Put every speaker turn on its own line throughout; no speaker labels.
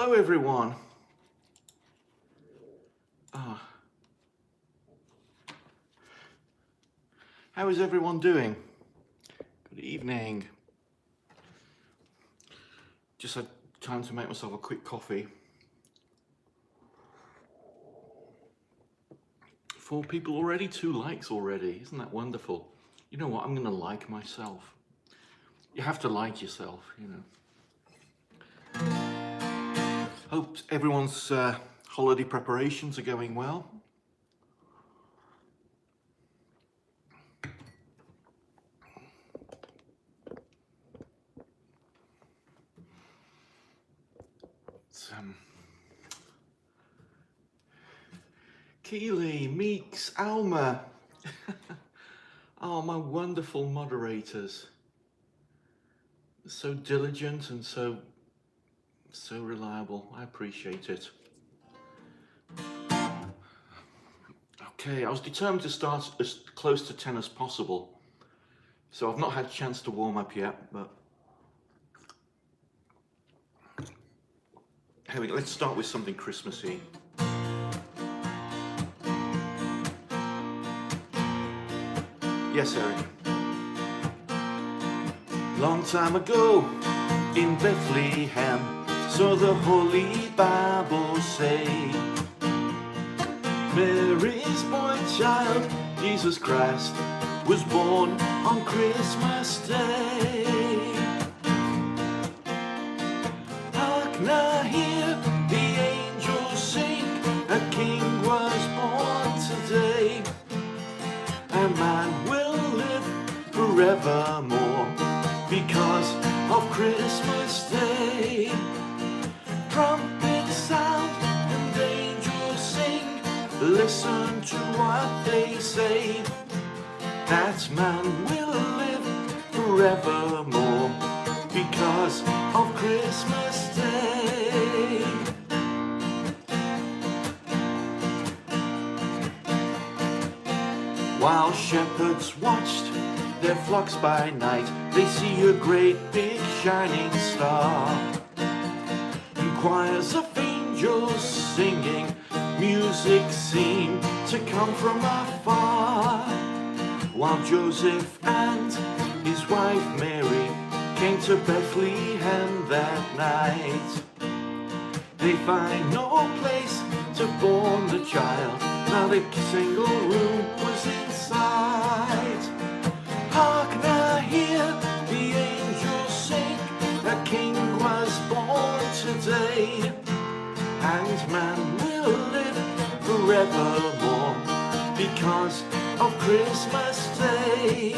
Hello everyone. How is everyone doing? Good evening. Just had time to make myself a quick coffee. 4 people already, 2 likes already. Isn't that wonderful? You know what? I'm gonna like myself. You have to like yourself, you know. Hope everyone's holiday preparations are going well. Keely, Meeks, Alma. Oh, my wonderful moderators. So diligent and so reliable. I appreciate it. Okay, I was determined to start as close to 10 as possible. So I've not had a chance to warm up yet, but here we go. Let's start with something Christmassy. Yes, Eric. Long time ago in Bethlehem, so the Holy Bible say, Mary's boy child, Jesus Christ, was born on Christmas Day. Hark now, hear the angels sing, a king was born today. A man will live forevermore because of Christmas Day. Trumpets sound and angels sing, listen to what they say. That man will live forevermore because of Christmas Day. While shepherds watched their flocks by night, they see a great big shining star. And choirs of angels singing, music seemed to come from afar. While Joseph and his wife Mary came to Bethlehem that night, they find no place to born the child. Not a single room was inside. Hark now, hear the angels sing, a king was born today. And man will live forevermore because of Christmas Day.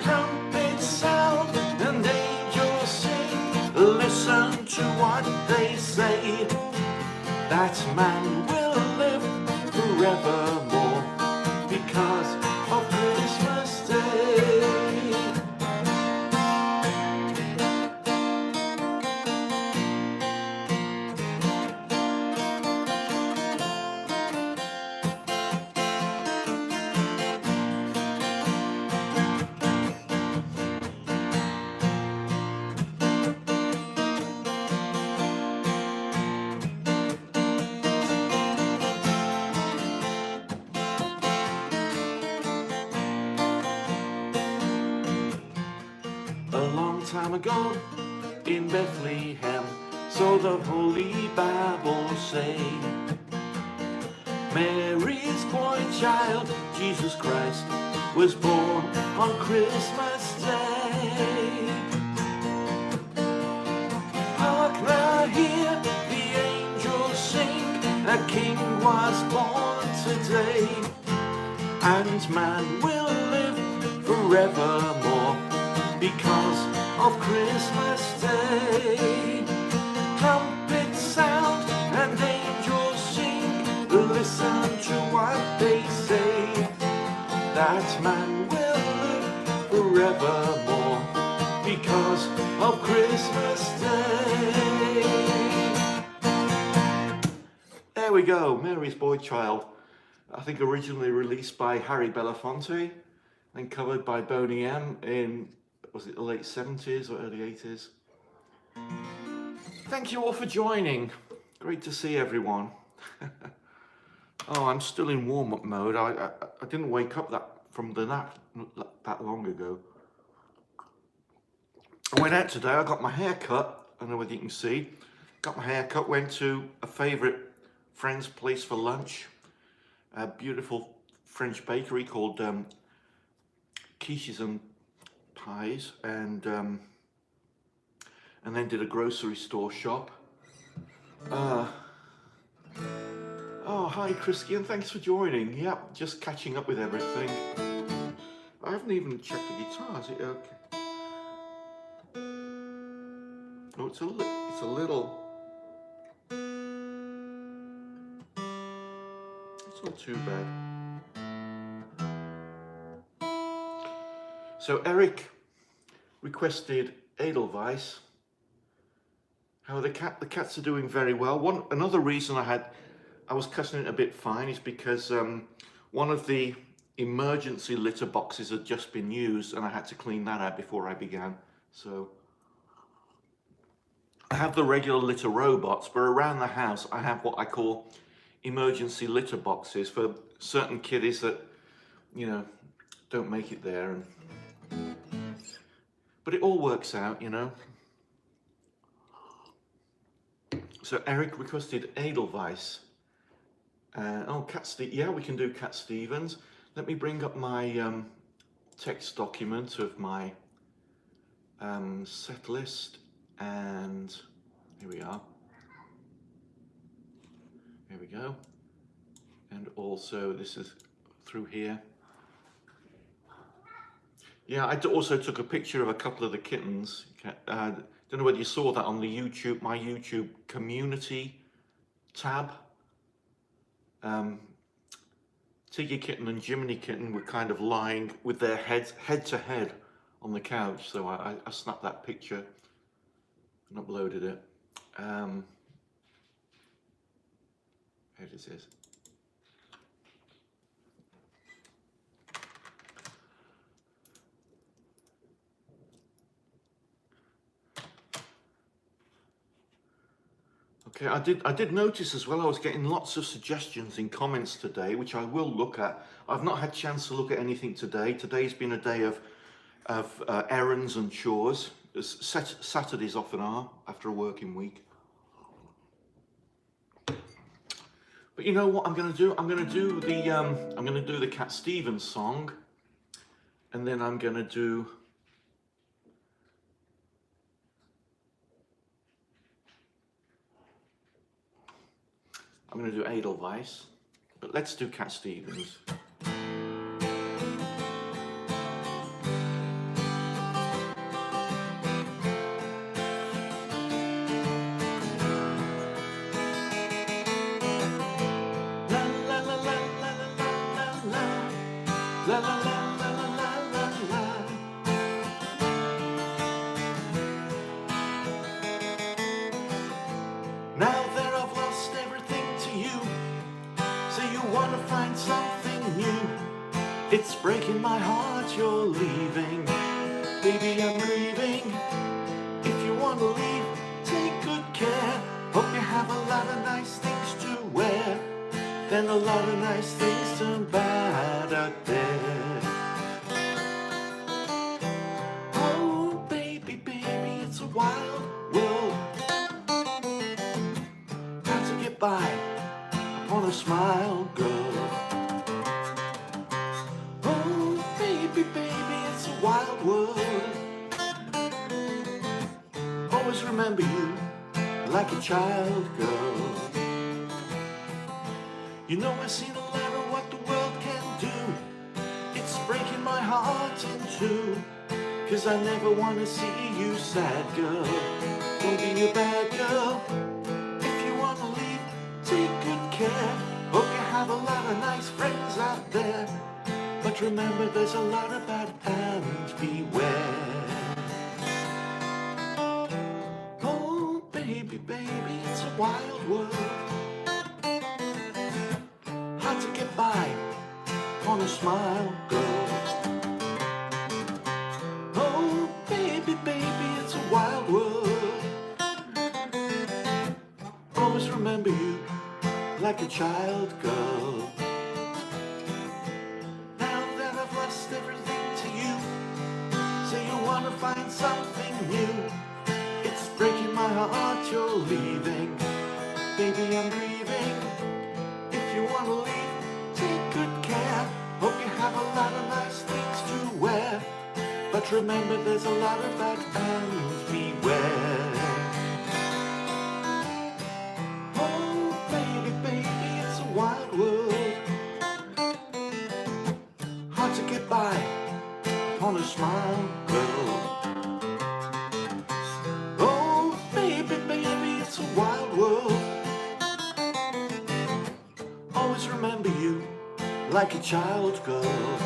Trumpets sound and angels sing, listen to what they say. That man will live forevermore because of Christmas Day. Time ago in Bethlehem, so the Holy Bible say, Mary's boy child, Jesus Christ, was born on Christmas Day. Hark now, hear the angels sing, a king was born today. And man will live forevermore because of Christmas Day. Trumpets sound and angels sing, listen to what they say. That man will live forevermore because of Christmas Day. There we go, Mary's Boy Child. I think originally released by Harry Belafonte, then covered by Boney M in, was it the late 70s or early 80s? Thank you all for joining. Great to see everyone. Oh, I'm still in warm-up mode. I didn't wake up from the nap that long ago. I went out today. I got my hair cut. I don't know whether you can see. Got my hair cut. Went to a favourite friend's place for lunch. A beautiful French bakery called Quiches and Pies, and then did a grocery store shop. Oh, hi Christian, thanks for joining. Yep, just catching up with everything. I haven't even checked the guitar, is it okay? Oh, it's a little. It's not too bad. So Eric requested Edelweiss. How the cats are doing very well. Another reason I was cussing it a bit fine is because one of the emergency litter boxes had just been used and I had to clean that out before I began. So I have the regular litter robots, but around the house I have what I call emergency litter boxes for certain kiddies that, you know, don't make it there. But it all works out, you know. So Eric requested Edelweiss. Oh, yeah, we can do Cat Stevens. Let me bring up my text document of my set list, and here we are. Here we go. And also this is through here. Yeah, I also took a picture of a couple of the kittens. Don't know whether you saw that on the my YouTube community tab. Tiggy Kitten and Jiminy Kitten were kind of lying with their heads head to head on the couch, so I snapped that picture and uploaded it. Here it is. Okay, I did notice as well, I was getting lots of suggestions in comments today, which I will look at. I've not had a chance to look at anything today. Today's been a day of errands and chores, as Saturdays often are after a working week. But you know what I'm going to do? I'm going to do the Cat Stevens song, and then I'm going to do Edelweiss, but let's do Cat Stevens. It's breaking my heart you're leaving. Baby, I'm grieving. If you want to leave, take good care. Hope you have a lot of nice things to wear. Then a lot of nice things turn bad out there. Oh, baby, baby, it's a wild world. Got to get by upon a smile, girl. Baby, it's a wild world. Always remember you like a child, girl. You know I've seen a lot of what the world can do. It's breaking my heart in two. 'Cause I never want to see you sad, girl. Don't be a bad girl. If you want to leave, take good care. Hope you have a lot of nice friends out there. But remember, there's a lot of bad, and beware. Oh, baby, baby, it's a wild world. Hard to get by on a smile, girl. Oh, baby, baby, it's a wild world. like a child girl. Now that I've lost everything to you, so you wanna find something new. It's breaking my heart you're leaving. Baby, I'm grieving. If you wanna leave, take good care. Hope you have a lot of nice things to wear. But remember there's a lot of that and beware. Oh baby, baby, it's a wild world. Hard to get by upon a smile, girl. Oh baby, baby, it's a wild world. Always remember you like a child girl.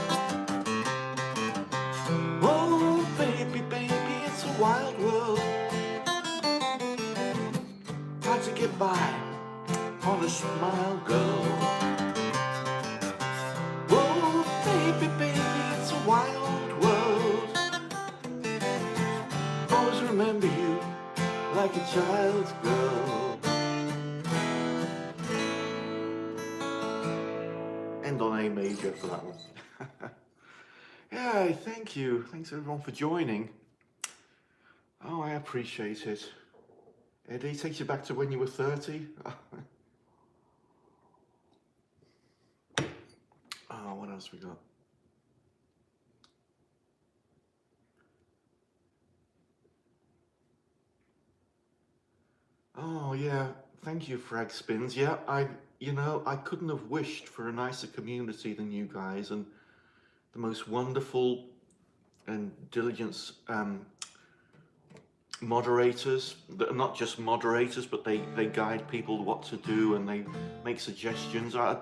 Oh baby, baby, it's a wild world. Hard to get by on a smile, girl. Oh baby, baby, it's a wild world. Always remember you like a child girl. End on A major for that one. Yeah, thank you. Thanks everyone for joining. Oh, I appreciate it. Eddie, takes you back to when you were 30. Oh, what else we got? Oh yeah, thank you, Frag Spins. Yeah, I couldn't have wished for a nicer community than you guys, and the most wonderful and diligent moderators that are not just moderators, but they guide people what to do and they make suggestions. I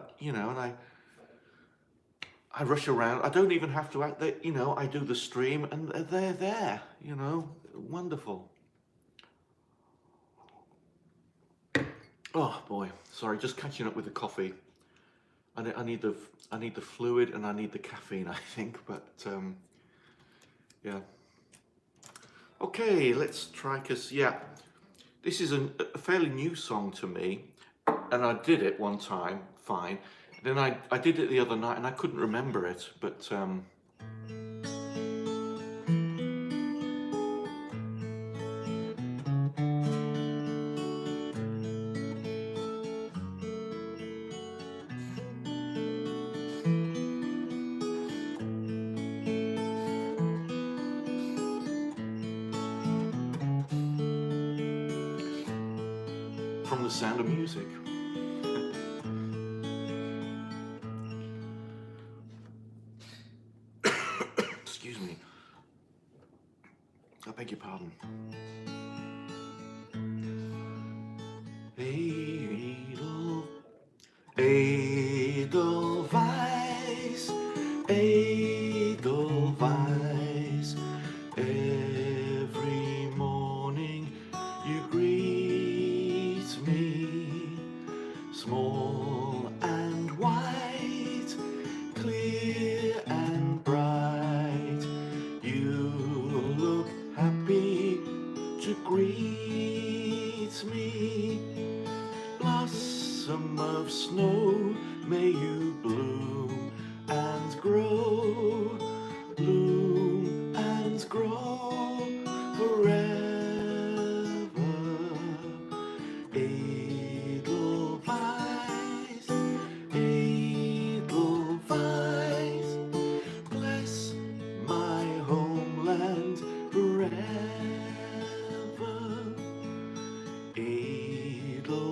rush around. I don't even have to act. I do the stream and they're there. Wonderful. Oh boy, sorry, just catching up with the coffee. I need the fluid and I need the caffeine, I think. But yeah. Okay, let's try, because yeah, this is a fairly new song to me, and I did it one time, fine. Then I did it the other night and I couldn't remember it, but From the Sound of Music. Excuse me. I beg your pardon. Edelweiss, Edelweiss, every morning you greet me, small and white, clear and bright, you look happy to greet me. Blossom of snow, may you bloom and grow, bloom and grow forever. Edelweiss, Edelweiss, bless my homeland forever. Edelweiss,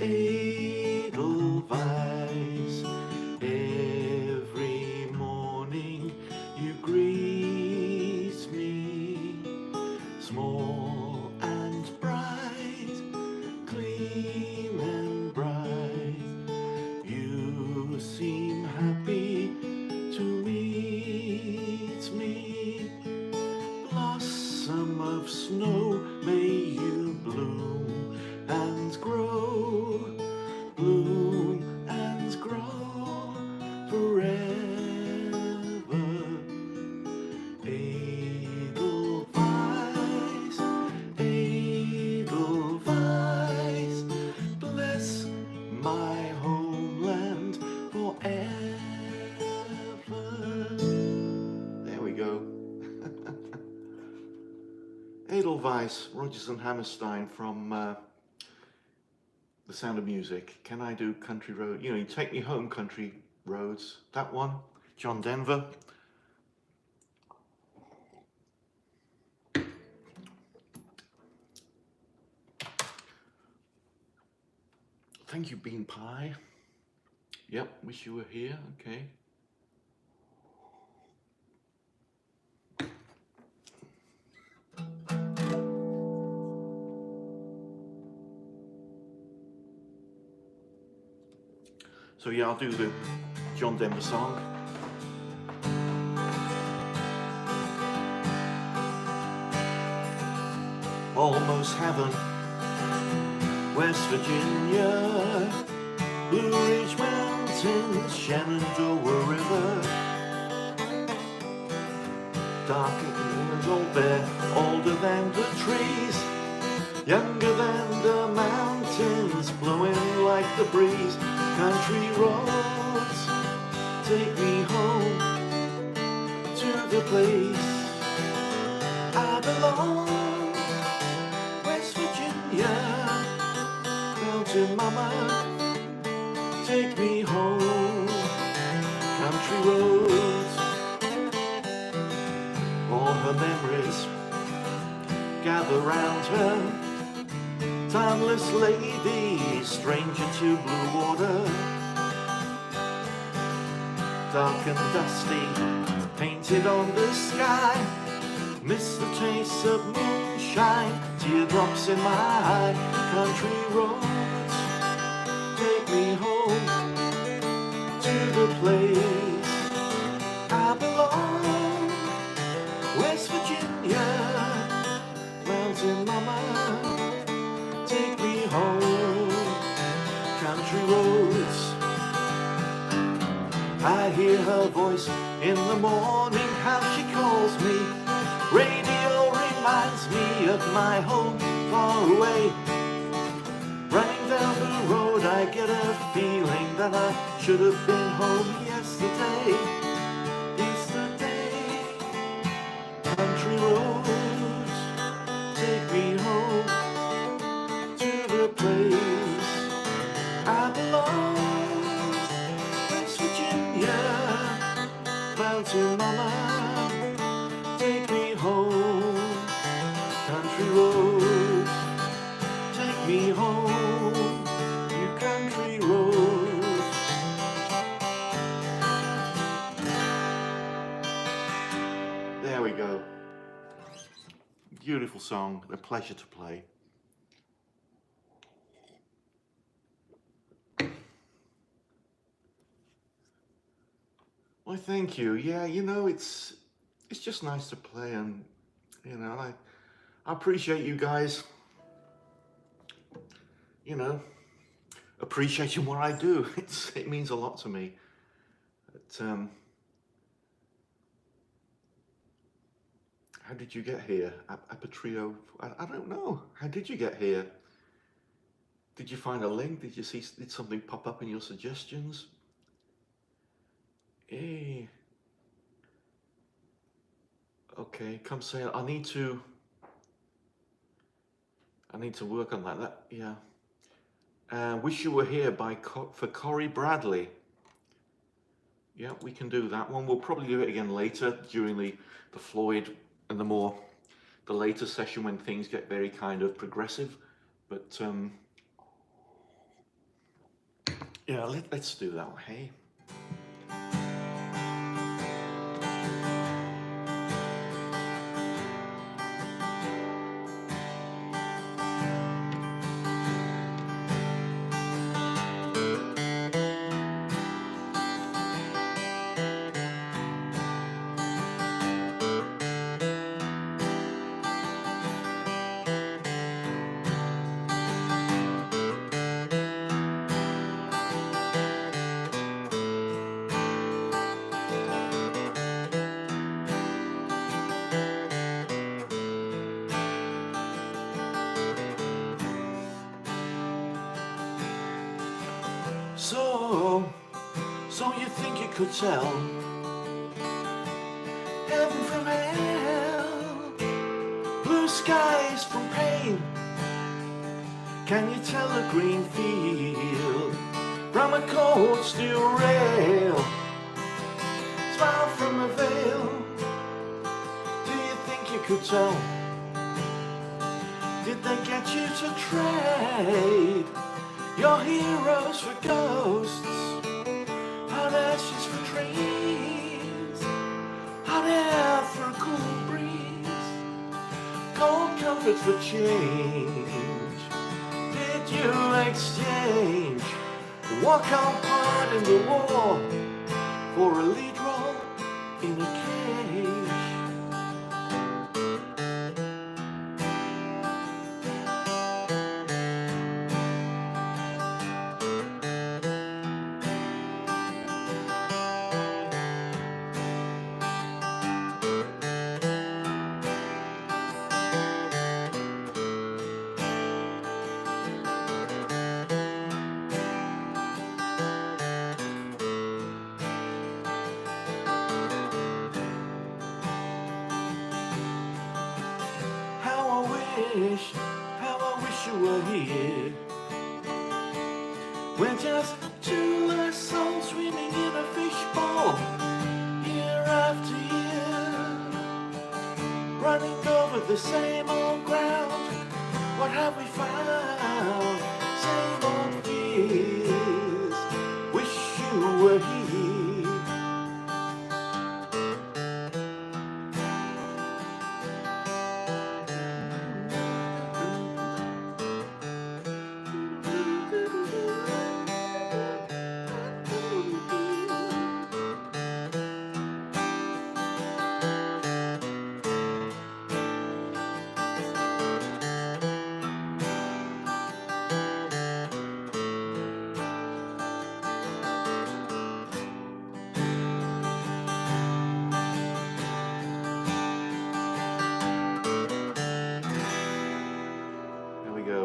Edelweiss, every morning you greet me, small and bright, clean and bright, you seem happy to meet me. Blossom of snow, may you bloom and grow, bloom and grow forever. Edelweiss, Edelweiss, bless Edelweiss, Rodgers and Hammerstein from The Sound of Music. Can I do Country Road? You know, you take me home, country roads. That one. John Denver. Thank you, Bean Pie. Yep, wish you were here. Okay. So yeah, I'll do the John Denver song. Almost heaven, West Virginia, Blue Ridge Mountains, Shenandoah River. Darker than old there, older than the trees, younger than the mountains, blowing like the breeze. Country roads, take me home to the place I belong. West Virginia, mountain mama, take me home. Country roads, all her memories gather round her. Timeless lady, stranger to blue water. Dark and dusty, painted on the sky. Miss the taste of moonshine, teardrops in my eye. Country roads, take me home to the place I belong. West Virginia, mountain mama, take me home. Country roads, I hear her voice in the morning, how she calls me. Radio reminds me of my home far away. Running down the road, I get a feeling that I should have been home yesterday. It's the day. Country roads, take me home to the place I belong. West Virginia, mountain mama, take me home. Country roads, take me home. You country roads. There we go. Beautiful song, a pleasure to play. Well, thank you. Yeah, you know, it's just nice to play, and you know, I appreciate you guys, you know, appreciating what I do. It means a lot to me. But, how did you get here? Apatrio? I don't know. How did you get here? Did you find a link? Did something pop up in your suggestions? Hey. Okay, come say I need to work on that. Yeah. Wish You Were Here for Corey Bradley. Yeah, we can do that one. We'll probably do it again later during the Floyd and the later session when things get very kind of progressive. But yeah, let's do that one. Hey. So you think you could tell heaven from hell, blue skies from pain. Can you tell a green field from a cold steel rail? Smile from a veil. Do you think you could tell? Did they get you to trade your heroes for ghosts? Hot ashes for trees, hot air for a cool breeze, cold comfort for change. Did you exchange walk on part in the war for a lead role in a cage? How I wish you were here. We're just two lost souls swimming in a fishbowl, year after year, running over the same old ground. What have we found? Same old fears. Wish you were here.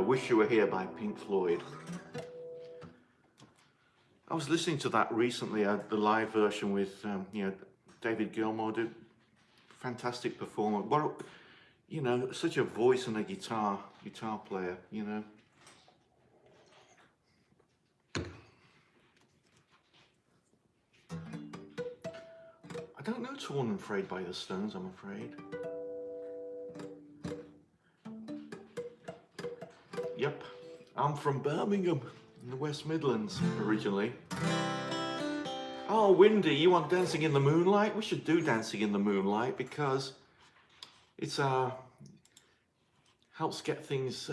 Wish You Were Here by Pink Floyd. I was listening to that recently, the live version with David Gilmour. Did fantastic performance. What, such a voice and a guitar player. I don't know Torn and Frayed by the Stones, I'm afraid. Yep, I'm from Birmingham, in the West Midlands, originally. Oh, Windy, you want Dancing in the Moonlight? We should do Dancing in the Moonlight because it's helps get things.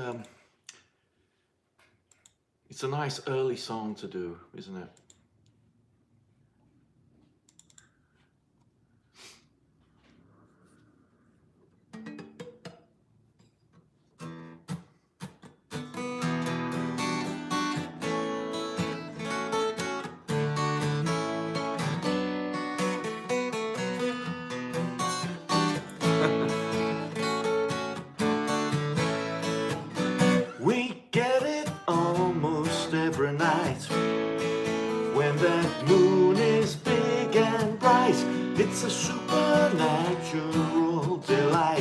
It's a nice early song to do, isn't it? We get it almost every night when that moon is big and bright. It's a supernatural delight.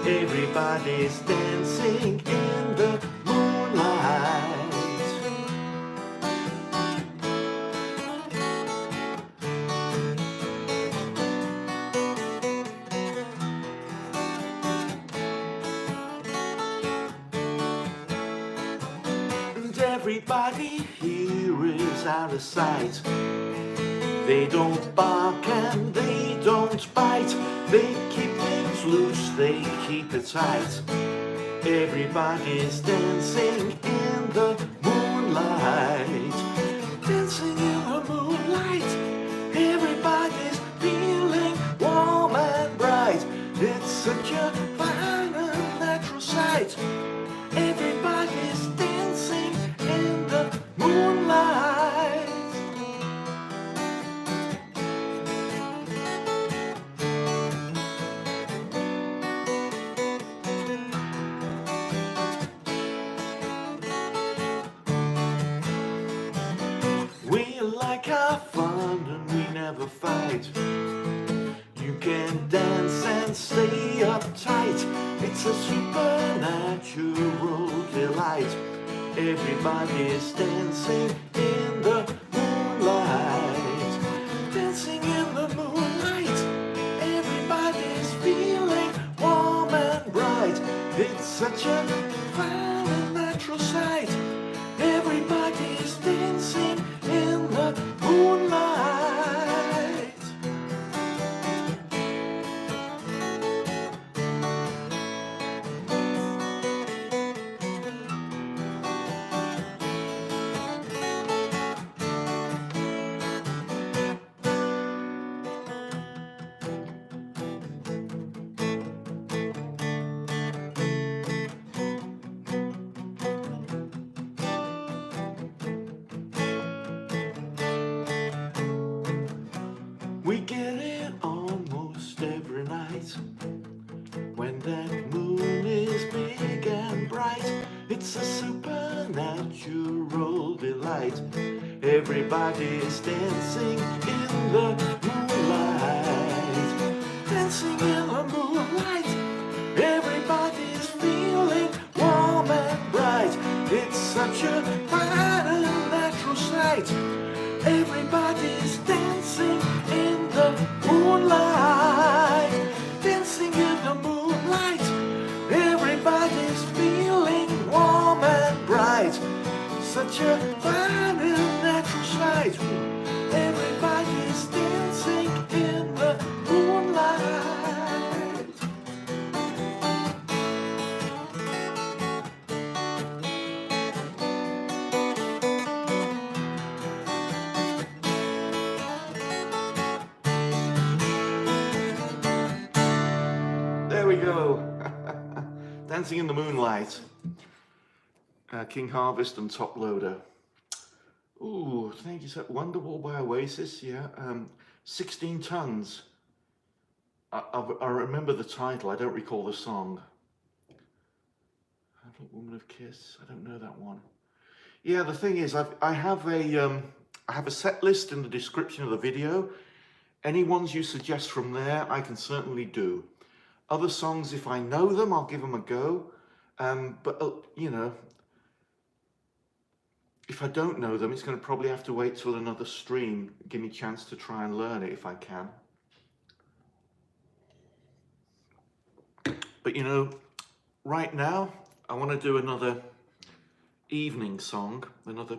Everybody's dancing in the moonlight. Everybody here is out of sight. They don't bark and they don't bite. They keep things loose, they keep it tight. Everybody's dancing in the moonlight. Dancing in the moonlight. Everybody's feeling warm and bright. It's such a fine and natural sight. Everybody's dancing in the moonlight. We like our fun and we never fight. You can dance and stay uptight. It's a super supernatural delight. Everybody's dancing in the moonlight. Dancing in the moonlight. Everybody's feeling warm and bright. It's such a fine and natural sight. Everybody's dancing in the moonlight. We get it almost every night when that moon is big and bright. It's a supernatural delight. Everybody's dancing in the moonlight. Dancing in the moonlight. Everybody's feeling warm and bright. It's such a fine and natural sight. Everybody's dancing in the moonlight. Dancing in the moonlight. Everybody's feeling warm and bright. Such a fine and natural sight. Everybody's dancing in the moonlight. There we go. Dancing in the Moonlight. King Harvest and Toploader. Ooh, thank you so. Wonderwall by Oasis, yeah. 16 Tons. I remember the title, I don't recall the song. Adult Woman of Kiss, I don't know that one. Yeah, the thing is, I have a set list in the description of the video. Any ones you suggest from there, I can certainly do. Other songs, if I know them, I'll give them a go. But, you know, if I don't know them, it's going to probably have to wait till another stream. Give me a chance to try and learn it if I can. But, you know, right now, I want to do another evening song. Another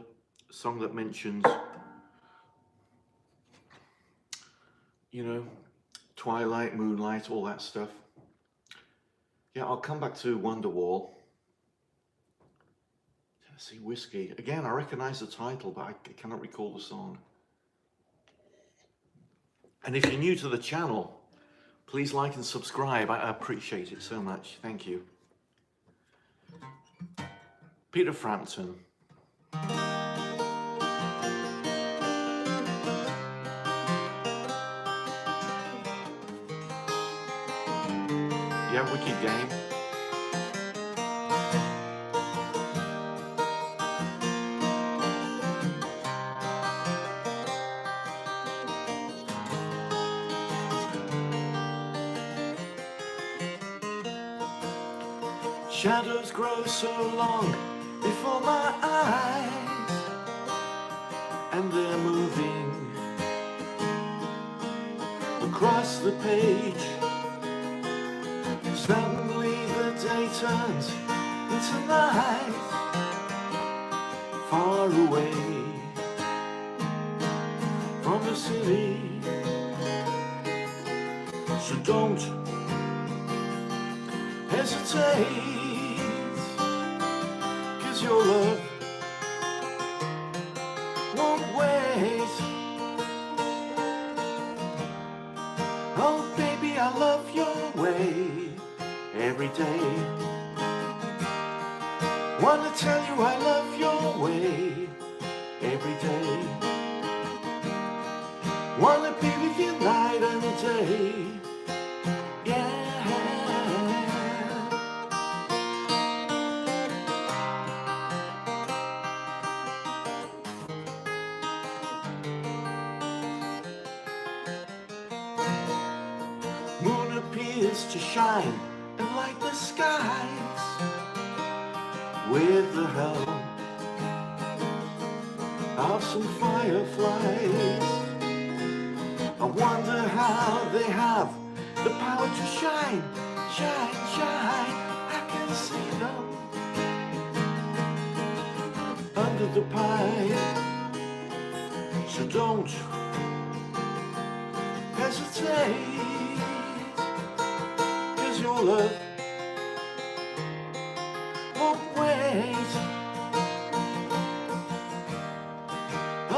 song that mentions, you know, twilight, moonlight, all that stuff. Yeah, I'll come back to Wonderwall. Tennessee Whiskey. Again, I recognise the title, but I cannot recall the song. And if you're new to the channel, please like and subscribe. I appreciate it so much. Thank you. Peter Frampton. Yeah, wicked game. Shadows grow so long before my eyes, and they're moving across the page. Suddenly the day turns into night, far away from the city. So don't hesitate, 'cause your love won't wait. Oh baby, I love your way. Every day, wanna tell you I love your way. Every day, wanna be with you night and day. Yeah. Moon appears to shine and light the skies with the help of some fireflies. I wonder how they have the power to shine, shine, shine. I can see them under the pine. So don't hesitate, 'cause your love won't wait.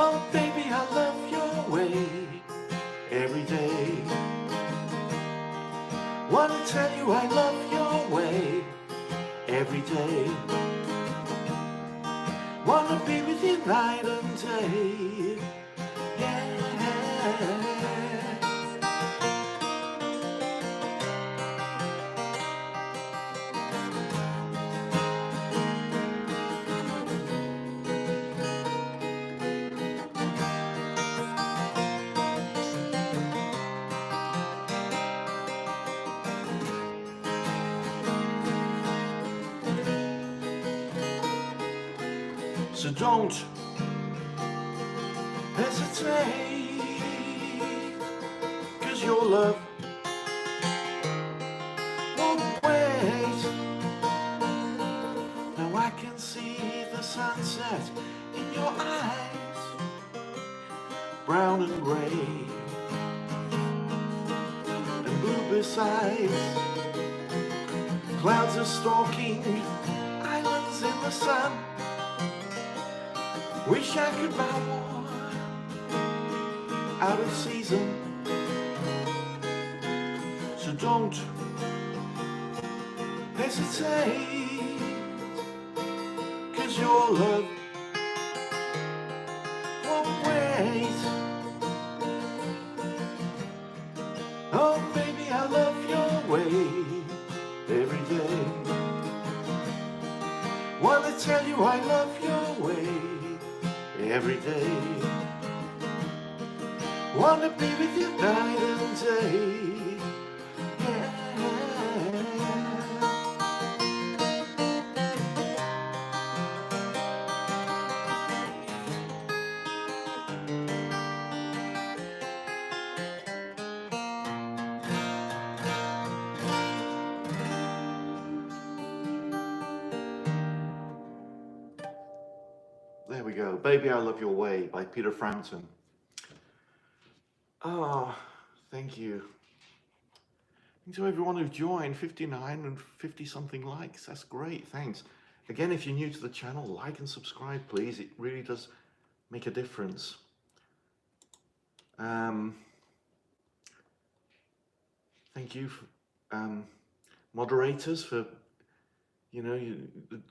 Oh baby, I love your way every day. Wanna tell you I love your way every day. Wanna be with you night and day. Yeah. So don't hesitate, 'cause your love won't wait. Now I can see the sunset in your eyes, brown and grey and blue besides. Clouds are stalking islands in the sun. Wish I could buy more out of season. So don't hesitate, 'cause your love won't wait. Oh baby, I love your way every day. Wanna tell you I love your way every day. Wanna be with you night and day. Yeah. There we go. Baby, I Love Your Way by Peter Frampton. Oh, thank you. Thanks to everyone who joined, 59 and 50 something likes. That's great, thanks. Again, if you're new to the channel, like and subscribe, please. It really does make a difference. Thank you, moderators, for, you know,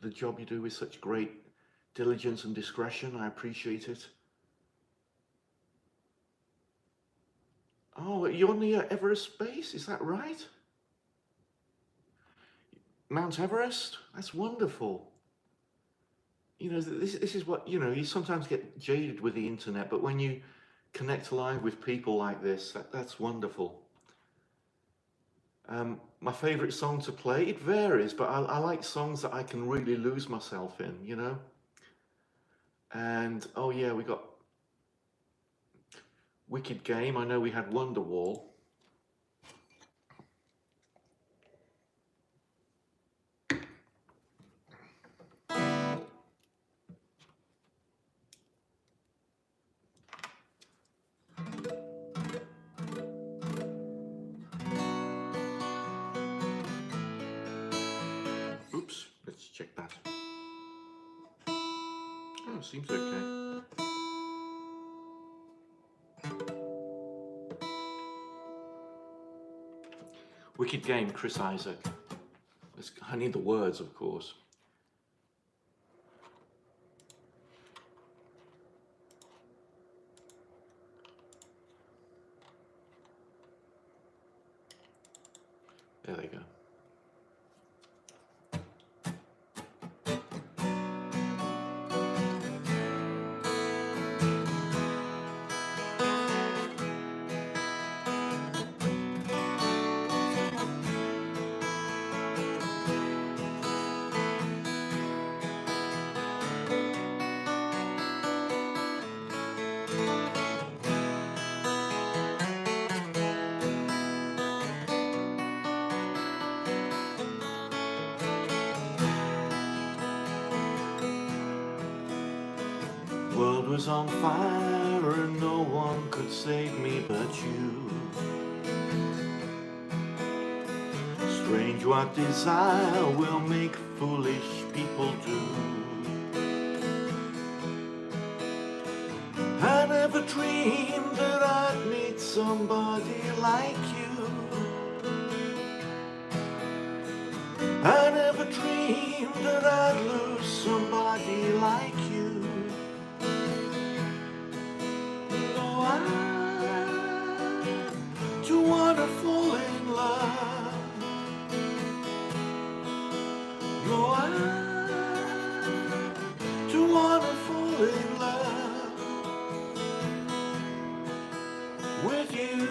the job you do with such great diligence and discretion. I appreciate it. Oh, you're near Everest Base, is that right? Mount Everest? That's wonderful. You know, this is what, you know, you sometimes get jaded with the internet, but when you connect live with people like this, that's wonderful. My favorite song to play, it varies, but I like songs that I can really lose myself in, you know? And, oh yeah, we got Wicked Game. I know we had Wonderwall. Oops, let's check that. Oh, seems okay. Wicked Game, Chris Isaac. I need the words, of course. There they go. world was on fire and no one could save me but you. Strange what desire will make foolish people do. I never dreamed that I'd meet somebody like you. I never dreamed that I'd lose somebody like you. No, I do wanna fall in love. No, I do wanna fall in love with you.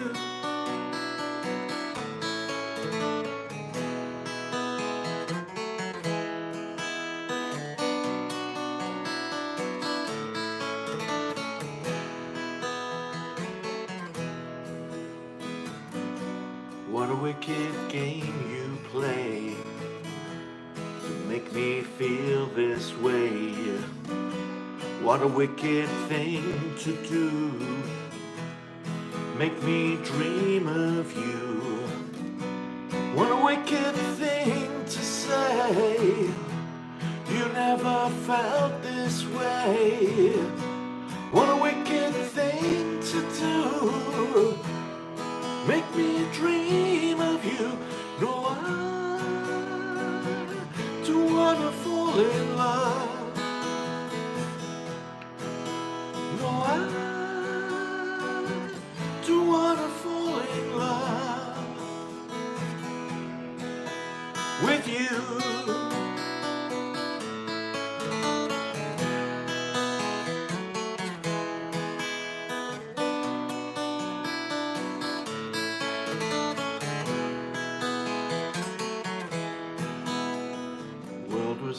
What a wicked game you play to make me feel this way. What a wicked thing to do, make me dream of you. What a wicked thing to say, you never felt this way. What a wicked thing to do, make me dream of you. No, I do wanna fall in love. No, I do wanna fall in love with you.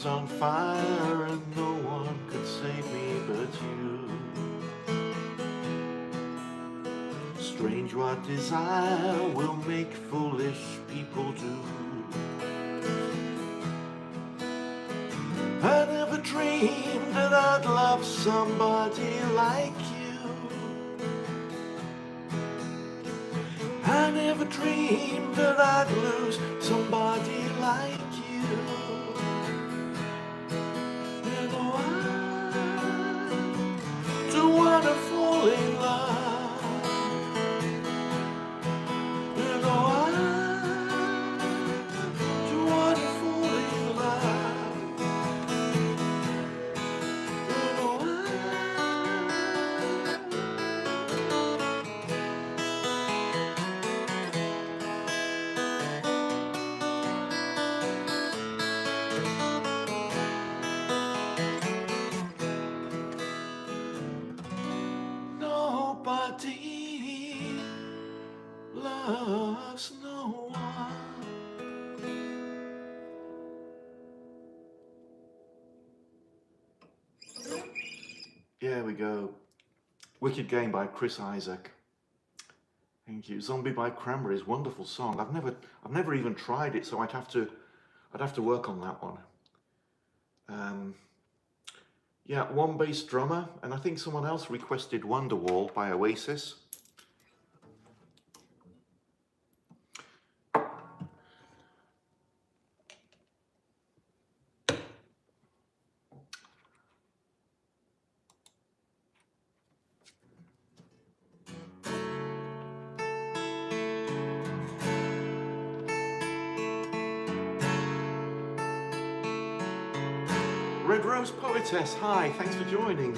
On fire and no one could save me but you. Strange what desire will make foolish people do. I never dreamed that I'd love somebody like you. I never dreamed that I'd lose somebody like you. Wanna fall in love. You know I do wanna fall in love. You know nobody loves no one. There we go. Wicked Game by Chris Isaac. Thank you. Zombie by Cranberries, wonderful song. I've never even tried it, so I'd have to work on that one. Yeah, one bass drummer, and I think someone else requested Wonderwall by Oasis. Red Rose Poetess, hi, thanks for joining.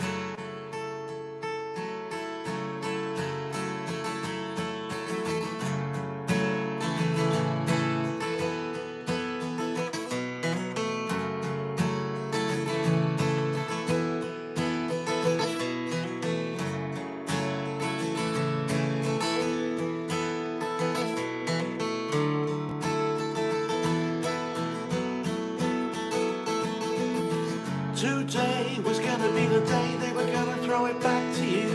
Today was gonna be the day they were gonna throw it back to you.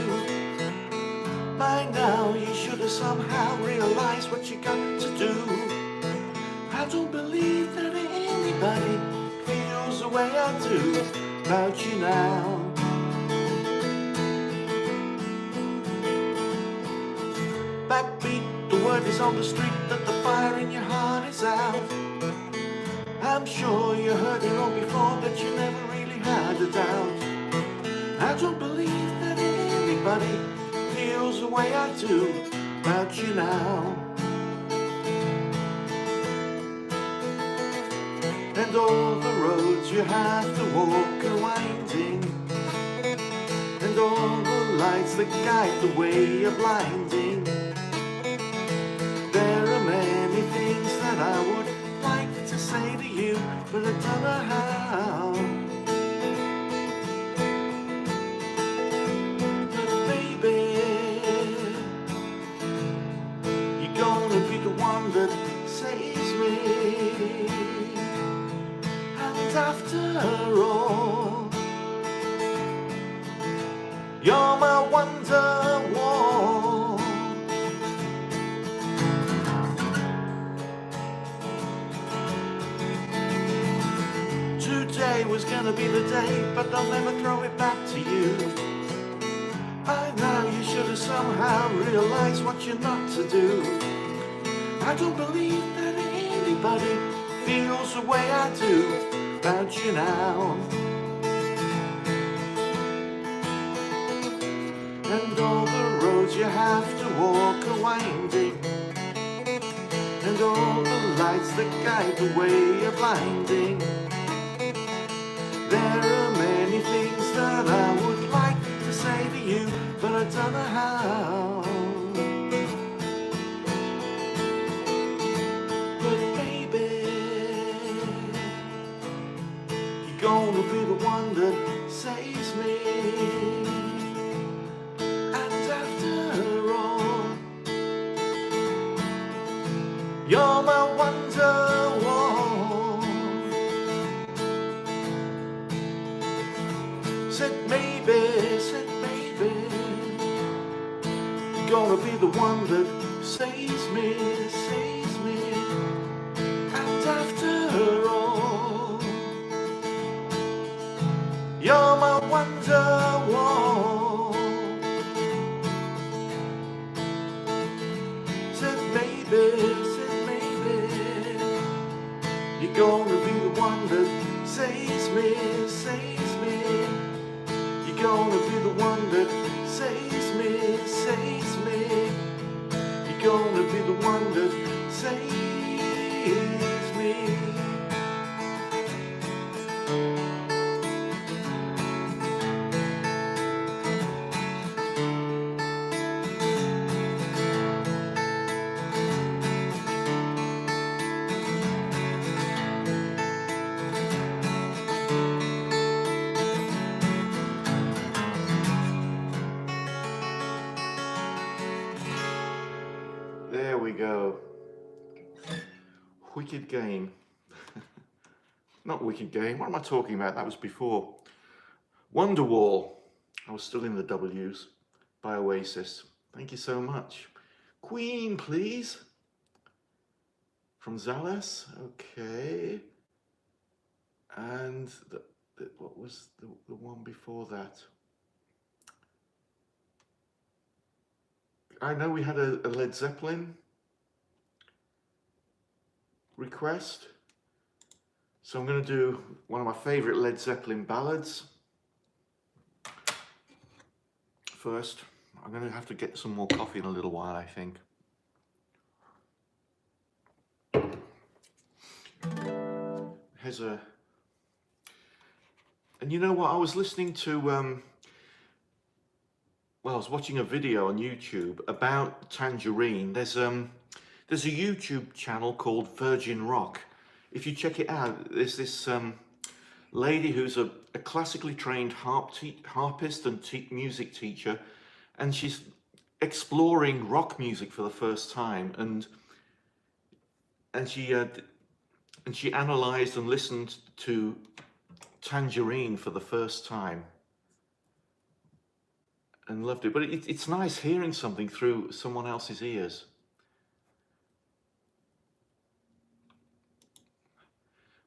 By now you should have somehow realized what you got to do. I don't believe that anybody feels the way I do about you now. on the street that the fire in your heart is out. I'm sure you heard it all before, but you never really had a doubt. I don't believe that anybody feels the way I do about you now. And all the roads you have to walk are winding, and all the lights that guide the way are blinding. There are many things that I would like to say to you, but I don't know how. But baby, you're gonna be the one that saves me. And after all, you're my Wonderwall. Today was gonna be the day, but I'll never throw it back to you. By now you should have somehow realized what you're not to do. I don't believe that anybody feels the way I do about you now. And all the roads you have to walk are winding, and all the lights that guide the way are blinding. There are many things that I would like to say to you, but I don't know how. But baby, you're gonna be the one that saves me. And after all, you're my Wonderwall. Said maybe, you're gonna be the one that saves me, saves me. And after all, you're my Wonderwall. Said maybe, you're gonna be the one that saves me, saves me. You're gonna be the one that saves me, saves me. You're gonna be the one that saves me. There we go. Wicked Game. Not Wicked Game. What am I talking about? That was before. Wonderwall. I was still in the W's by Oasis. Thank you so much. Queen, please. From Zala's. Okay. And what was the one before that? I know we had a Led Zeppelin request, so I'm going to do one of my favourite Led Zeppelin ballads. First, I'm going to have to get some more coffee in a little while, I think. Here's a... And you know what, I was listening to... well, I was watching a video on YouTube about Tangerine. There's a YouTube channel called Virgin Rock. If you check it out, there's this lady who's a classically trained harpist and music teacher, and she's exploring rock music for the first time, and she analysed and listened to Tangerine for the first time. And loved it, but it's nice hearing something through someone else's ears.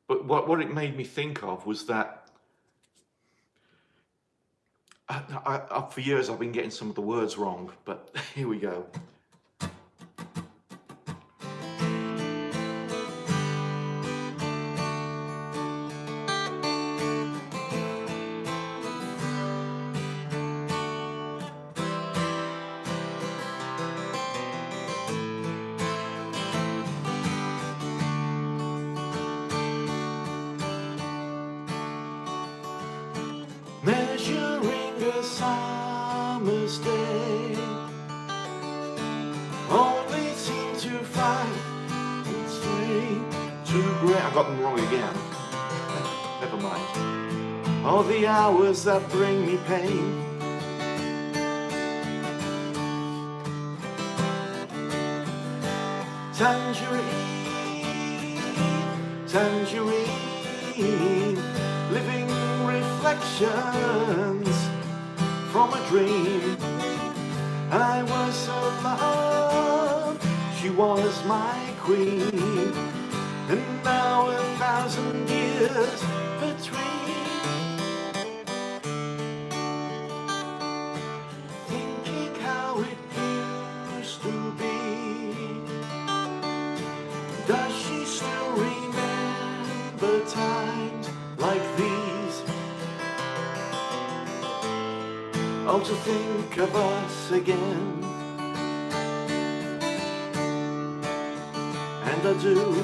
But what it made me think of was that for years I've been getting some of the words wrong, but here we go. summer's day. Only seem to find its way to grey. I got them wrong again. Never mind. All the hours that bring me pain. Tangerine, tangerine, living reflections from a dream. I was her love, she was my queen, and now 1,000 years between. Thinking how it used to be. Does she still remember times like these? Oh, to think of us again. And I do.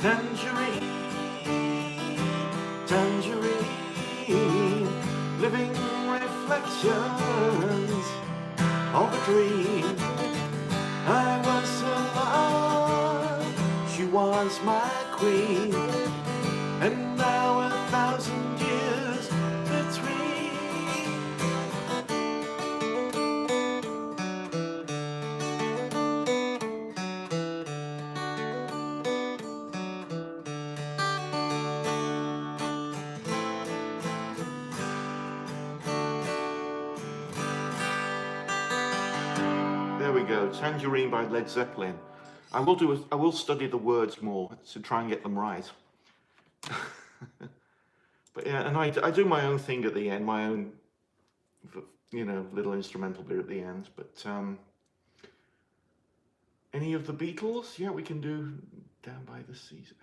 Tangerine, tangerine, living reflections of a dream. I was her love, she was my queen, and now 1,000 years between. There we go, Tangerine by Led Zeppelin. I will study the words more to try and get them right. But yeah, and I do my own thing at the end, my own, you know, little instrumental bit at the end. But any of the Beatles? Yeah, we can do Down by the Seas.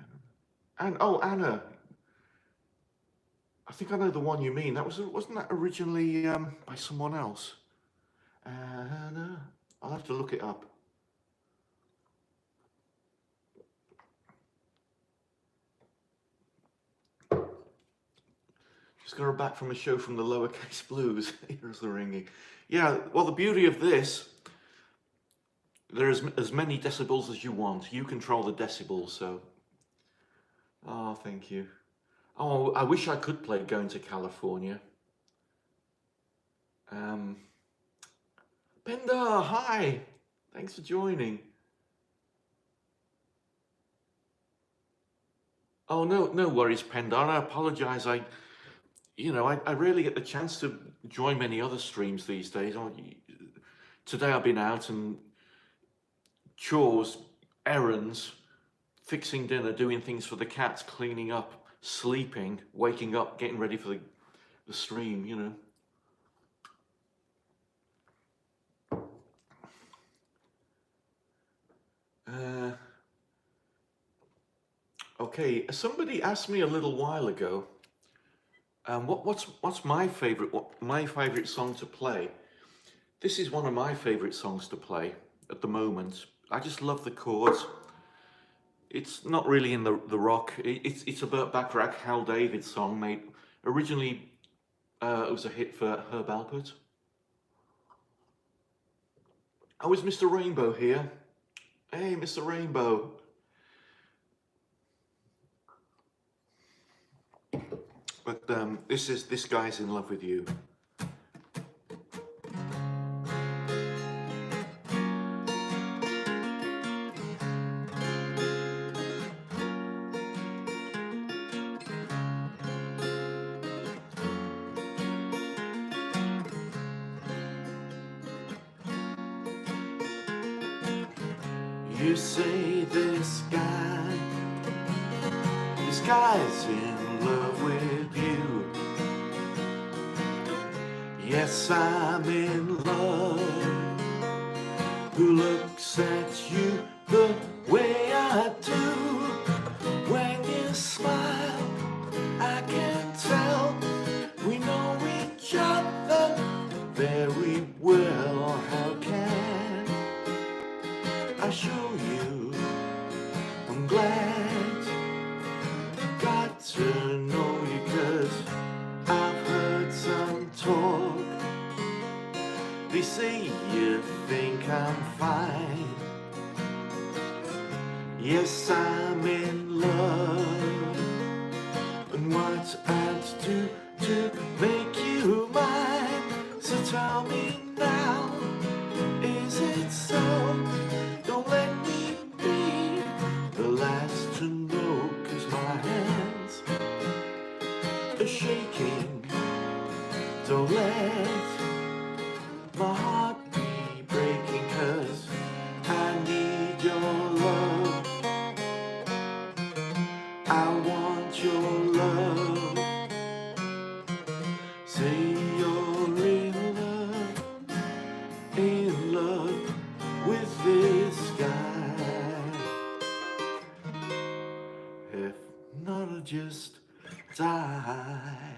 And oh, Anna. I think I know the one you mean. Wasn't that originally by someone else? Anna. I'll have to look it up. Just got her back from a show from the Lowercase Blues. Here's the ringing. Yeah, well, the beauty of this, there's as many decibels as you want. You control the decibels, so. Oh, thank you. Oh, I wish I could play Going to California. Penda, hi. Thanks for joining. Oh, no worries, Penda. I apologize. I rarely get the chance to join many other streams these days. Today I've been out and chores, errands, fixing dinner, doing things for the cats, cleaning up, sleeping, waking up, getting ready for the stream, you know. Okay, somebody asked me a little while ago, what's my favorite song to play? This is one of my favorite songs to play at the moment. I just love the chords. It's not really in the rock. It's a Burt Bacharach, Hal David song made originally. It was a hit for Herb Alpert. Oh, is Mr. Rainbow here? Hey, Mr. Rainbow. But this guy's in love with you. You say this guy's in love with you. Yes, I'm in love. Who looks upset you the way I do. When you smile, I can tell we know each other very well. How can I show you? I'm glad got to know you, 'cause I've heard some talk. They say you think I'm fine. Yes, I'm in love. And what I'd do to make you mine. So tell me now, is it so? Don't let me be the last to know, 'cause my hands are shaking. Don't let my heart be breaking, 'cause I need your love. I want your love. Say you're in love with this guy. If not, I'll just die.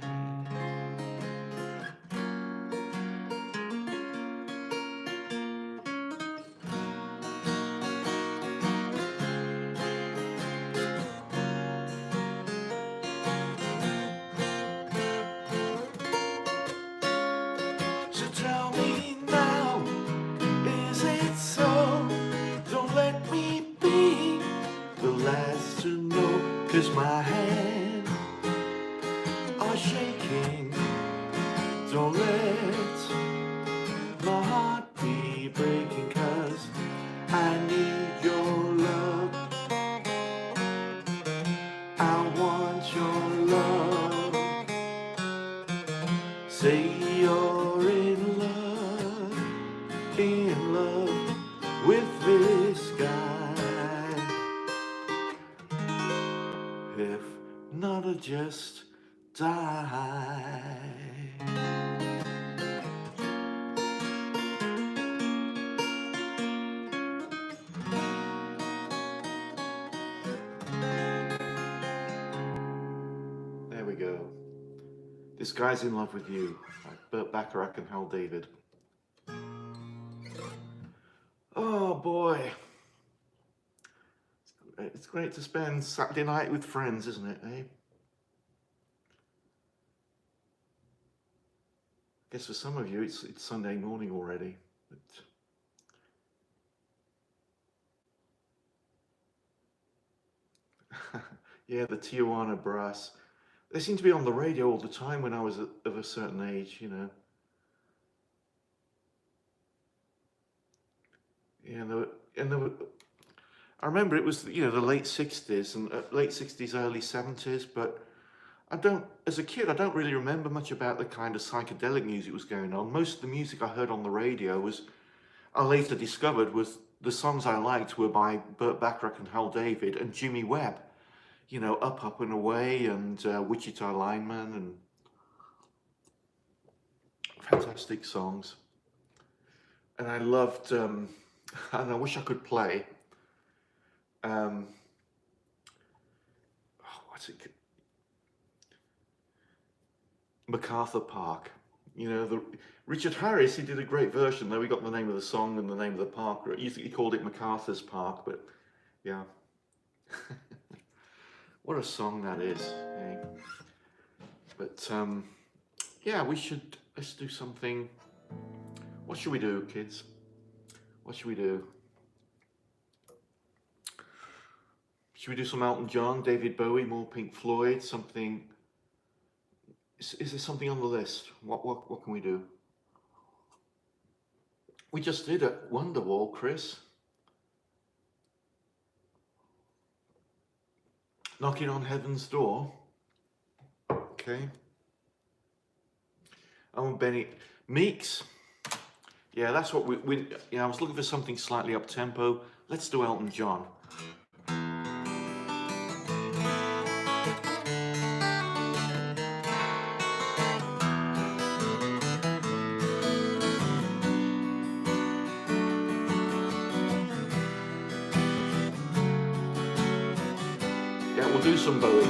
Tell me now, is it so? Don't let me be the last to know, 'cause my hands are shaking. Don't let my heart be breaking, 'cause I need your love. I want your love. Say you're in love with this guy. If not, I'll just die. There we go. This Guy's in Love with You, by Burt Bacharach and Hal David. Oh boy, it's great to spend Saturday night with friends, isn't it, eh? I guess for some of you it's Sunday morning already. But yeah, the Tijuana Brass. They seemed to be on the radio all the time when I was of a certain age, you know. Yeah, and there were, I remember it was, you know, the late 60s and late 60s, early 70s, but as a kid, I don't really remember much about the kind of psychedelic music was going on. Most of the music I heard on the radio I later discovered was the songs I liked were by Burt Bacharach and Hal David and Jimmy Webb. You know, Up, Up and Away and Wichita Lineman, and fantastic songs. And I loved, and I wish I could play, what's it? MacArthur Park. You know, Richard Harris, he did a great version, though. We got the name of the song and the name of the park. He called it MacArthur's Park, but yeah. What a song that is, eh? But yeah, let's do something. What should we do, kids? What should we do? Should we do some Elton John, David Bowie, more Pink Floyd, something? Is there something on the list? What can we do? We just did a Wonderwall, Chris. Knocking on Heaven's Door. Okay. Oh, Bennie. Meeks. Yeah, that's what I was looking for something slightly up-tempo. Let's do Elton John. we'll do some Bowie.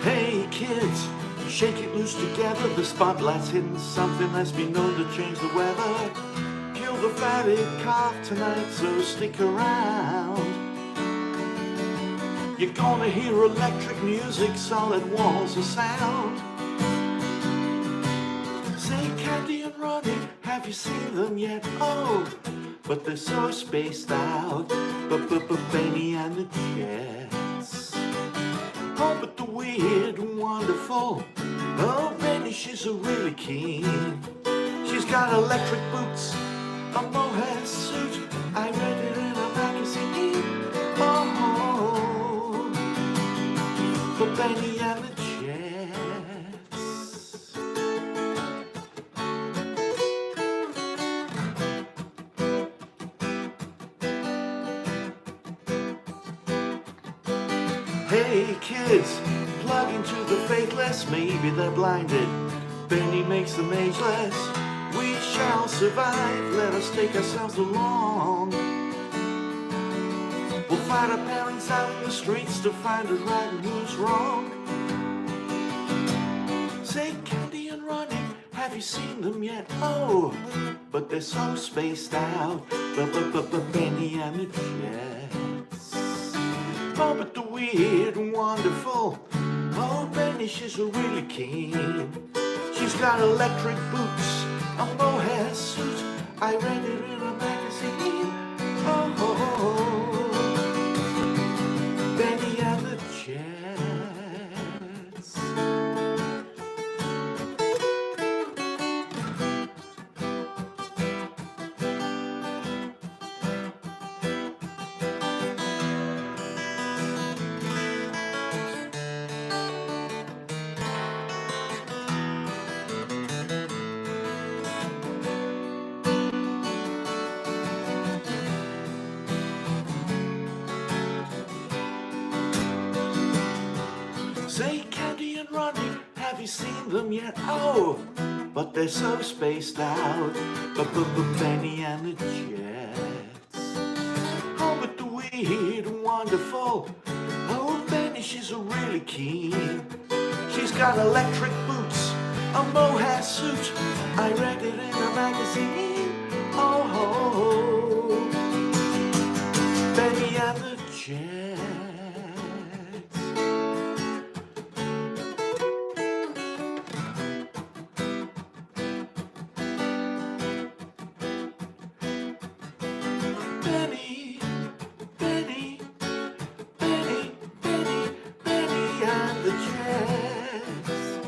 Hey kids, shake it loose together. The spotlight's hitting something that's been known to change the weather. Kill the fatted calf tonight, so stick around. You're gonna hear electric music, solid walls of sound. Say Candy and Ronnie, have you seen them yet? Oh, but they're so spaced out. But Bennie and the Jets. Oh, but the weird and wonderful. Oh, Bennie, she's a really keen. She's got electric boots, a mohair suit. I read it in a magazine. Oh, for Bennie and the Jets. Hey kids, plug into the faithless, maybe they're blinded. Bennie makes them ageless. We shall survive, let us take ourselves along. We'll fight our parents out in the streets to find who's right and who's wrong. Say Candy and Ronnie, have you seen them yet? Oh, but they're so spaced out. But Bennie and the Jets. Oh, but the weird and wonderful. Oh, Bennie, she's a really keen. She's got electric boots, a mohair suit. I read it in a magazine. Oh, Bennie and the Jets. Say Candy and Ronnie, have you seen them yet? Oh, but they're so spaced out. But Bennie and the Jets. Oh, but the weird and wonderful. Oh, Bennie, she's a really keen. She's got electric boots, a mohair suit. I read it in a magazine. Oh, Bennie and the Jets. Bennie, Bennie, Bennie, Bennie, Bennie and the Jets.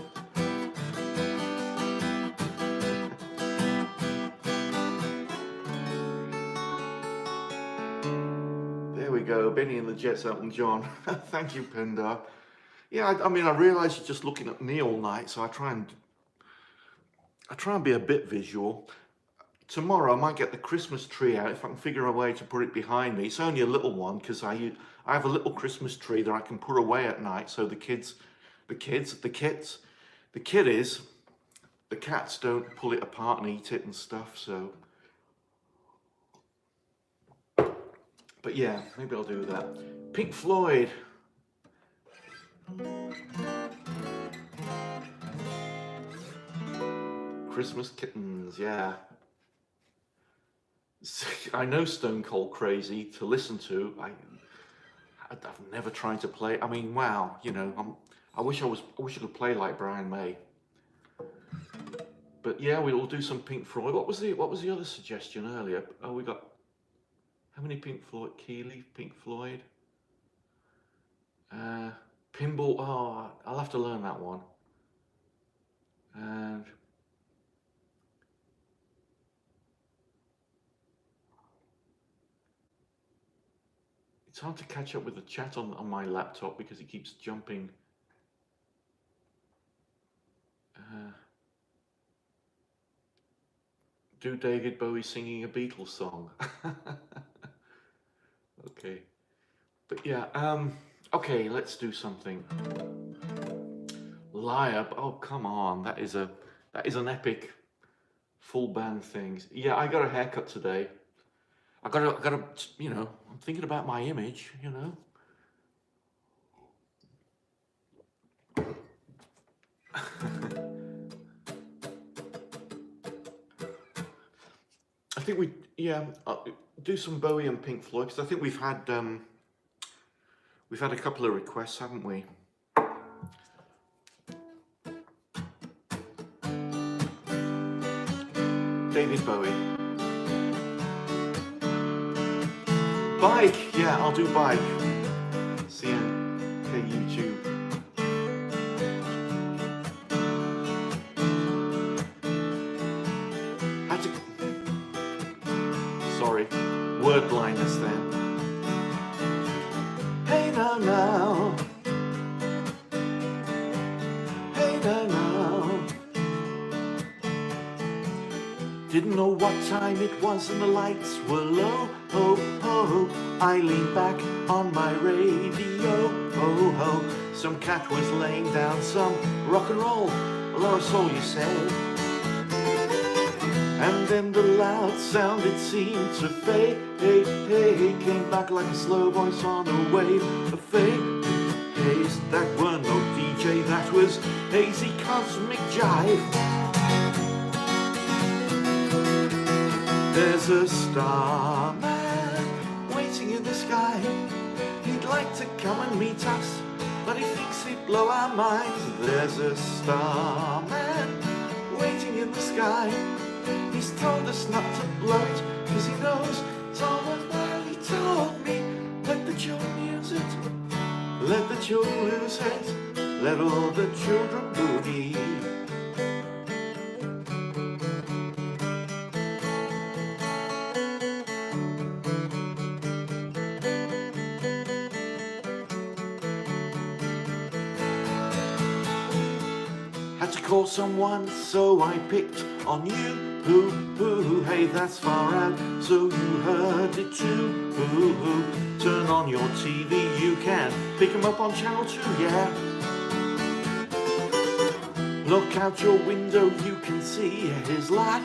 There we go, Bennie and the Jets, Elton John. Thank you, Pindar. Yeah, I mean, I realise you're just looking at me all night, so I try and be a bit visual. Tomorrow I might get the Christmas tree out if I can figure a way to put it behind me. It's only a little one because I have a little Christmas tree that I can put away at night so the kiddies, the cats don't pull it apart and eat it and stuff, so. But yeah, maybe I'll do that. Pink Floyd. Christmas Kittens, yeah. I know Stone Cold Crazy to listen to. I've never tried to play. I mean, wow, you know, I wish I could play like Brian May. But yeah, we'll do some Pink Floyd. What was the other suggestion earlier? Oh, we got how many Pink Floyd? Keeley, Pink Floyd. Pinball. Oh, I'll have to learn that one. And it's hard to catch up with the chat on my laptop because it keeps jumping. Do David Bowie singing a Beatles song? Okay, but yeah, okay, let's do something. Liar. Oh, come on. That is an epic full band thing. Yeah, I got a haircut today. I gotta, you know, I'm thinking about my image, you know. I think yeah, do some Bowie and Pink Floyd, because I think we've had a couple of requests, haven't we? David Bowie. Bike, yeah, I'll do Bike. CNK YouTube. Sorry, word blindness then. Hey now now. Hey now now. Didn't know what time it was and the lights were low. Ho ho, I leaned back on my radio. Ho ho, some cat was laying down some rock and roll. A lot of soul, you said. And then the loud sound, it seemed to fade. Hey, hey, came back like a slow voice on a wave. A fade, haze, that were no DJ, that was hazy cosmic jive. There's a starman waiting in the sky. He'd like to come and meet us, but he thinks he'd blow our minds. There's a starman waiting in the sky. He's told us not to blow it, cause he knows it's all worthwhile. He told me, let the children use it, let the children lose it, let all the children boogie. Had to call someone, so I picked on you. Hoo, hey, that's far out, so you heard it too. Hoo, turn on your TV, you can pick 'em up on channel 2, yeah. Look out your window, you can see his light.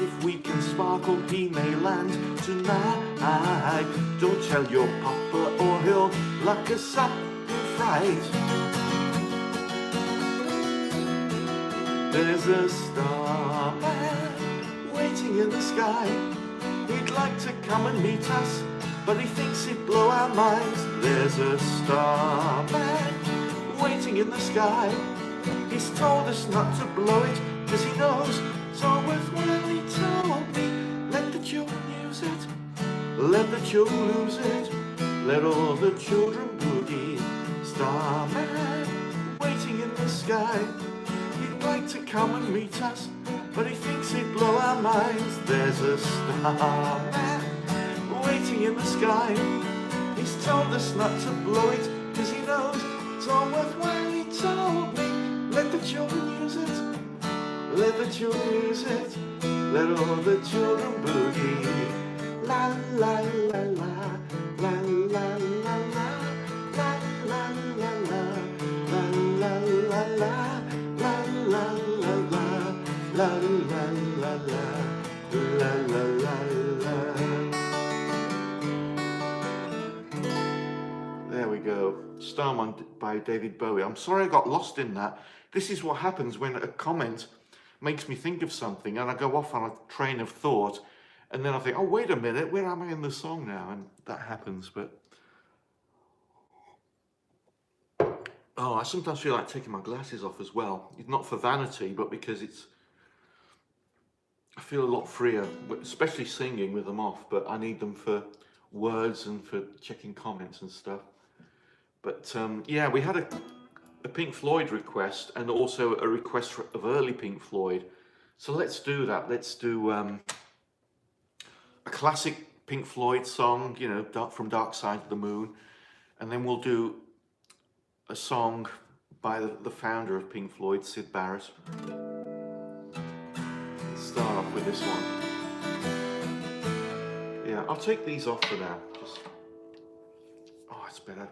If we can sparkle, he may land tonight. Don't tell your papa or he'll lock us up in fright. There's a starman waiting in the sky. He'd like to come and meet us, but he thinks he'd blow our minds. There's a starman waiting in the sky. He's told us not to blow it, cause he knows it's all worthwhile. He told me, let the children use it, let the children lose it, let all the children boogie. Starman waiting in the sky. He'd like to come and meet us, but he thinks he'd blow our minds. There's a starman waiting in the sky. He's told us not to blow it, cause he knows it's all worthwhile. He told me, let the children use it, let the children use it, let all the children boogie. La la la la, la la la la, la la la la, la la la la. La la la la, la la la la, la la la la. There we go. Starman by David Bowie. I'm sorry I got lost in that. This is what happens when a comment makes me think of something and I go off on a train of thought and then I think, oh, wait a minute, where am I in the song now? And that happens, but... Oh, I sometimes feel like taking my glasses off as well. Not for vanity, but because I feel a lot freer, especially singing with them off, but I need them for words and for checking comments and stuff. But yeah, we had a Pink Floyd request and also a request of early Pink Floyd. So let's do that. Let's do a classic Pink Floyd song, you know, from Dark Side of the Moon. And then we'll do a song by the founder of Pink Floyd, Syd Barrett. Let's start off with this one. Yeah, I'll take these off for now. Just... Oh, it's better.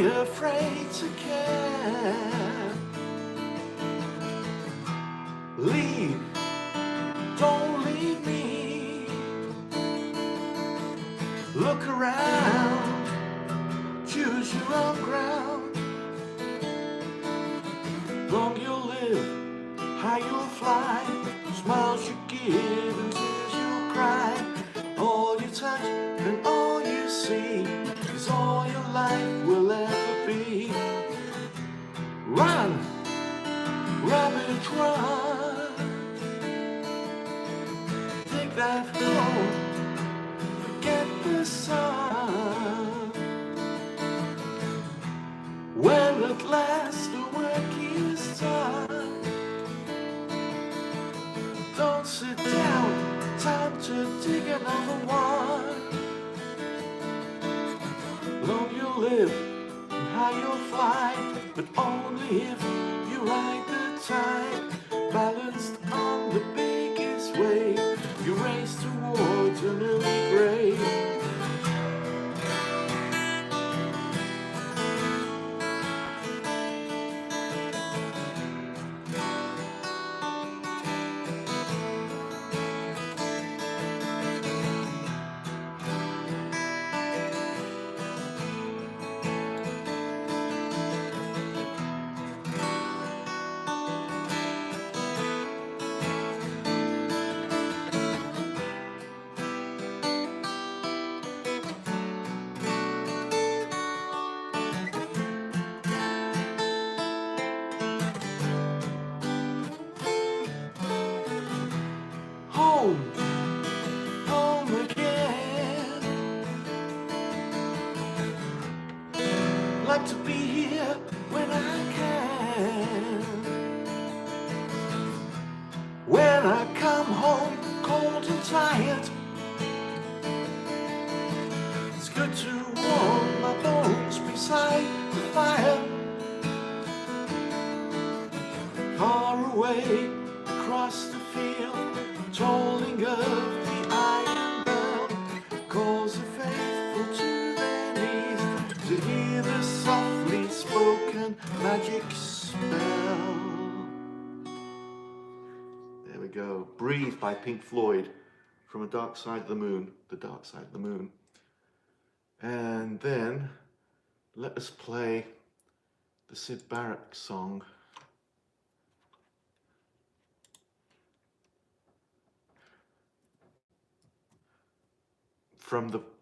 be afraid to care. Leave, don't leave me. Look around, choose your own ground. Long you'll live, high you'll fly, smiles you give and tears you'll cry. All you touch and all you see is all your life will ever be. Run, rabbit, run. Take that home, forget the sun. When at last the work is done, don't sit down, time to dig another one. Long you'll live and high you'll fly, but only if you ride the tide. Balanced on the biggest wave, you race towards an early grave. Home, home again. Like to be here when I can. When I come home cold and tired, it's good to warm my bones beside the fire. Far away across the field, tolling of the iron bell, calls the faithful to their knees to hear the softly spoken magic spell. There we go. Breathe by Pink Floyd from A Dark Side of the Moon, The Dark Side of the Moon. And then let us play the Syd Barrett song.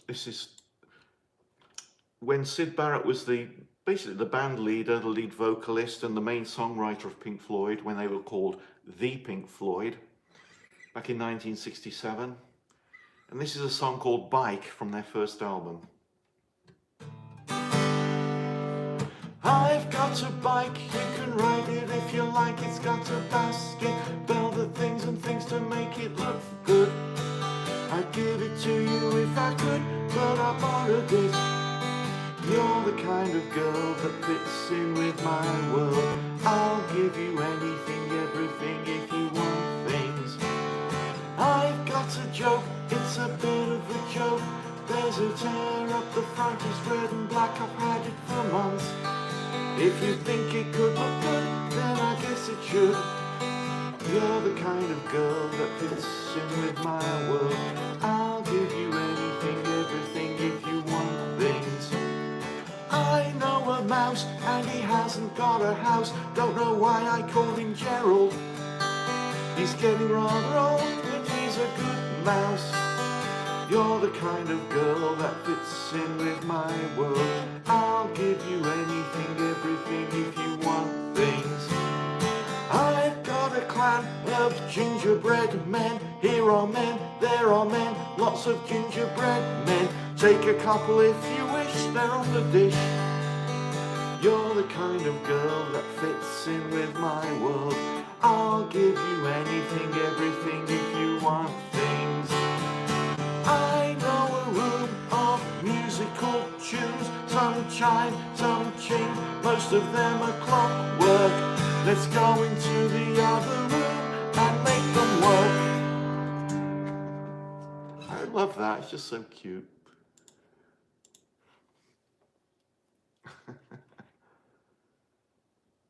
This is when Syd Barrett was basically the band leader, the lead vocalist and the main songwriter of Pink Floyd when they were called The Pink Floyd back in 1967. And this is a song called Bike from their first album. I've got a bike, you can ride it if you like. It's got a basket, velvet things and things to make it look good. I'd give it to you if I could, but I borrowed it. You're the kind of girl that fits in with my world. I'll give you anything, everything if you want things. I've got a joke, it's a bit of a joke. There's a tear up the front, it's red and black, I've had it for months. If you think it could look good, then I guess it should. You're the kind of girl that fits in with my world. I'll give you anything, everything if you want things. I know a mouse and he hasn't got a house. Don't know why I called him Gerald. He's getting rather old, but he's a good mouse. You're the kind of girl that fits in with my world. I'll give you anything, everything if you want things. I've got a clan of gingerbread men. Here are men, there are men, lots of gingerbread men. Take a couple if you wish, they're on the dish. You're the kind of girl that fits in with my world. I'll give you anything, everything if you want things. I know a room of musical tunes. Some chime, some ching, most of them are clockwork. Let's go into the other room and make them work. I love that, it's just so cute.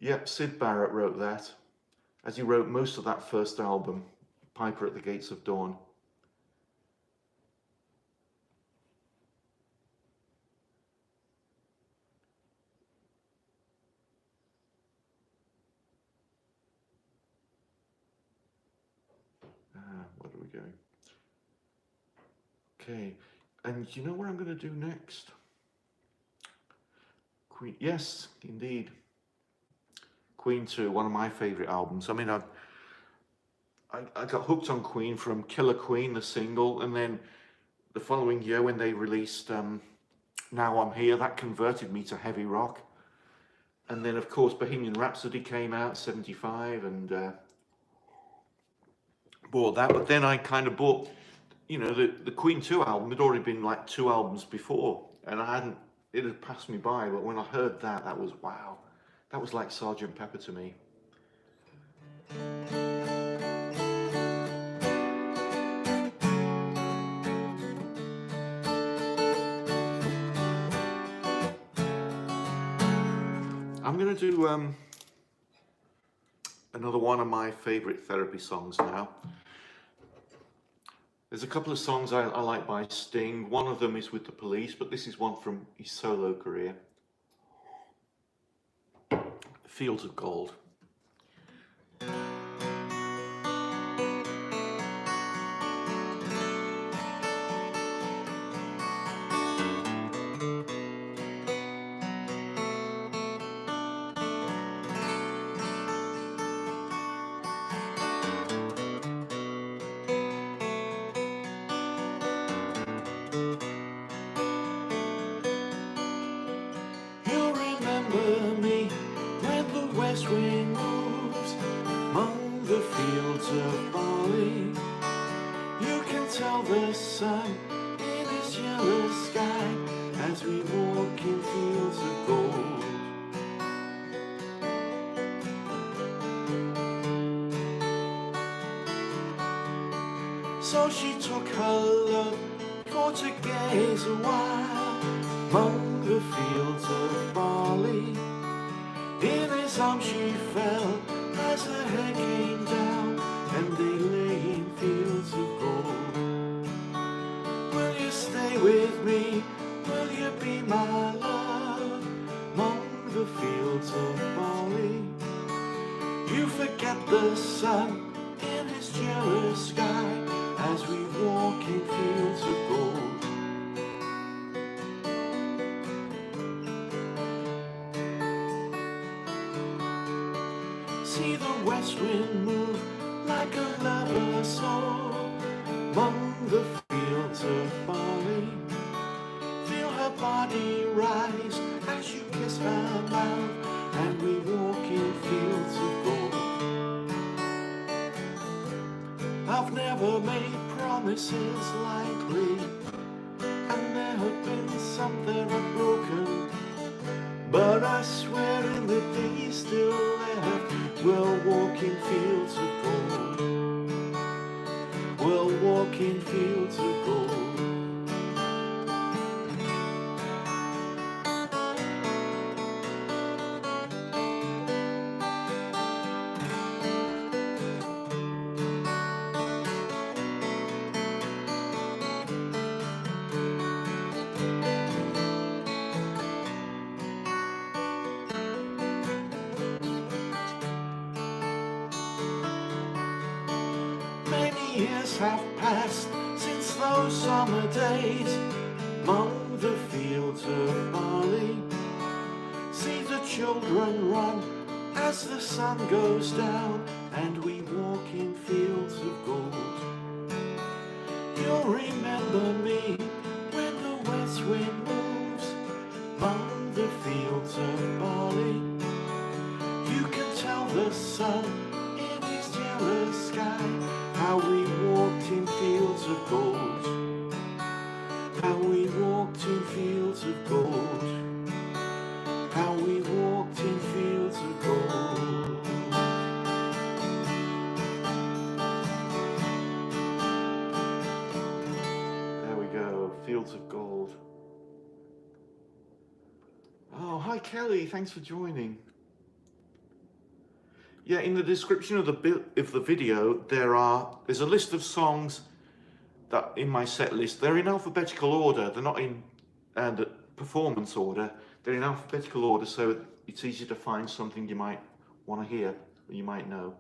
Yep, Sid Barrett wrote that, as he wrote most of that first album, Piper at the Gates of Dawn. Where are we going? Okay, and you know what I'm going to do next? Queen, yes, indeed. Queen 2, one of my favourite albums. I mean, I got hooked on Queen from Killer Queen, the single, and then the following year when they released Now I'm Here, that converted me to heavy rock. And then, of course, Bohemian Rhapsody came out, 75, and bought that. But then I kind of bought, you know, the Queen 2 album. Had already been like 2 albums before, and I hadn't, it had passed me by. But when I heard that, that was, wow. That was like Sgt. Pepper to me. I'm going to do another one of my favourite therapy songs now. There's a couple of songs I like by Sting. One of them is with the Police, but this is one from his solo career. Fields of Gold. So she took her love for to gaze a while among the fields of barley. In his arms she fell as her hair came down, and they lay in fields of gold. Will you stay with me? Will you be my love among the fields of barley? You forget the sun in his jealous sky as we walk in fields of gold. See the west wind move like a lover's soul among the fields of barley. Feel her body rise as you kiss her mouth, and we walk in fields of gold. I've never made promises lightly, and there have been some that are broken, but I swear in the days still left, we'll walk in fields of gold. We'll walk in fields of gold. Years have passed since those summer days among the fields of barley. See the children run as the sun goes down, and we walk in fields of gold. You'll remember me when the west wind moves among the fields of barley. You can tell the sun in his jealous sky how we walked in fields of gold. How we walked in fields of gold. How we walked in fields of gold. There we go, fields of gold. Oh, hi Kelly, thanks for joining. Yeah, in the description of the video, there's a list of songs that in my set list. They're in alphabetical order. They're not in the performance order. They're in alphabetical order, so it's easy to find something you might want to hear, or you might know.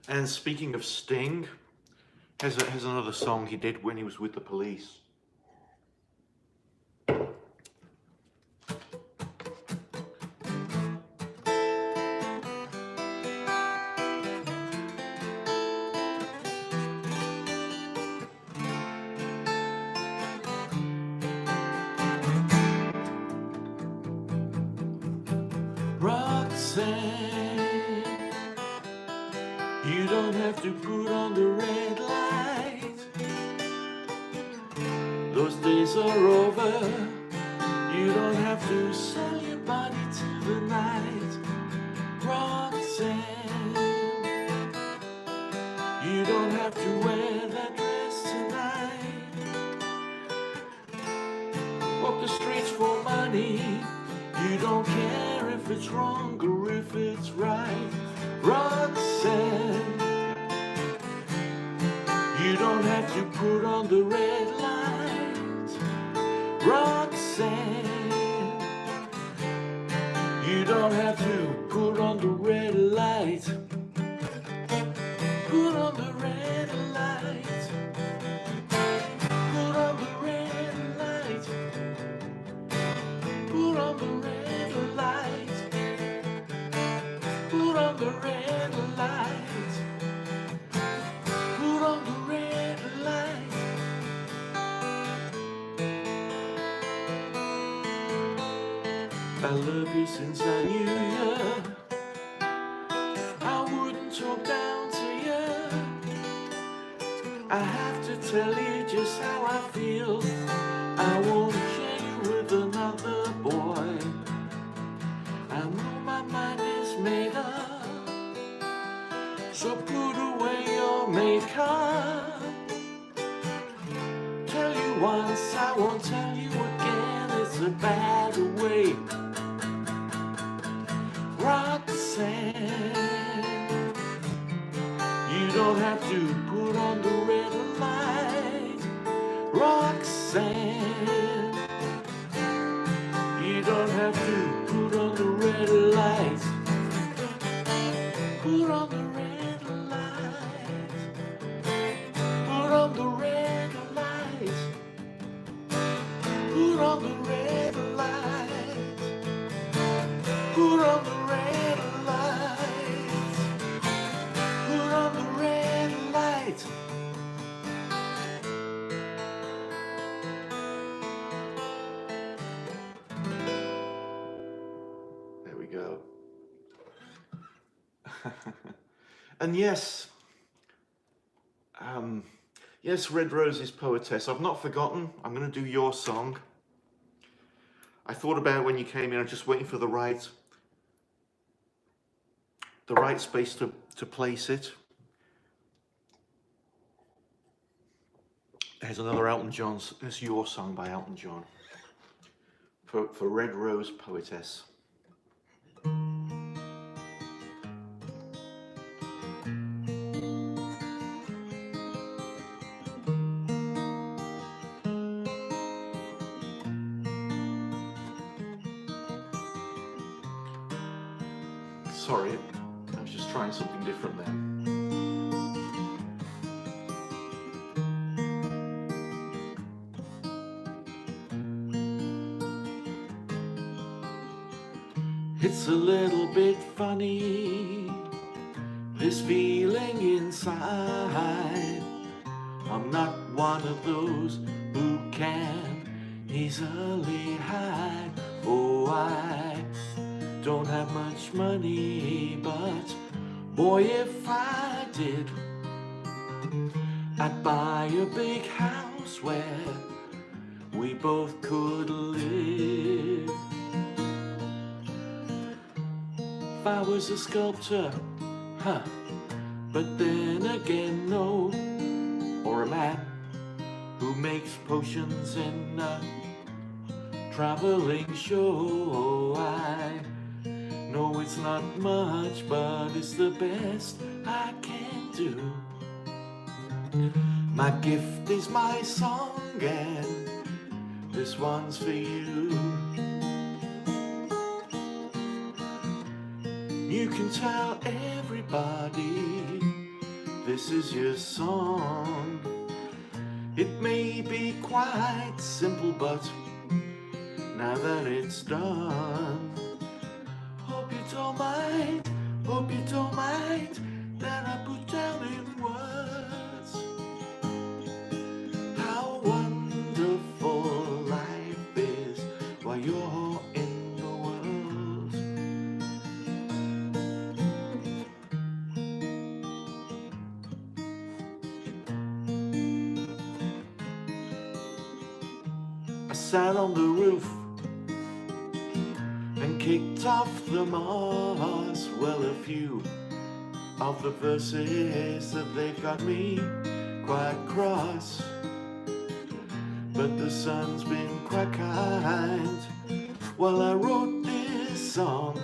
And speaking of Sting, here's another song he did when he was with the Police. Roxanne, you don't have to put on the red light. Those days are over. You don't have to sell your body to the night. Roxanne, you don't have to wear that dress tonight. Walk the streets for money. You don't care if it's wrong or if it's right. Roxanne, you don't have to put on the red light. Roxanne, you don't have to put on the red light. Put on the red light. Put on the red light. Put on the red light. Put on the red light. Put on the red light. I love you since I knew you. I wouldn't talk down to you. I have to tell you just how I feel. I won't share you with another boy. I know my mind is made up, so put away your makeup. Tell you once, I won't tell you again. It's a bad way. Roxanne, you don't have to put on the red light. Roxanne, you don't have to put on the red light. Put on the red light. Put on the red light. Put on the red light. Put on the red light. Put on the red light. There we go. And yes, yes, Red Rose's Poetess. I've not forgotten. I'm going to do your song. I thought about it when you came in. I'm just waiting for the right space to place it. Here's another Elton John's. It's your song by Elton John for Red Rose Poetess. Sorry, I was just trying something different then. It's a little bit funny, this feeling inside. I'm not one of those who can easily hide. Oh, I don't have much money, but boy, if I did, I'd buy a big house where we both could live. If I was a sculptor, But then again, no. Or a man who makes potions in a traveling show. I know it's not much, but it's the best I can do. My gift is my song, and this one's for you. You can tell everybody this is your song. It may be quite simple, but now that it's done, hope you don't mind, hope you don't mind that I put down in words how wonderful life is while you're in the world. I sat on the roof and kicked off the moss. Well, a few of the verses that they've got me quite cross, but the sun's been quite kind while I wrote this song.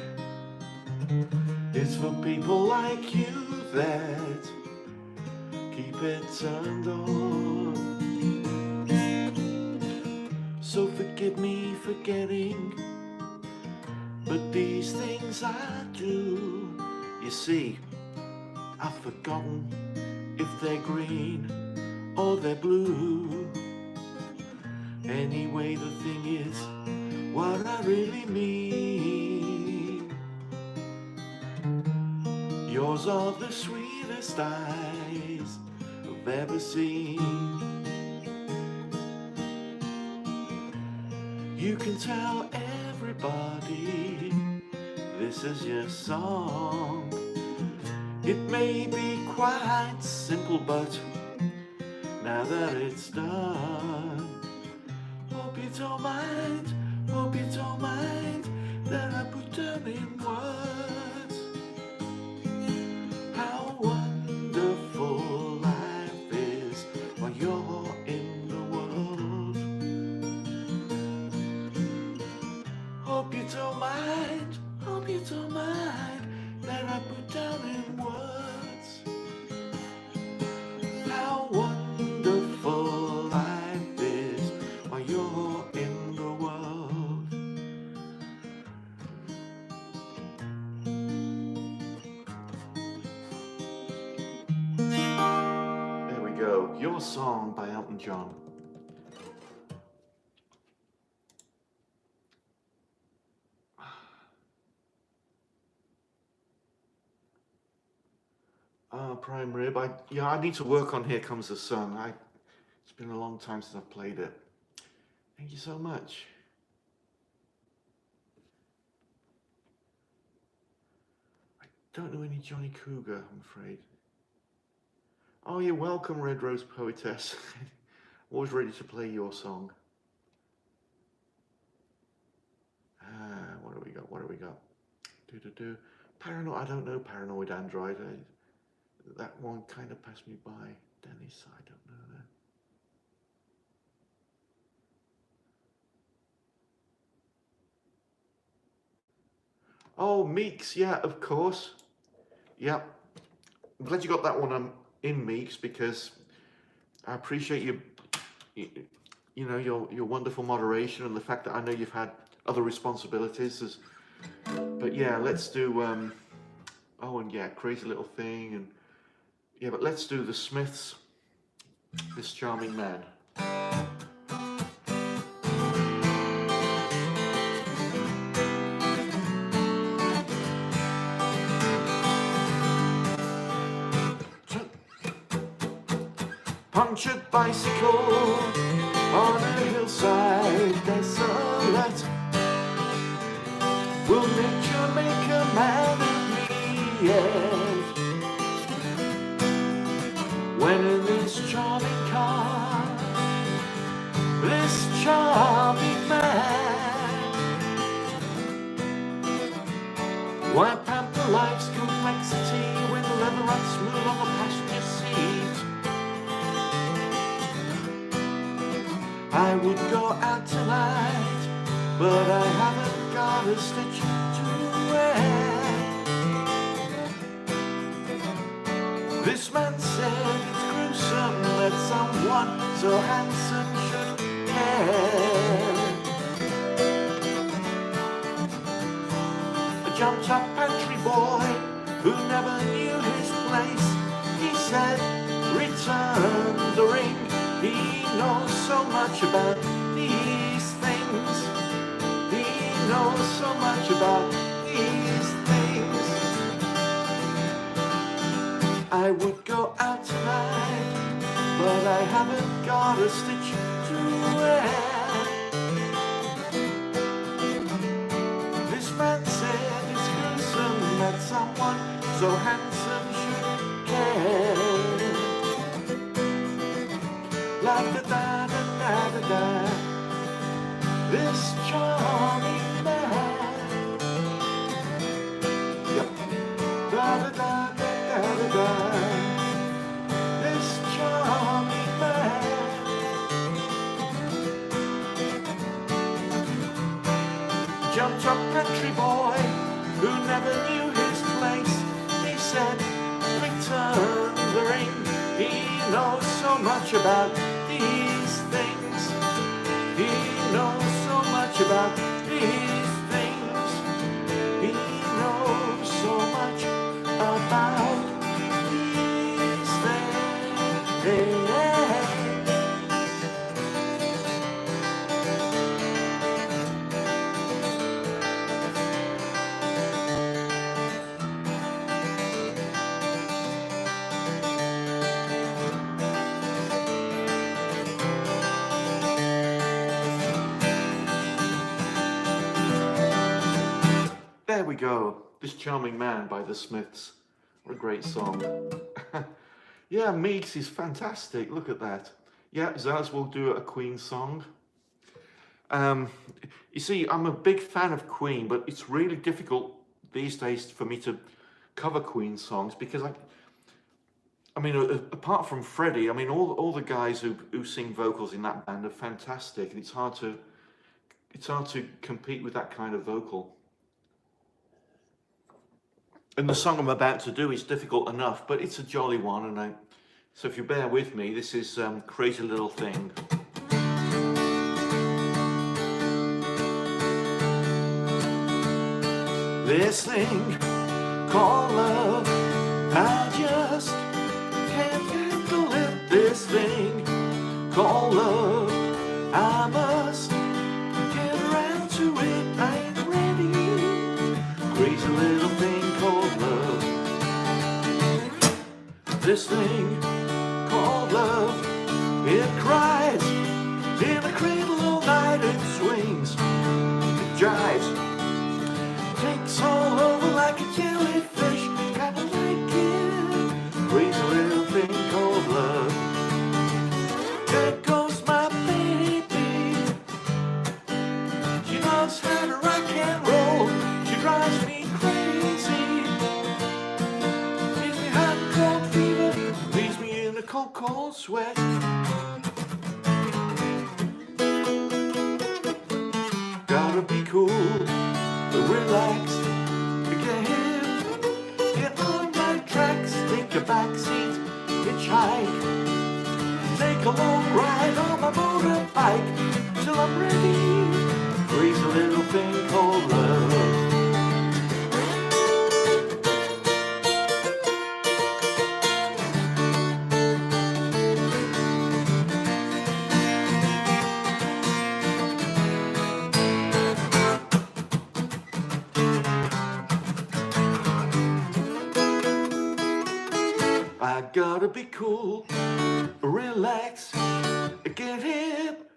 It's for people like you that keep it turned on. So forgive me for getting, but these things I do, you see, I've forgotten if they're green or they're blue. Anyway, the thing is, what I really mean, yours are the sweetest eyes I've ever seen. You can tell everybody this is your song. It may be quite simple, but now that it's done, hope you don't mind, hope you don't mind that I put down in words how wonderful life is while you're in the world. Hope you don't mind, hope you don't mind that I put down in words how wonderful life is while you're in the world. There we go, Your Song by Elton John. Prime Rib. I need to work on Here Comes the Sun. It's been a long time since I've played it. Thank you so much. I don't know any Johnny Cougar, I'm afraid. Oh, you're welcome, Red Rose Poetess. Always ready to play your song. What do we got? What do we got? Paranoid. I don't know Paranoid Android. That one kind of passed me by. Dennis, I don't know that. Oh, Meeks, yeah, of course. Yeah, I'm glad you got that one in Meeks, because I appreciate you know, your wonderful moderation and the fact that I know you've had other responsibilities. But yeah, let's do. Oh, and yeah, Crazy Little Thing, and yeah, but let's do the Smiths, This Charming Man. Punctured bicycle on a hillside desolate. Will nature make a man of me? Yes. When in this charming car, this charming man, why pamper life's complexity when level run smooth on the passenger seat. I would go out tonight, but I haven't got a stitch to wear. This man said it's gruesome that someone so handsome should care. A jumped up pantry boy who never knew his place, he said, return the ring. He knows so much about these things. He knows so much about these things. I would go out tonight, but I haven't got a stitch to wear. This man said it's gruesome that someone so handsome should care. La da da da da da da. This charming man. Yep. Da da da da da da da. This charming man. Jumped up country boy who never knew his place. He said, return the ring. He knows so much about these things. He knows so much about these things. He knows so much about these things. There we go. This Charming Man by the Smiths. What a great song. Yeah, Meeks is fantastic. Look at that. Yeah, Zaz will do a Queen song. You see, I'm a big fan of Queen, but it's really difficult these days for me to cover Queen songs because I mean, apart from Freddie, I mean, all the guys who sing vocals in that band are fantastic, and it's hard to compete with that kind of vocal. And the song I'm about to do is difficult enough, but it's a jolly one, and so if you bear with me, this is Crazy Little Thing. This thing called love, I just can't handle it. This thing called love, I must get around to it. I ain't ready. Crazy little thing called love. This thing called love, it cries in a cradle all night. It swings, it jives, takes all over like a jellyfish. Kinda like it. Crazy little thing called love. There goes my baby. She knows how to rock and roll. She drives me crazy. Gives me hot and cold fever. Leaves me in a cold, cold sweat. Gotta be cool, relax, get on my tracks, take a backseat, hitchhike, take a long ride on my motorbike till I'm ready. Crazy little thing called love. I gotta be cool, relax, get hip,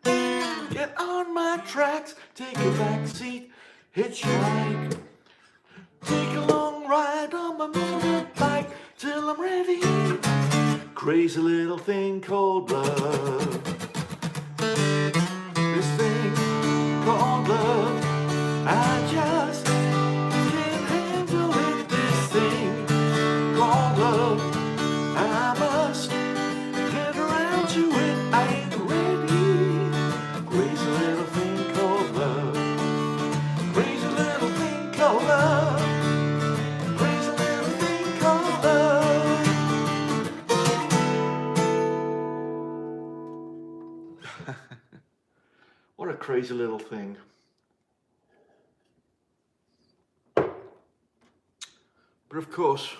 get on my tracks, take a back seat, hitchhike, take a long ride on my motorbike till I'm ready. Crazy little thing called love. This thing called love, I just can't handle it. This thing called love, crazy little thing. But of course,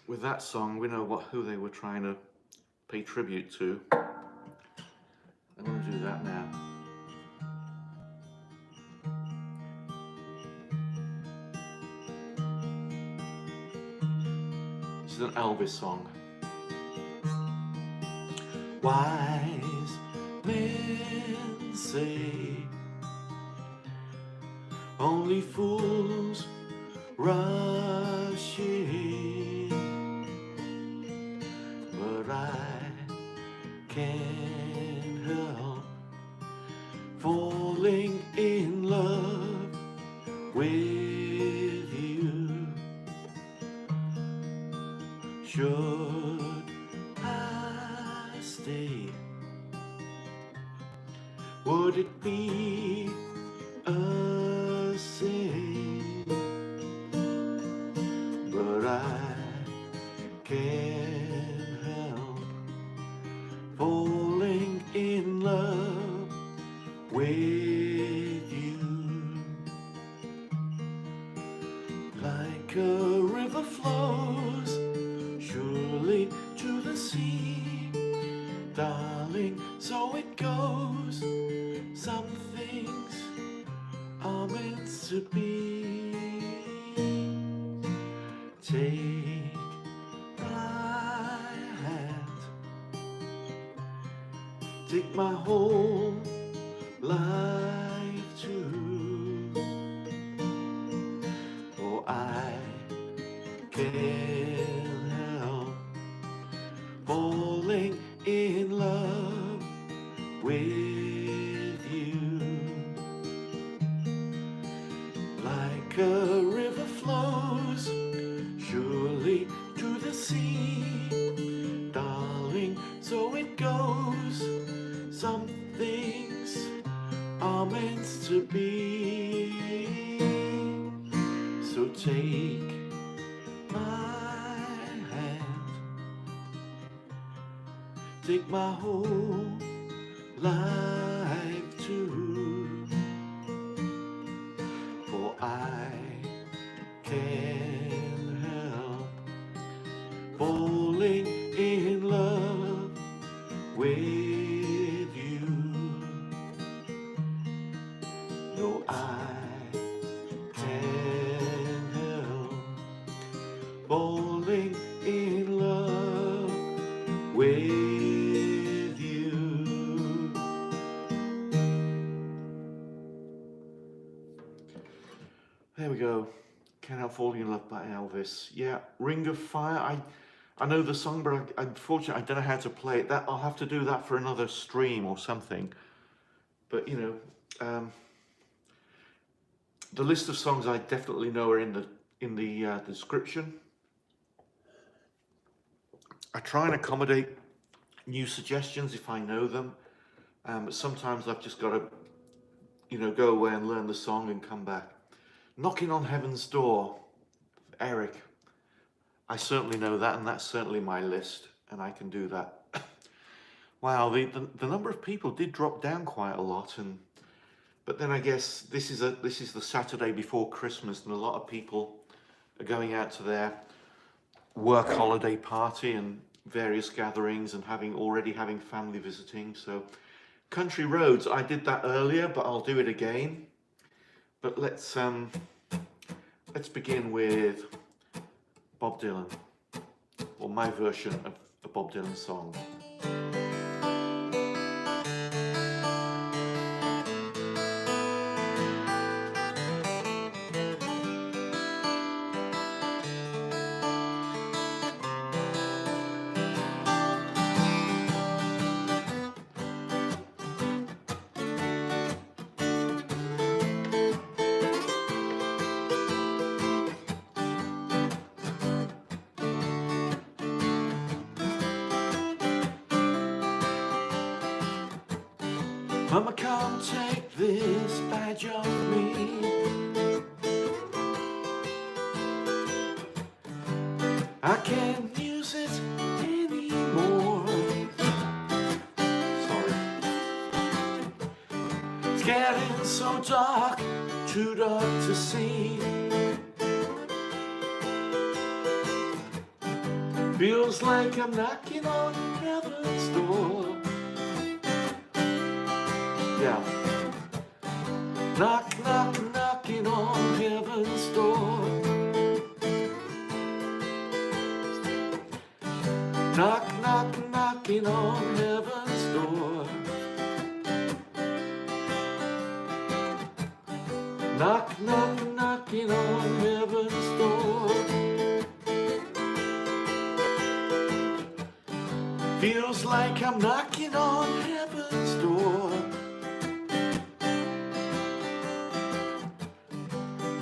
with that song, we know who they were trying to pay tribute to. I'm going to do that now. This is an Elvis song. Wise men say only fools rush in, but I can't help falling in love with you. Should I stay? Would it be a sin? But I can't help falling in love with you. Like a river flows surely to the sea, darling, so it goes. Some things are meant to be. Take my hand, take my whole life too, for I can't help falling in love with you. Like a river flows surely to the sea, darling, so it goes. Some things are meant to be. So take my hand, take my whole life too, for I can't help falling in love with you. No, I can't help falling in love with you. There we go. Can't Help Falling in Love by Elvis. Yeah, Ring of Fire. I know the song, but unfortunately I don't know how to play it. I'll have to do that for another stream or something. But you know, the list of songs I definitely know are in the description. I try and accommodate new suggestions if I know them, but sometimes I've just got to, you know, go away and learn the song and come back. Knocking on Heaven's Door, Eric. I certainly know that, and that's certainly my list, and I can do that. Wow, the number of people did drop down quite a lot, but then I guess this is the Saturday before Christmas, and a lot of people are going out to their work holiday party and various gatherings and already having family visiting. So Country Roads, I did that earlier, but I'll do it again. But let's begin with Bob Dylan, or my version of a Bob Dylan song. Mama, come take this badge off me. I can't use it anymore. getting so dark, too dark to see. Feels like I'm knocking on heaven's door. Yeah. Knock, knock, knocking on heaven's door. Knock, knock, knocking on heaven's door. Knock, knock, knocking on heaven's door. Feels like I'm knocking on heaven's door.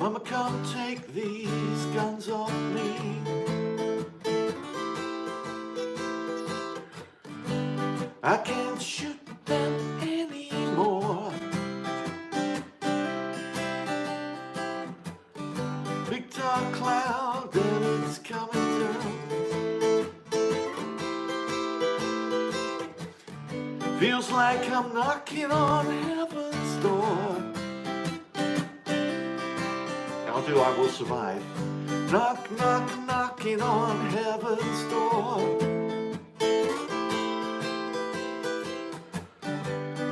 Mama, come take these guns off me. I can't shoot them anymore. Big dark cloud and it's coming down. Feels like I'm knocking on heaven's door. I'll do I Will Survive. Knock, knock, knocking on heaven's door.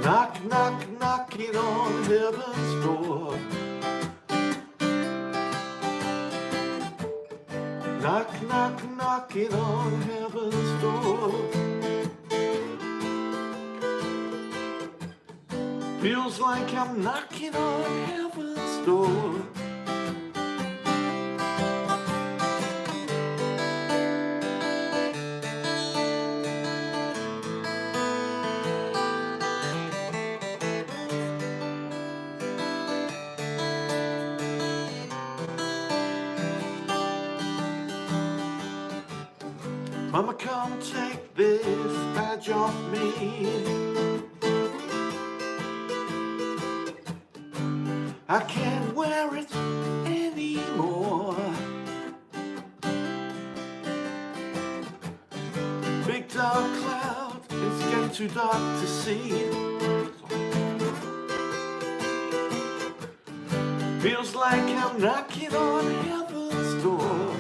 Knock, knock, knocking on heaven's door. Knock, knock, knocking on heaven's door. Feels like I'm knocking on heaven's door. Mama, come take this badge off me. I can't wear it anymore. Big dark cloud, it's getting too dark to see. Feels like I'm knocking on heaven's door.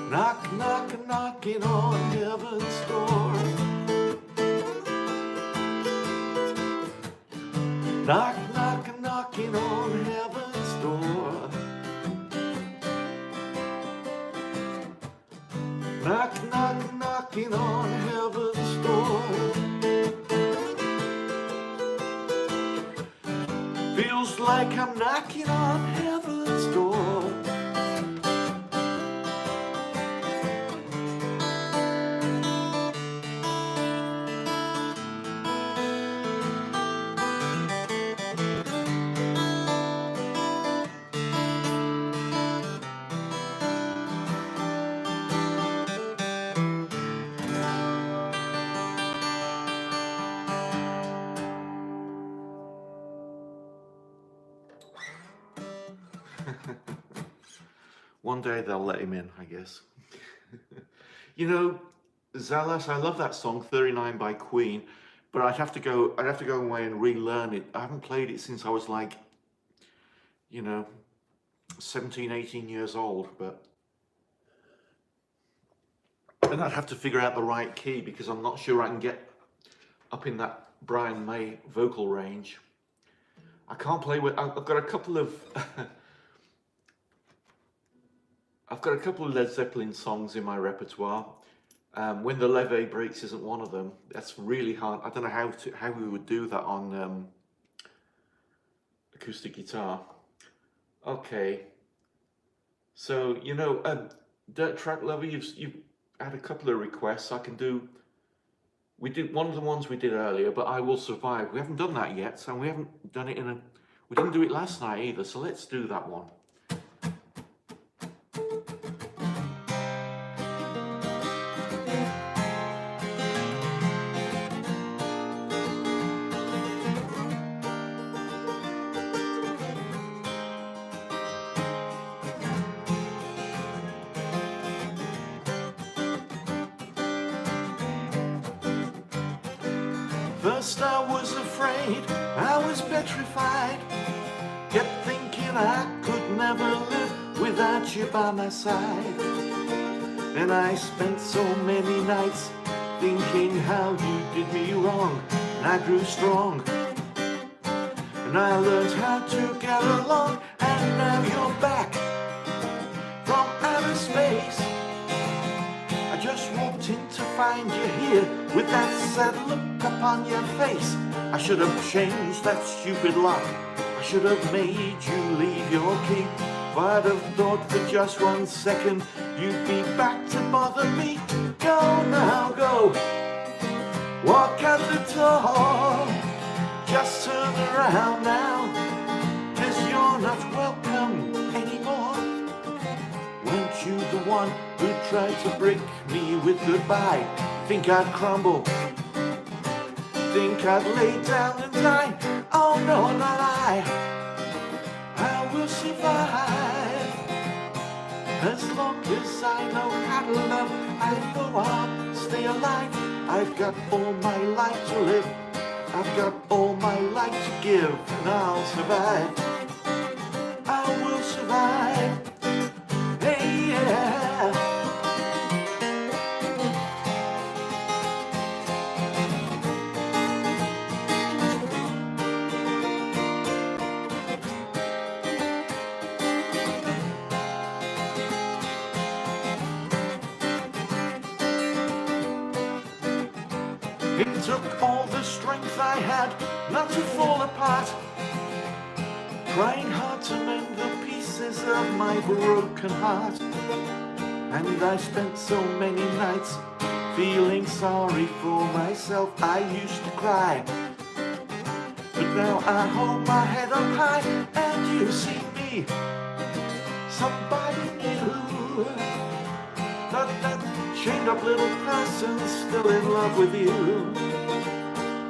Knock, knock, knocking on heaven's door. Knock, knock, knocking on heaven's door. Knock, knock, knocking on heaven's door. Feels like I'm knocking on heaven's door. One day they'll let him in, I guess. You know, Zalas, I love that song 39 by Queen, but I'd have to go away and relearn it. I haven't played it since I was like, you know, 17, 18 years old, but and I'd have to figure out the right key because I'm not sure I can get up in that Brian May vocal range. I can't play with, I've got a couple of Led Zeppelin songs in my repertoire. When the Levee Breaks isn't one of them. That's really hard. I don't know how we would do that on acoustic guitar. Okay. So, you know, Dirt Track Lover, you've had a couple of requests. I can do, we did one of the ones we did earlier, but I Will Survive. We haven't done that yet, so we haven't done it we didn't do it last night either, so let's do that one. First I was afraid, I was petrified, kept thinking I could never live without you by my side. And I spent so many nights thinking how you did me wrong, and I grew strong, and I learned how to get along. And now you're back from outer space. I just walked in to find you here with that sad look upon your face. I should have changed that stupid lock, I should have made you leave your key. If I'd have thought for just 1 second you'd be back to bother me. Go now, go, walk out the door, just turn around now, 'cause you're not welcome anymore. Weren't you the one who tried to break me with goodbye? Think I'd crumble, think I'd lay down and die? Oh no, not I will survive. As long as I know how to love, I know I'll stay alive. I've got all my life to live, I've got all my life to give, and I'll survive. I will survive. Hey, yeah. It took all the strength I had not to fall apart, trying hard to mend the pieces of my broken heart. And I spent so many nights feeling sorry for myself. I used to cry, but now I hold my head up high, and you see me, somebody new. Not that chained up little person still in love with you.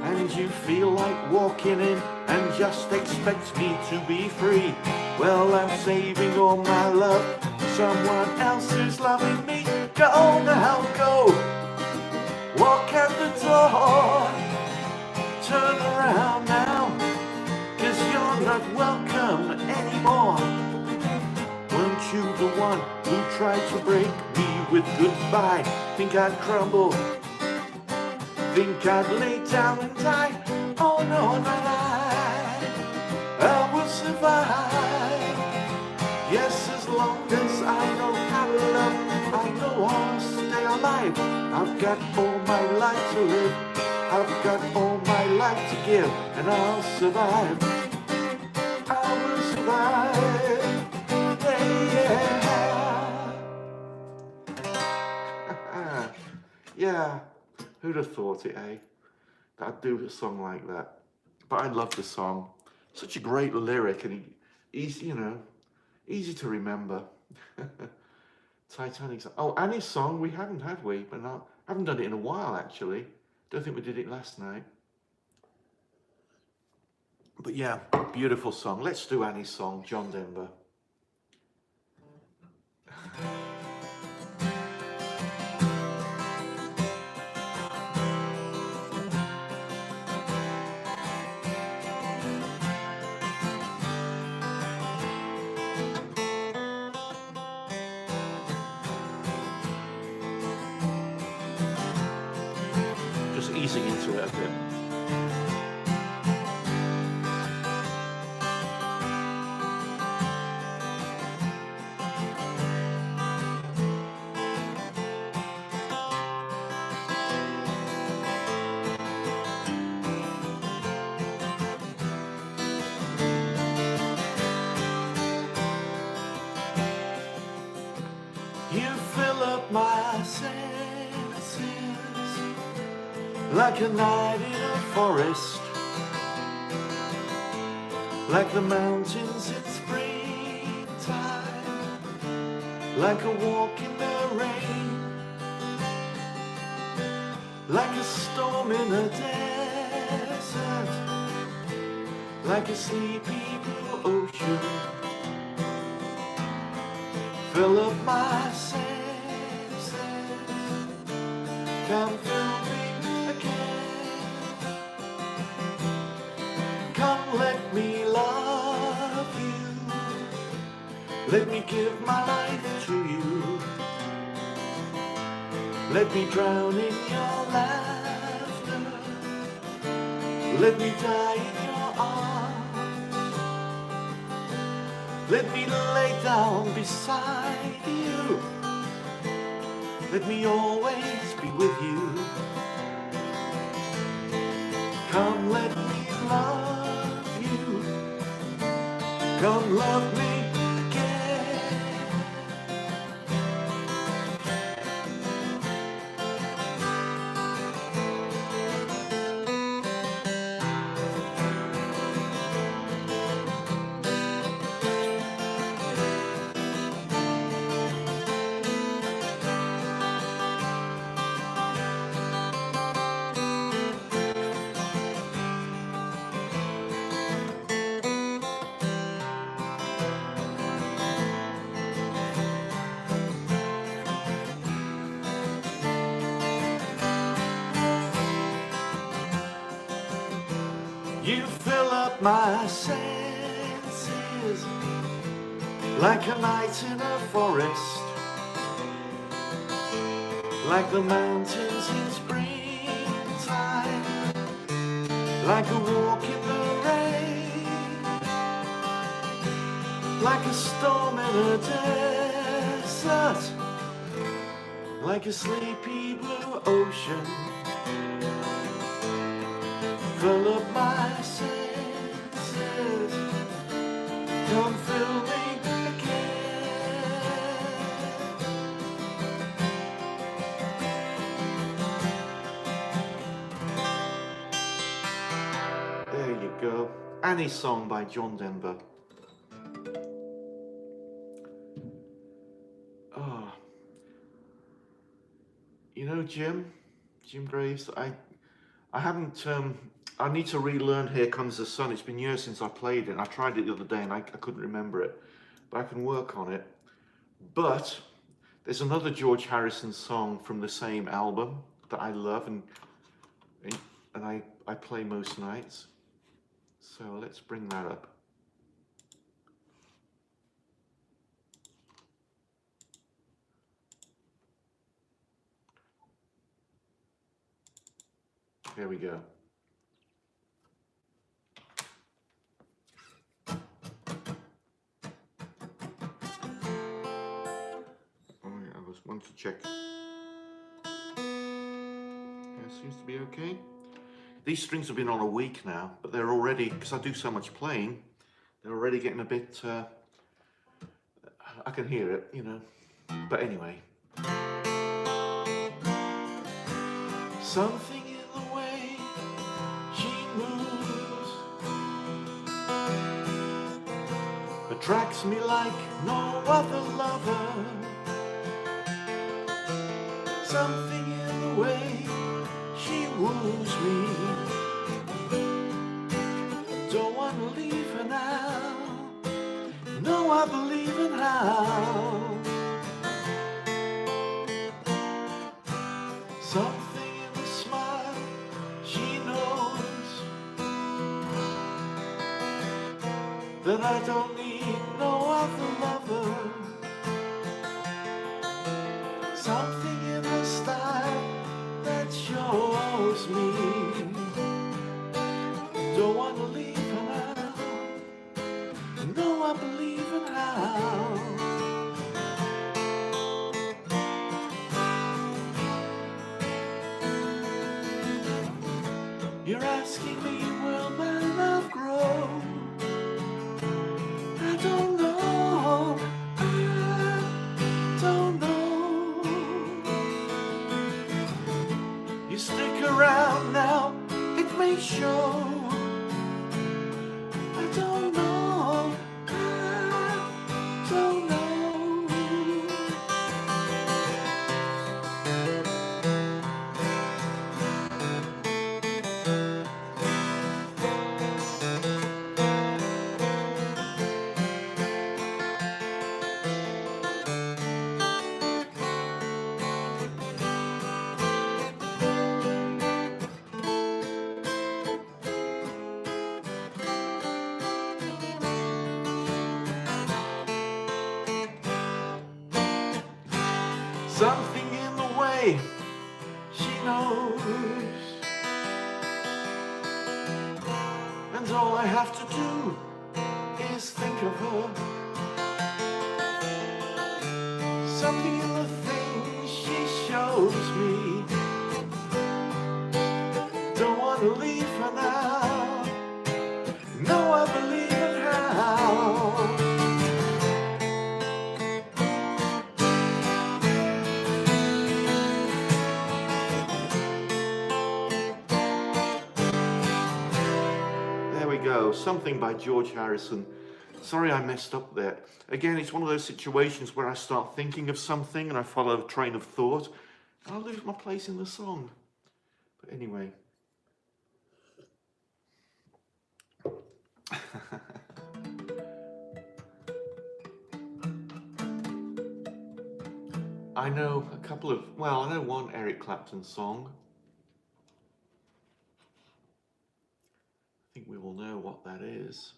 And you feel like walking in and just expect me to be free. Well, I'm saving all my love for someone else who's loving me. Go now, go, walk out the door, turn around now, 'cause you're not welcome anymore. Weren't you the one who tried to break me with goodbye? Think I'd crumble, think I'd lay down and die? Oh no, not I will survive. Yes, as long as I know how to love, I know I'll stay alive. I've got all my life to live, I've got all my life to give, and I'll survive. I will survive. Yeah, who'd have thought it, eh? That I'd do a song like that. But I love the song. Such a great lyric, and easy, you know, easy to remember. Titanic song. Oh, Annie's song we haven't, have we? But not, haven't done it in a while, actually. Don't think we did it last night. But yeah, beautiful song. Let's do Annie's song, John Denver. Just easing into it a bit. You fill up my senses like a night in a forest, like the mountains in springtime, like a walk in the rain, like a storm in a desert, like a sleepy blue ocean. Fill up my senses, come fill me again. Let me give my life to you. Let me drown in your laughter. Let me die in your arms. Let me lay down beside you. Let me always be with you. Come, let me love you. Come, love me. You fill up my senses like a night in a forest, like the mountains in springtime, like a walk in the rain, like a storm in a desert, like a sleepy blue ocean. Fill up my senses, come fill me again. There you go. Annie's song by John Denver. Oh, you know Jim Graves, I haven't, I need to relearn Here Comes the Sun. It's been years since I played it. I tried it the other day and I couldn't remember it, but I can work on it. But there's another George Harrison song from the same album that I love and I play most nights. So let's bring that up. Here we go. I just want to check. Yeah, seems to be okay. These strings have been on a week now, but they're already, because I do so much playing, they're already getting a bit, I can hear it, you know. But anyway. Something in the way she moves attracts me like no other lover. Something in the way she woos me. Don't want to leave her now. No, I believe in how. Something in the smile she knows that I don't need no other lover. Something in the style that shows me. Don't want to leave her now. No, I believe in how. You're asking me, will my love grow? I don't know. I don't know. You stick around now, it may show. I don't know. I don't know. something in the way she knows, and all I have to do is think of her. Something in the things she shows me. Don't want to leave her now. No, I believe in how. There we go. Something by George Harrison. Sorry I messed up there. Again, it's one of those situations where I start thinking of something and I follow a train of thought and I lose my place in the song. But anyway. I know a couple of, well, I know one Eric Clapton song. I think we all know what that is.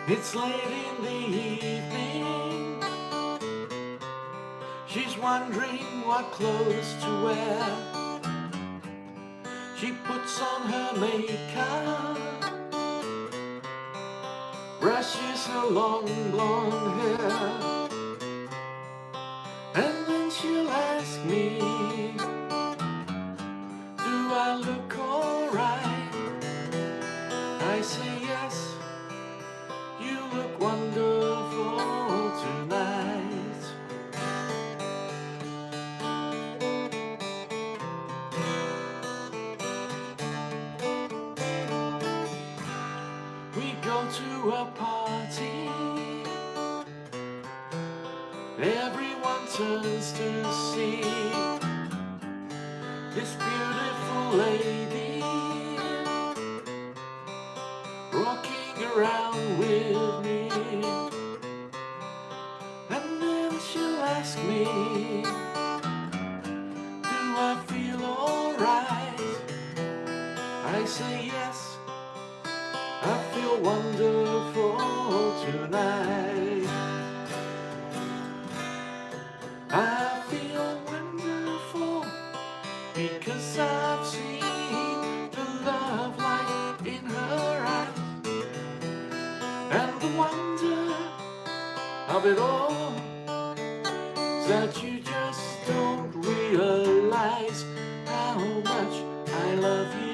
It's late in the evening. She's wondering what clothes to wear. She puts on her makeup, brushes her long blonde hair, and then she'll ask me, do I look alright? I say yes. You look wonderful tonight. We go to a party. Everyone turns to see this beautiful lady rocking around with me, and then she'll ask me, do I feel alright? I say yes, I feel wonderful tonight. I feel wonderful because I've seen the love light in her eyes. And the wonder of it all is that you just don't realize how much I love you.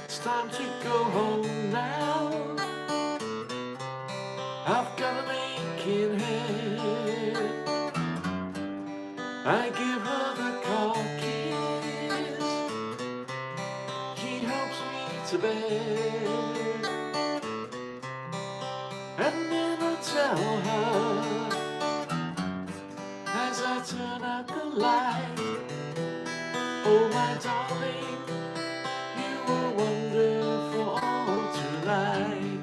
It's time to go home now. I've got an aching head. I give her the car keys. She helps me to bed, and then I tell her as I turn out the light, oh my darling, you were wonderful tonight.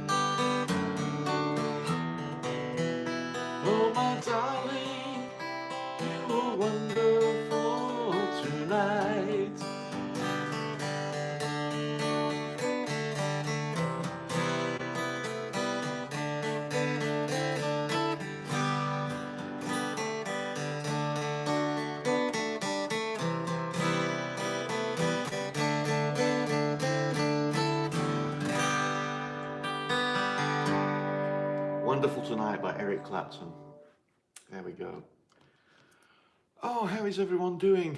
Oh my darling, you were wonderful tonight. Wonderful Tonight by Eric Clapton. There we go. Oh, how is everyone doing?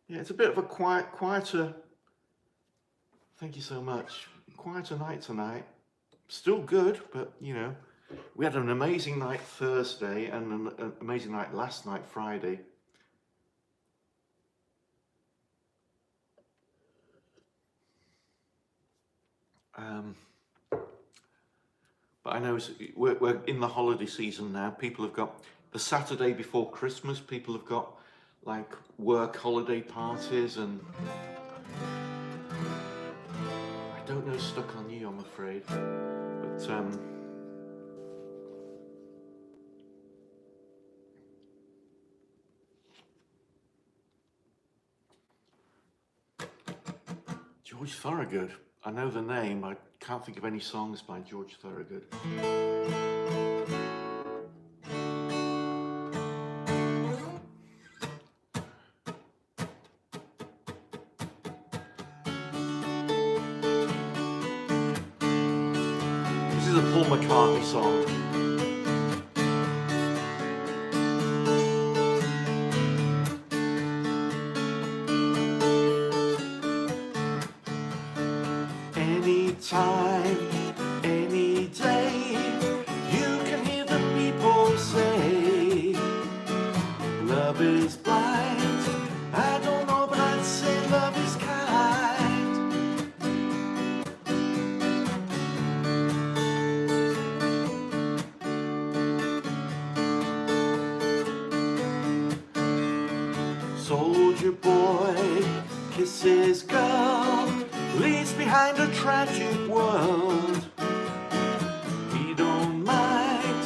Yeah, it's a bit of a quieter, thank you so much, quieter night tonight. Still good, but you know, we had an amazing night Thursday and an amazing night last night, Friday. Um, but I know we're in the holiday season now. People have got the Saturday before Christmas. People have got like work holiday parties, and I don't know Stuck on You, I'm afraid. But George Thorogood. I know the name. I can't think of any songs by George Thorogood. This is a Paul McCartney song. Anytime, any day, you can hear the people say, love is blind. I don't know, but I'd say love is kind. Soldier boy kisses girl, leaves behind a tragic world. He don't mind,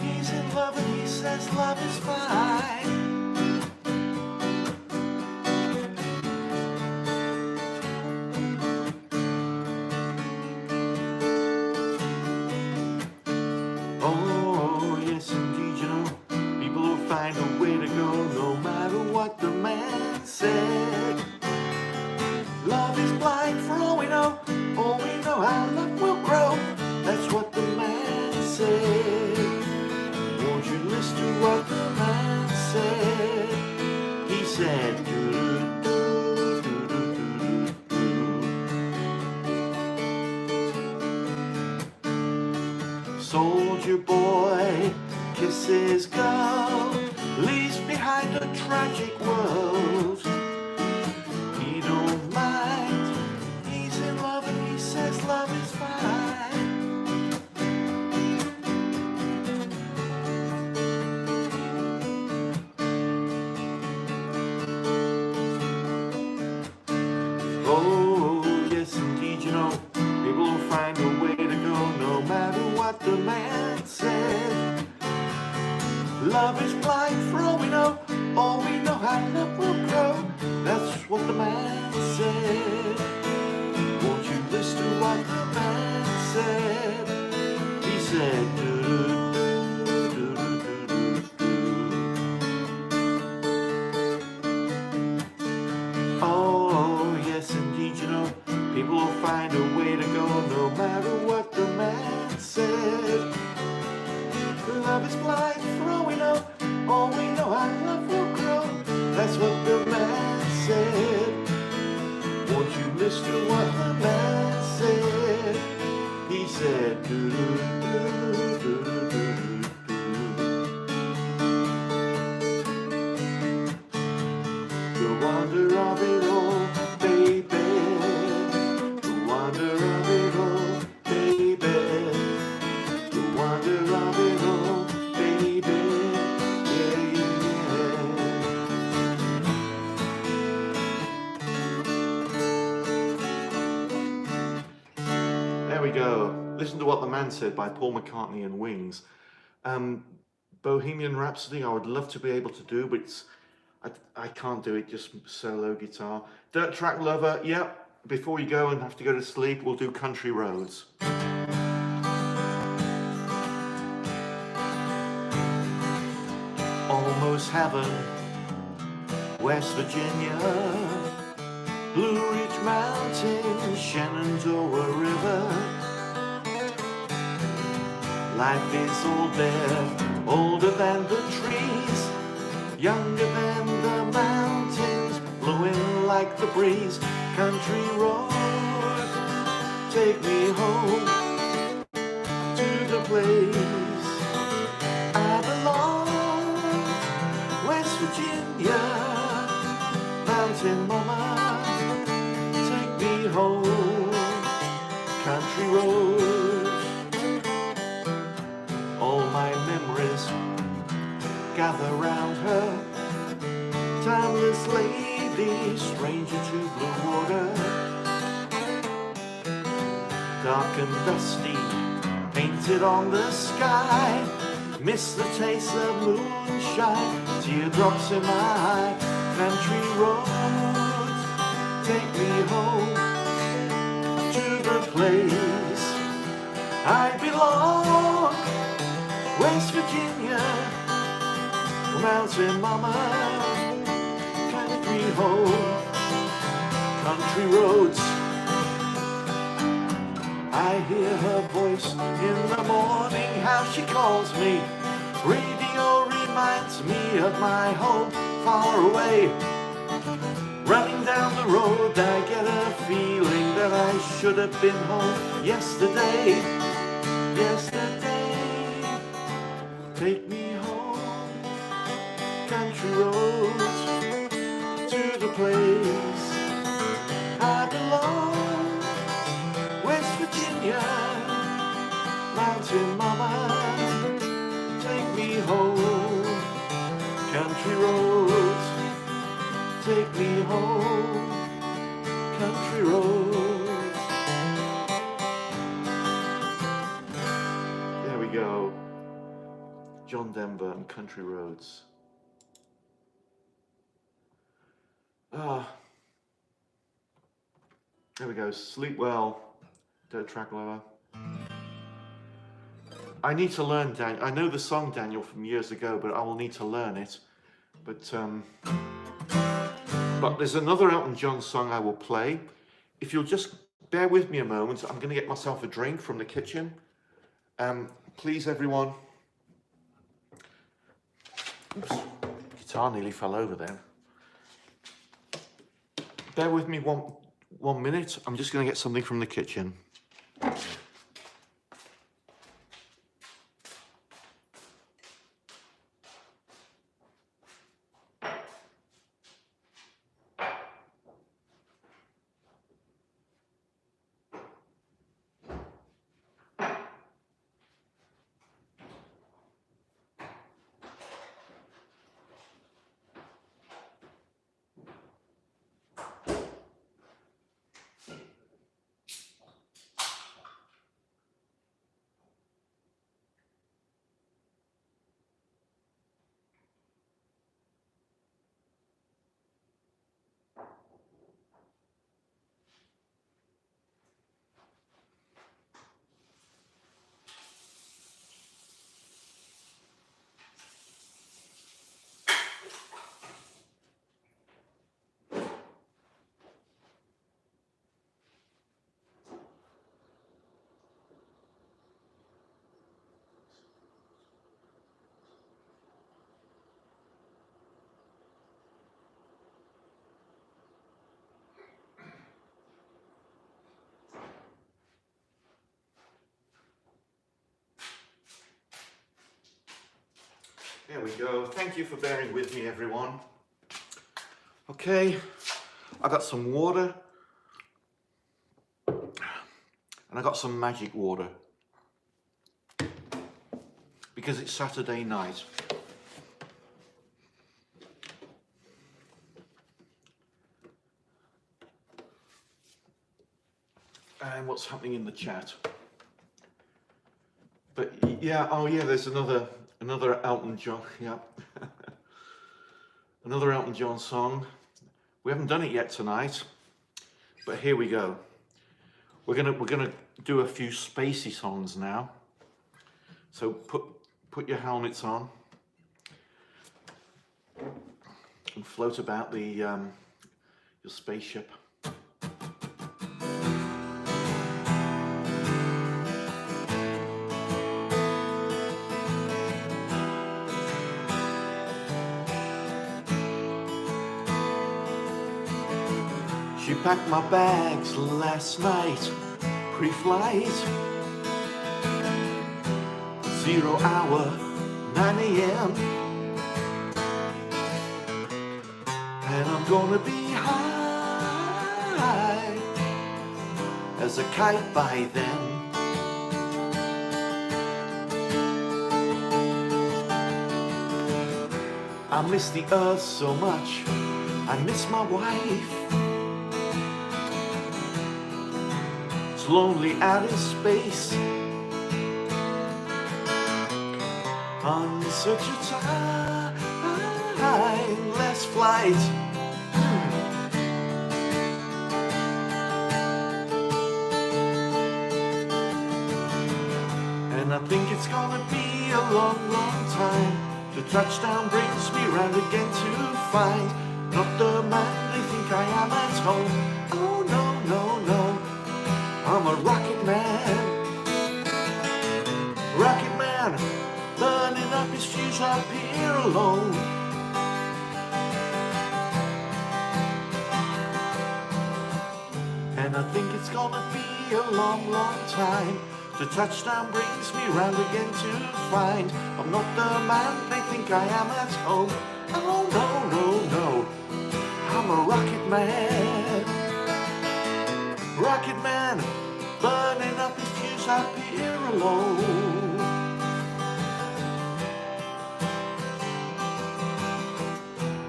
he's in love and he says love is fine. Oh yes indeed, you know, people will find a way to go no matter what the man said. Love is blind for all we know how love will grow. That's what the man said. Won't you listen to what the man said? He said, soldier boy kisses girl, leaves behind a tragic world. He don't mind, he's in love and he says love is fine. Oh yes indeed, you know, people will find a way to go no matter what the man said. Love is blind for all we know how love will grow. That's what the man said. Won't you listen to what the man said? He said, oh yes indeed, you know, people will find a way to go no matter what the man said. Love is blind for all we know how love will grow. That's what the man said. Won't you listen to what the man said? He said, the wonder of it all, baby. The wonder of it all, baby. The wonder of it all, baby. Yeah, yeah. There we go. Listen to What the Man Said by Paul McCartney and Wings. Bohemian Rhapsody, I would love to be able to do, but I can't do it, just solo guitar. Dirt Track Lover, yep. Before you go and have to go to sleep, we'll do Country Roads. Almost Heaven, West Virginia, Blue Ridge Mountains, Shenandoah River. Life is old there, older than the trees, younger than the mountains, blowing like the breeze. Country road, take me home to the place I belong. West Virginia, mountain mama, take me home. Country gather round her. Timeless lady, stranger to blue water. Dark and dusty, painted on the sky. Miss the taste of moonshine, teardrops in my eye. Country roads, take me home to the place I belong. West Virginia, mountain mama, take me home. Country roads, I hear her voice in the morning, how she calls me. Radio reminds me of my home far away. Running down the road, I get a feeling that I should have been home yesterday. Yesterday, take me home. Country roads, to the place I belong. West Virginia, mountain mama, take me home. Country roads, take me home. Country roads. There we go. John Denver and Country Roads. There we go. Sleep well. Dirt track lower. I need to learn, Daniel. I know the song, Daniel, from years ago, but I will need to learn it. But there's another Elton John song I will play. If you'll just bear with me a moment, I'm going to get myself a drink from the kitchen. Please, everyone. Oops, guitar nearly fell over then. Bear with me one minute. I'm just going to get something from the kitchen. There we go. Thank you for bearing with me, everyone. Okay, I got some water. And I got some magic water. Because it's Saturday night. And what's happening in the chat? But yeah, oh yeah, there's another Elton John, yeah. Another Elton John song. We haven't done it yet tonight, but here we go. We're gonna do a few spacey songs now. So put your helmets on and float about the your spaceship. She packed my bags last night, pre-flight. 0 hour, 9 a.m. And I'm gonna be high as a kite by then. I miss the earth so much, I miss my wife. It's lonely out in space, on such a timeless flight. And I think it's gonna be a long, long time. The touchdown brings me round again to find not the man they think I am at home. Oh no, no, no, I'm a rocket man. Rocket man, burning up his fuse up here alone. And I think it's gonna be a long, long time. The touchdown brings me round again to find I'm not the man they think I am at home. Oh no, no, no, I'm a rocket man. Rocket man, burning up his fuse up here alone.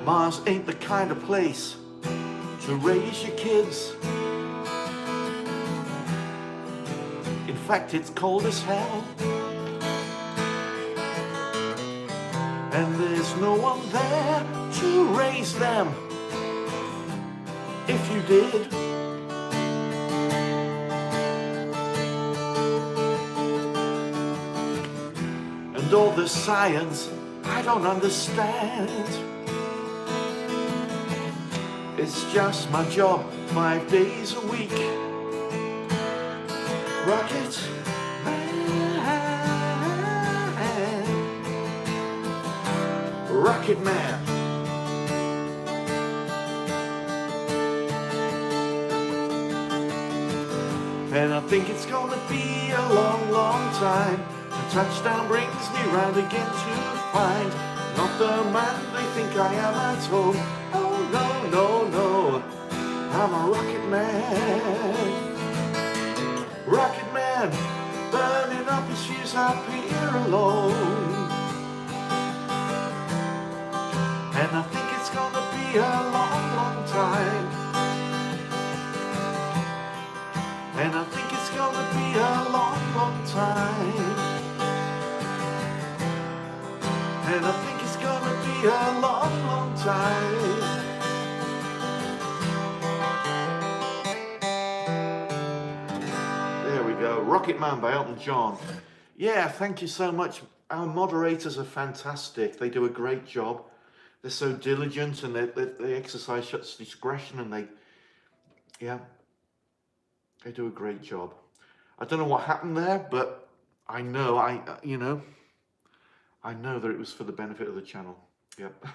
Mars ain't the kind of place to raise your kids. In fact, it's cold as hell, and there's no one there to raise them. If you did, and all the science I don't understand. It's just my job 5 days a week. Rocket man, rocket man. And I think it's gonna be a long, long time. The touchdown brings me round again to find not the man they think I am at home. Oh no, no, no, I'm a rocket man. Rocket man, burning up his fuse up here alone. And I think it's gonna be a long, long time. And I think it's gonna be a long, long time. And I think it's gonna be a long, long time. Rocket Man by Elton John. Yeah, thank you so much. Our moderators are fantastic. They do a great job. They're so diligent, and they exercise such discretion, and they do a great job. I don't know what happened there, but I know I know that it was for the benefit of the channel. Yep.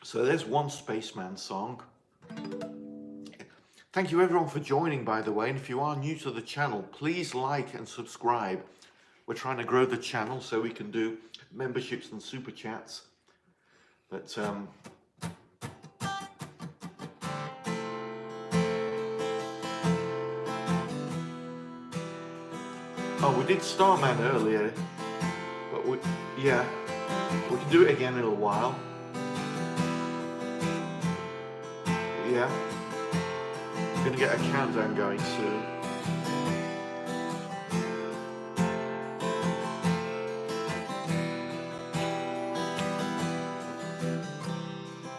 So there's one Spaceman song. Thank you everyone for joining, by the way, and if you are new to the channel, please like and subscribe. We're trying to grow the channel so we can do memberships and super chats. But oh, we did Starman earlier, but we can do it again in a while. Yeah, I'm gonna get a countdown going soon.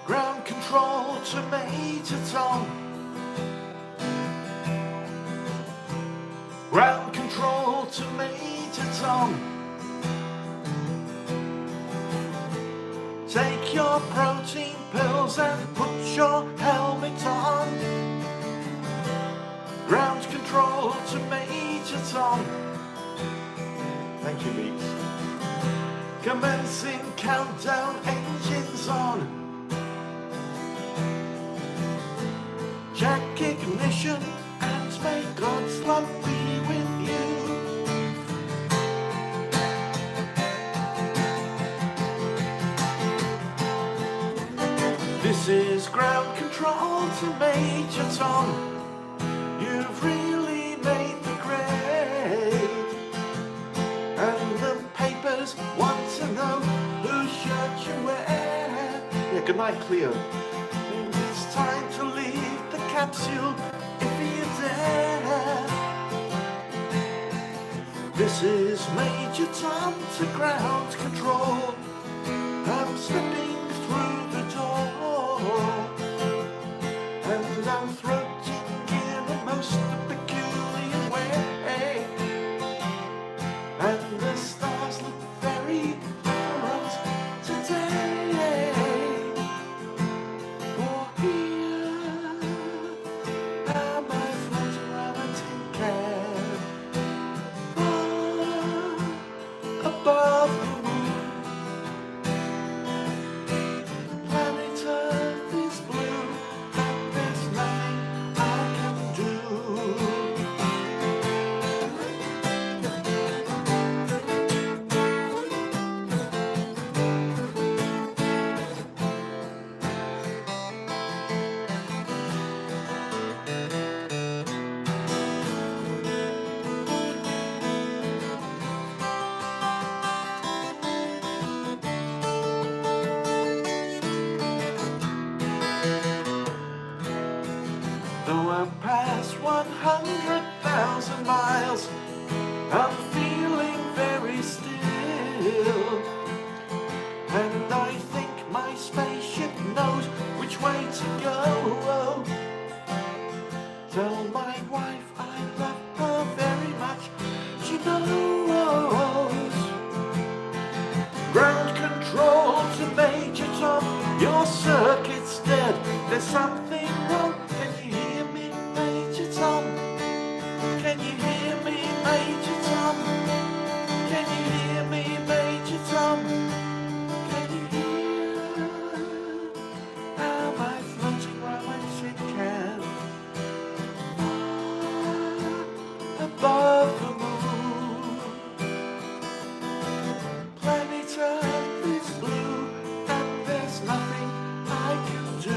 Ground control to Major Tom. Ground control to Major Tom. Take your protein pills and put your helmet on. Ground control to Major Tom. Thank you, Beats. Commencing countdown, engines on. Jack ignition and may God's love be with you. This is ground control to Major Tom. You've really made the grade. Moonlight Cleo. It's time to leave the capsule if you dare. This is Major Tom to ground control. I'm slipping through the door, and I'm throating in a most peculiar way, and the stars look very bright today. For here am I floating around a tin can, far above the moon. Planet Earth is blue, and there's nothing I can do. Though I'm past 100,000 miles, I'm feeling very still, and I think my spaceship knows which way to go. Tell my wife I love her very much, she knows. Ground control to Major Tom, your circuit's dead, there's something wrong. Can you hear me, Major Tom? Can you hear me, Major Tom? Can you hear me, Major Tom? Can you hear? Am I floating round my tin can, far above the moon? Planet Earth is blue, and there's nothing I can do.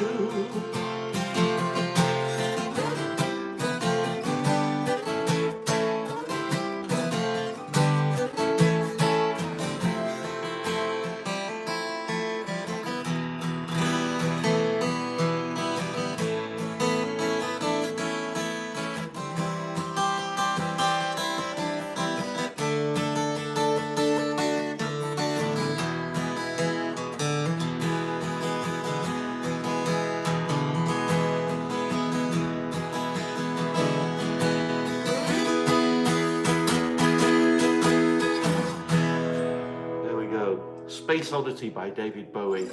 There we go. Space Oddity by David Bowie.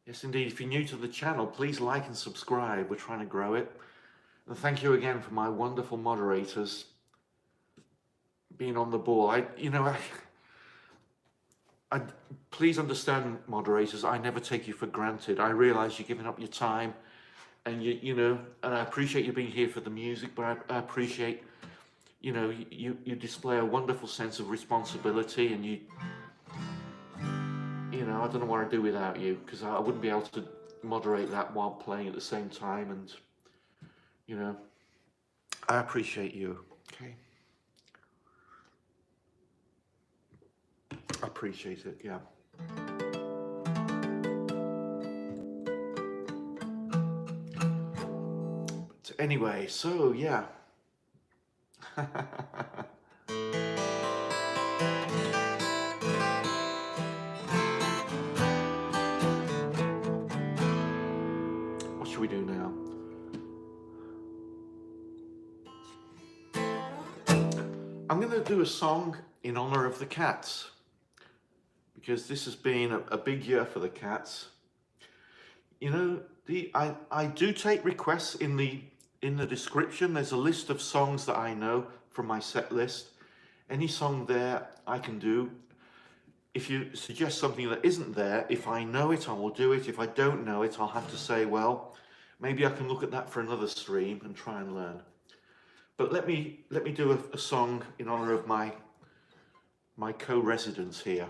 Yes, indeed. If you're new to the channel, please like and subscribe. We're trying to grow it. And thank you again for my wonderful moderators being on the ball. I please understand, moderators, I never take you for granted. I realise you're giving up your time, and and I appreciate you being here for the music, but I appreciate, you display a wonderful sense of responsibility, and I don't know what I'd do without you, because I wouldn't be able to moderate that while playing at the same time, and I appreciate you. Okay, I appreciate it. Yeah. But anyway, so yeah. What should we do now? I'm going to do a song in honor of the cats, because this has been a big year for the cats. I do take requests in the description. There's a list of songs that I know from my set list. Any song there I can do. If you suggest something that isn't there, if I know it, I will do it. If I don't know it, I'll have to say, well, maybe I can look at that for another stream and try and learn. But let me do a song in honor of my co-residents here.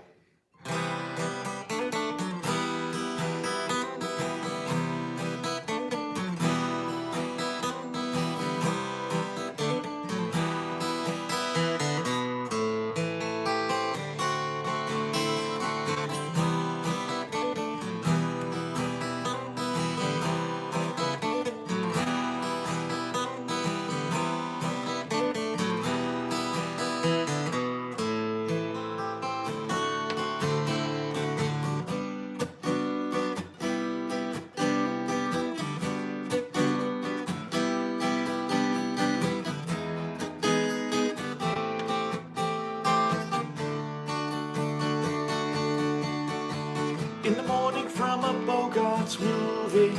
in the morning from a Bogart's movie,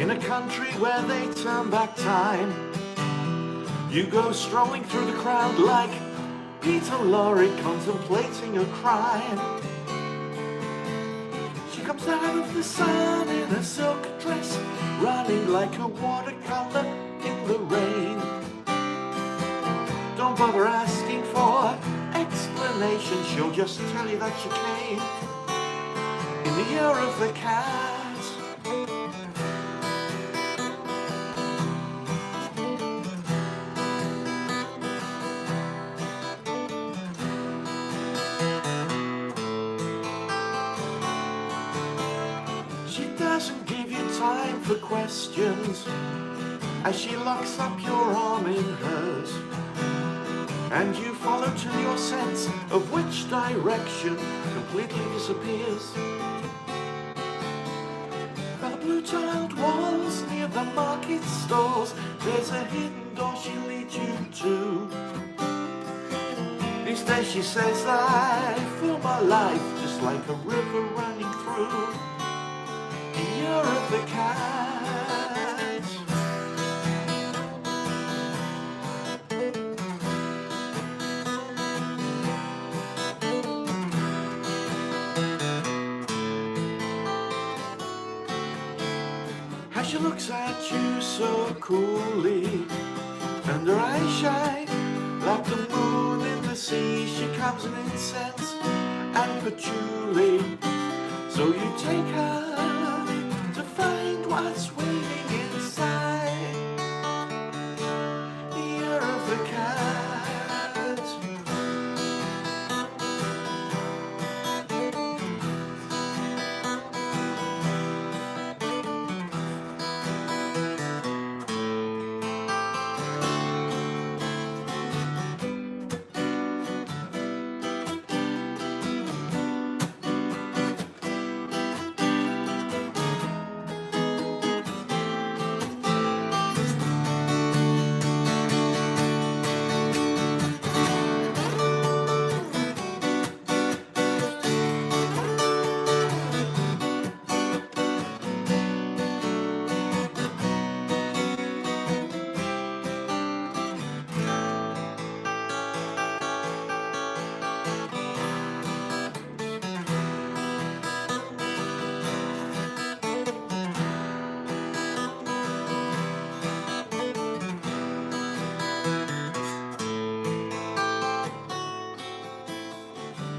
in a country where they turn back time. You go strolling through the crowd like Peter Lorre contemplating a crime. She comes out of the sun in a silk dress, running like a watercolor in the rain. Don't bother asking for explanation, she'll just tell you that she came in the year of the cat. She doesn't give you time for questions as she locks up your arm in hers, and you follow till your sense of which direction completely disappears. By the blue-tiled walls near the market stalls, there's a hidden door she leads you to. These days she says, I feel my life just like a river running through the year of the cat. She looks at you so coolly, and her eyes shine like the moon in the sea. She comes in incense and patchouli, so you take her to find what's waiting inside the year of the cat.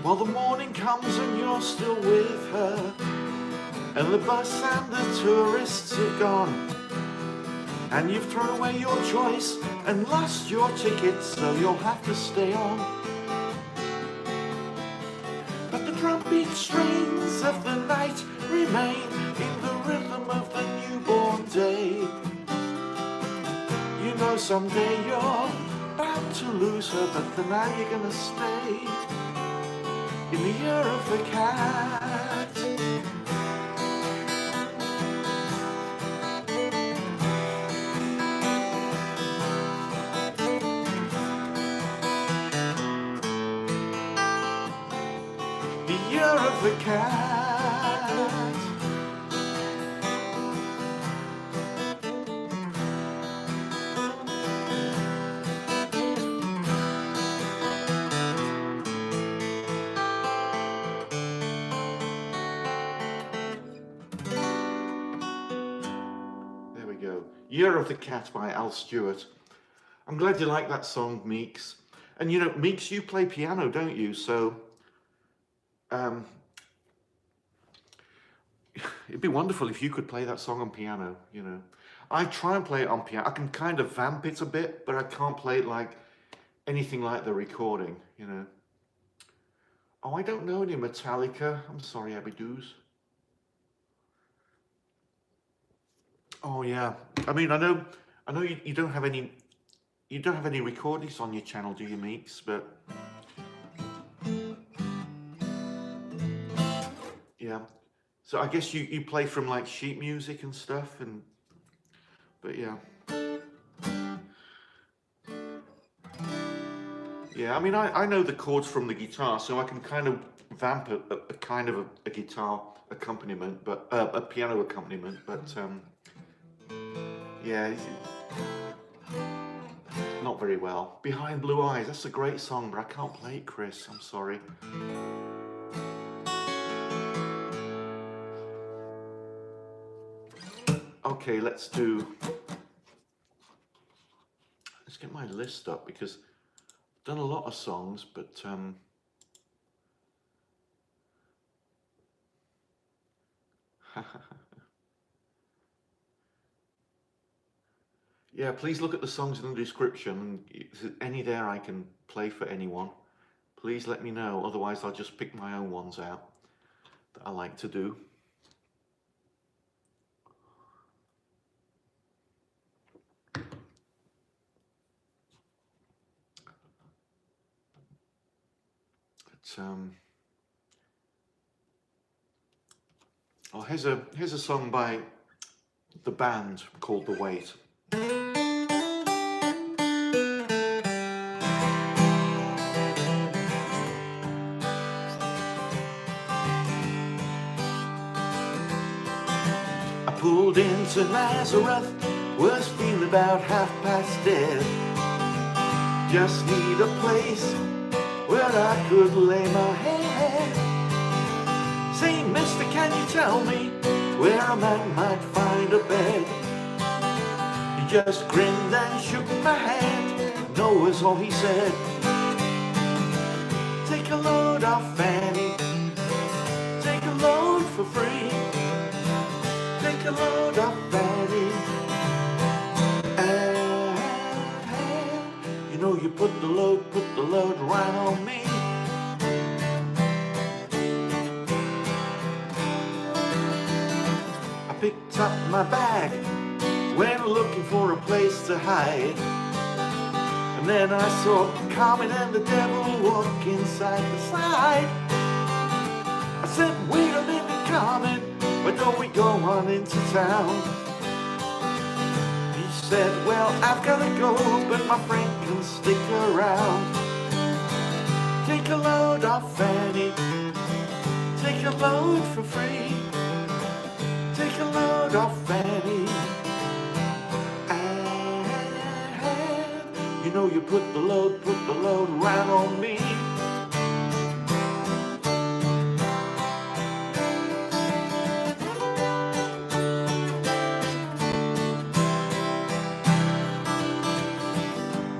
Well, the morning comes and you're still with her, and the bus and the tourists have gone, and you've thrown away your choice and lost your ticket, so you'll have to stay on. But the drumbeat strains of the night remain in the rhythm of the newborn day. You know someday you're bound to lose her, but for now you're gonna stay in the year of the cat. The year of the cat. Year of the Cat by Al Stewart. I'm glad you like that song, Meeks. And you know, Meeks, you play piano, don't you? So it'd be wonderful if you could play that song on piano, you know. I try and play it on piano. I can kind of vamp it a bit, but I can't play it like anything like the recording, you know. Oh, I don't know any Metallica. I'm sorry, Abby Doos. Oh yeah, I mean, I know you don't have any recordings on your channel, do you, Meeks? But yeah, so I guess you play from like sheet music and stuff, but yeah, I mean, I know the chords from the guitar, so I can kind of vamp a kind of a guitar accompaniment, but a piano accompaniment, but yeah, not very well. Behind Blue Eyes, that's a great song, but I can't play it, Chris, I'm sorry. Okay, let's get my list up, because I've done a lot of songs, but yeah, please look at the songs in the description. Is there any there I can play for anyone? Please let me know, otherwise I'll just pick my own ones out that I like to do. Oh, here's a song by the band called The Wait. I pulled into Nazareth, was feeling about dead. Just need a place where I could lay my head. Say, mister, can you tell me where a man might find a bed? He just grinned and shook my hand. No was all he said. Take a load off Fanny, take a load for free. Take a load off Fanny. And you know you put the load right on me. Picked up my bag, went looking for a place to hide. And then I saw Carmen and the devil walk inside the slide. I said, wait a minute, Carmen, why don't we go on into town? He said, well, I've gotta go, but my friend can stick around. Take a load off Fanny, take a load for free. Take a load off Fanny. And you know you put the load right on me.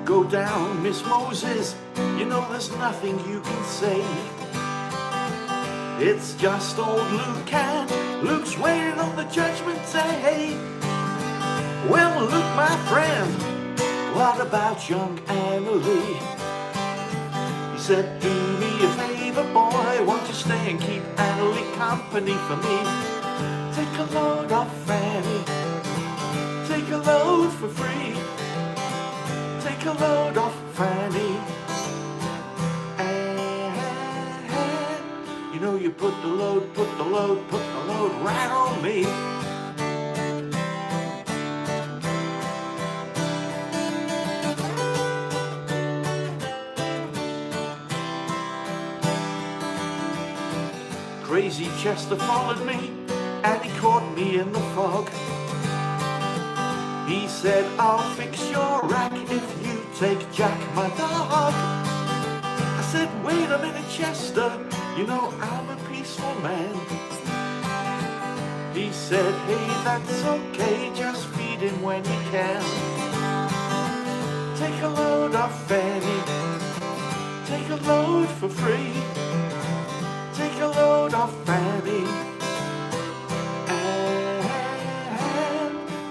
Go down, Miss Moses, you know there's nothing you can say. It's just old Luke, and Luke's waiting on the judgment day. Well, Luke, my friend, what about young Annalie? He said, do me a favor, boy, won't you stay and keep Annalie company for me? Take a load off Fanny, take a load for free. Take a load off Fanny. You know you put the load right on me. Crazy Chester followed me, and he caught me in the fog. He said, I'll fix your rack if you take Jack, my dog. I said, wait a minute, Chester, you know I'm a peaceful man. He said, hey, that's okay, just feed him when you can. Take a load off Fanny, take a load for free. Take a load off Fanny. And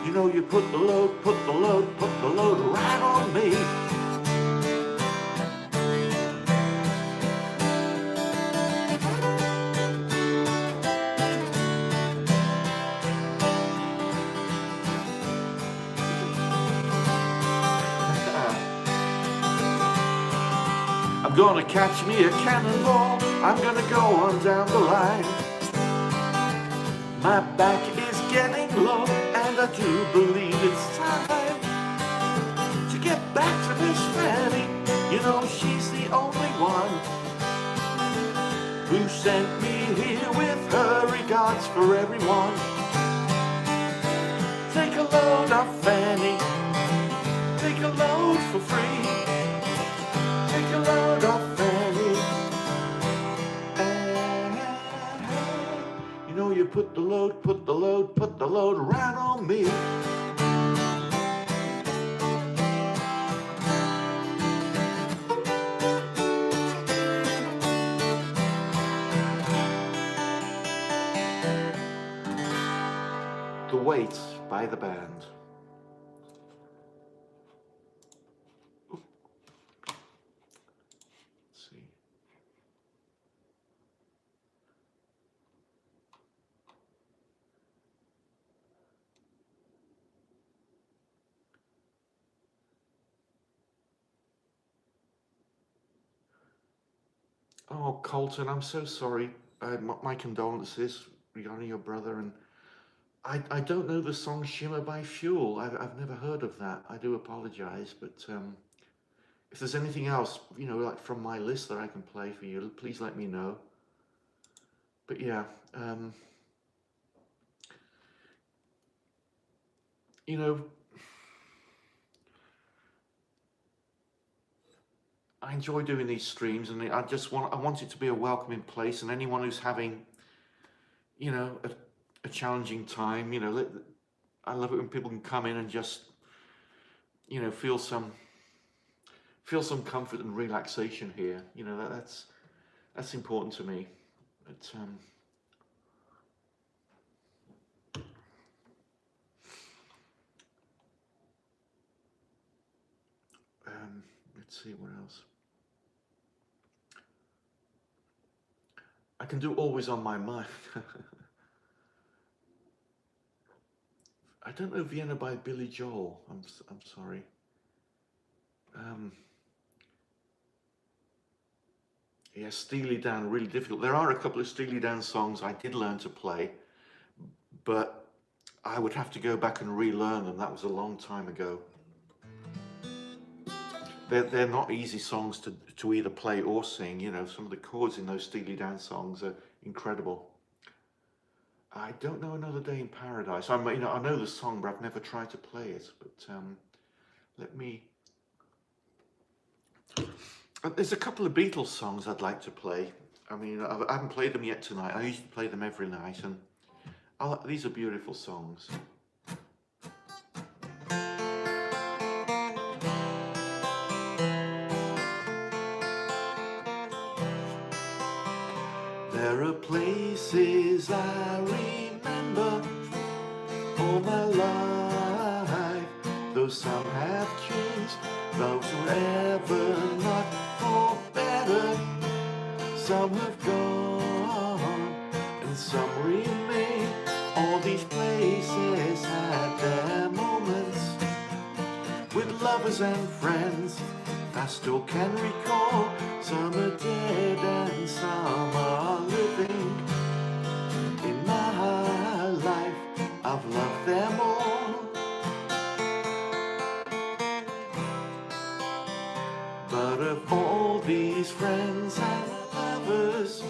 you know you put the load right on me. I'm gonna catch me a cannonball, I'm gonna go on down the line. My back is getting low, and I do believe it's time to get back to Miss Fanny. You know she's the only one who's sent me here with her regards for everyone. Take a load off Fanny, take a load for free. Take a load off Fanny. And you know you put the load right on me. The Wait by the band. Let's see. Oh, Colton, I'm so sorry. My condolences regarding your brother, and I don't know the song Shimmer by Fuel. I've never heard of that. I do apologize, but if there's anything else, you know, like from my list that I can play for you, please let me know. But yeah, you know, I enjoy doing these streams, and I want it to be a welcoming place, and anyone who's having, you know, a challenging time, you know, I love it when people can come in and just, you know, feel some comfort and relaxation here. You know, that's important to me. But let's see what else. I can do Always on My Mind. I don't know Vienna by Billy Joel. I'm sorry. Yeah, Steely Dan, really difficult. There are a couple of Steely Dan songs I did learn to play, but I would have to go back and relearn them. That was a long time ago. They're not easy songs to either play or sing. You know, some of the chords in those Steely Dan songs are incredible. I don't know Another Day in Paradise. I know the song, but I've never tried to play it. But let me. There's a couple of Beatles songs I'd like to play. I mean, I haven't played them yet tonight. I used to play them every night, and these are beautiful songs. There are places I remember all my life, though some have changed, those were ever not for better. Some have gone and some remain. All these places had their moments with lovers and friends. I still can recall. Some are dead and some are living. In my life, I've loved them all. But of all these friends and lovers,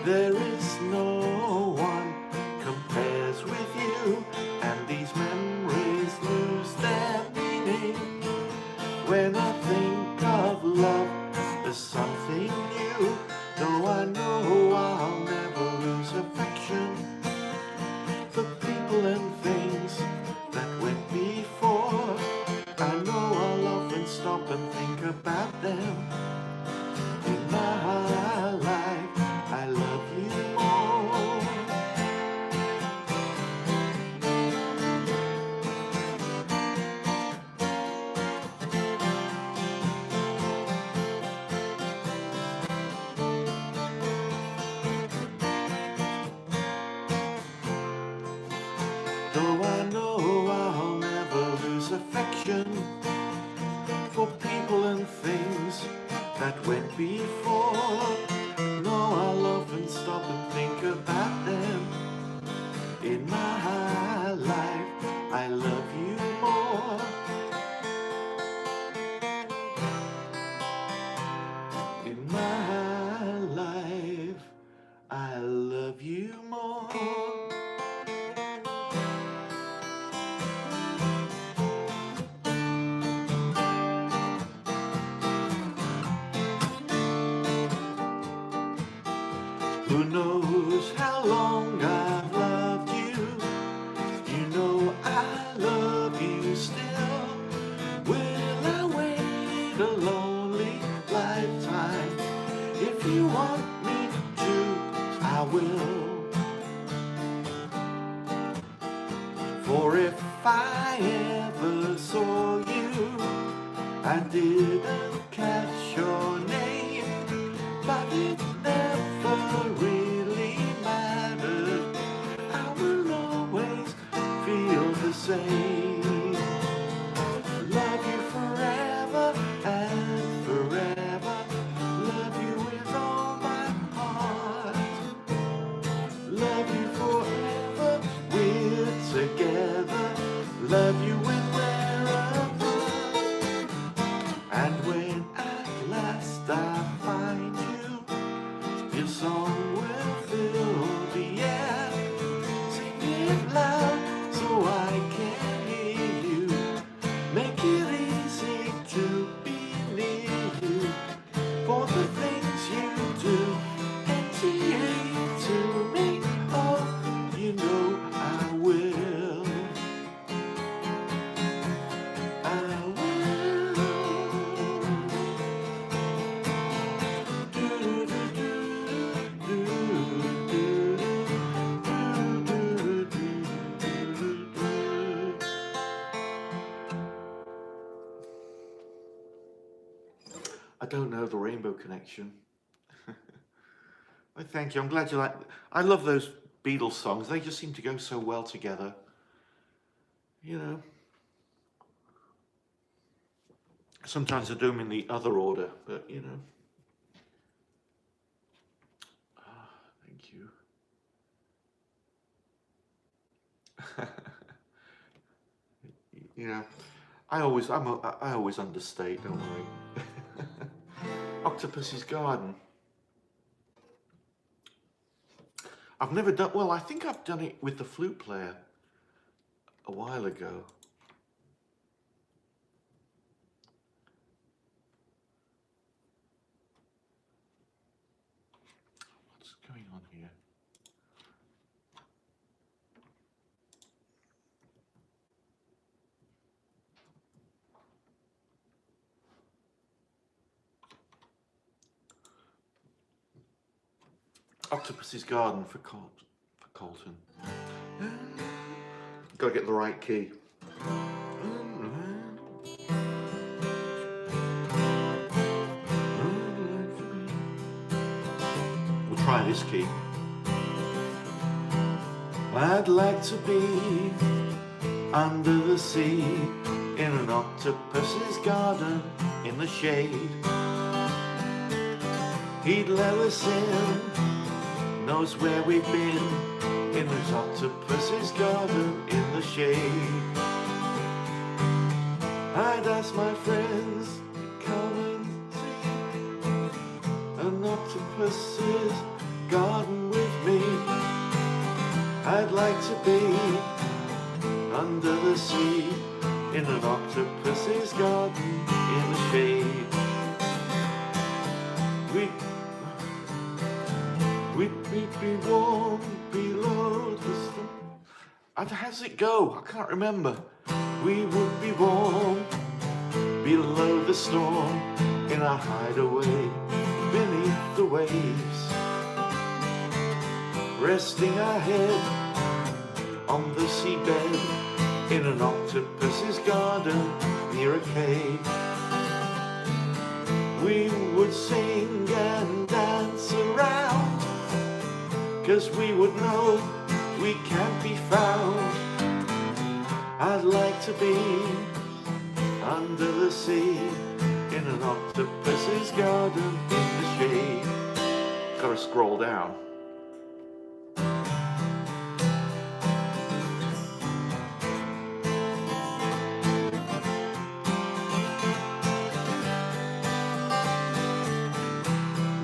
there is no one compares with you. And these memories lose their meaning when I think of love as something new. Though I know I'll never lose affection for people and things that went before. I know I'll often stop and think about them. In my life, I love you more. Though I know I'll never lose affection for people and things that went before. No, I'll often stop and think about them. In my life, I love you more. In my life, Who knows how long I've loved you? You know I love you still. Will I wait a lonely lifetime? If you want me to, I will. For if I ever saw you, I didn't catch your name, but it never really mattered. I will always feel the same. Love you forever and forever. Love you with all my heart. Love you forever, we're together. Love you when we're apart. And when at last I find you, your song will fill the air. Sing it loud so I can hear you. Make it easy to be near you. For the things you do endear to me. Oh, you know I will. I will. I don't know the Rainbow Connection. Well, thank you. I'm glad you like. I love those Beatles songs. They just seem to go so well together. You know. Sometimes I do them in the other order, but you know. Thank you. You know, I always understate, don't worry. Octopus's Garden. I've never done, well, I think I've done it with the flute player a while ago. What's going on here? Octopus's Garden for Colton. Gotta get the right key. We'll try this key. I'd like to be under the sea in an octopus's garden in the shade. He'd let us in, knows where we've been, in his octopus's garden in the shade. I'd ask my friends to come and see an octopus's garden with me. I'd like to be under the sea in an octopus's garden in the shade. We'd be warm below the storm. How does it go? I can't remember. We would be warm below the storm in our hideaway beneath the waves, resting our head on the seabed in an octopus's garden near a cave. We would sing and dance around, 'cause we would know we can't be found. I'd like to be under the sea in an octopus's garden in the shade. Gotta scroll down.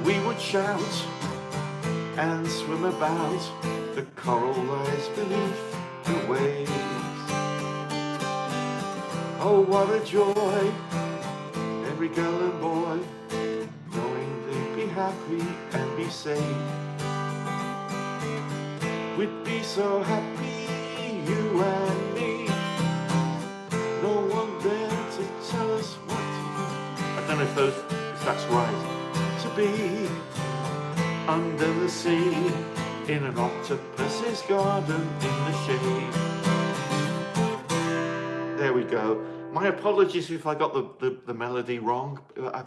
We would shout and swim about, the coral lies beneath the waves. Oh, what a joy, every girl and boy, knowing they'd be happy and be safe be so happy, you and me. No one there to tell us what to do. I don't know if that's right. To be under the sea, in an octopus's garden in the shade. There we go. My apologies if I got the melody wrong. I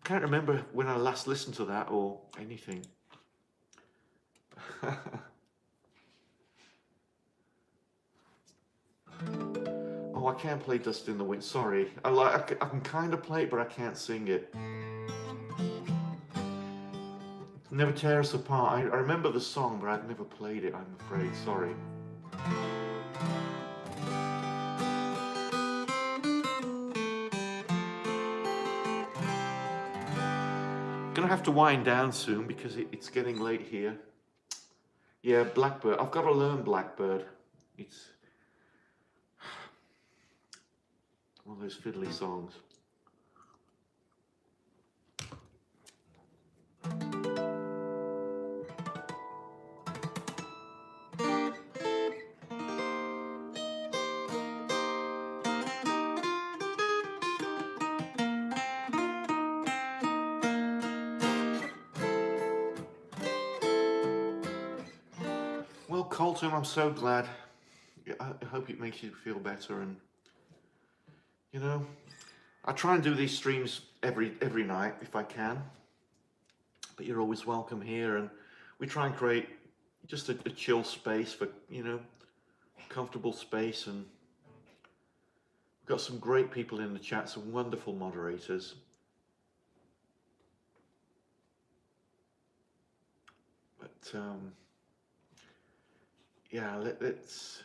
can't remember when I last listened to that or anything. Oh, I can't play Dust in the Wind, sorry. I can kind of play it, but I can't sing it. Never Tear Us Apart. I remember the song, but I've never played it, I'm afraid, sorry. Gonna have to wind down soon because it's getting late here. Yeah, Blackbird. I've got to learn Blackbird. It's one of those fiddly songs. Well, Colton, I'm so glad. I hope it makes you feel better, and you know, I try and do these streams every night if I can, but you're always welcome here, and we try and create just a chill space for, you know, comfortable space, and we've got some great people in the chat, some wonderful moderators. But yeah, let's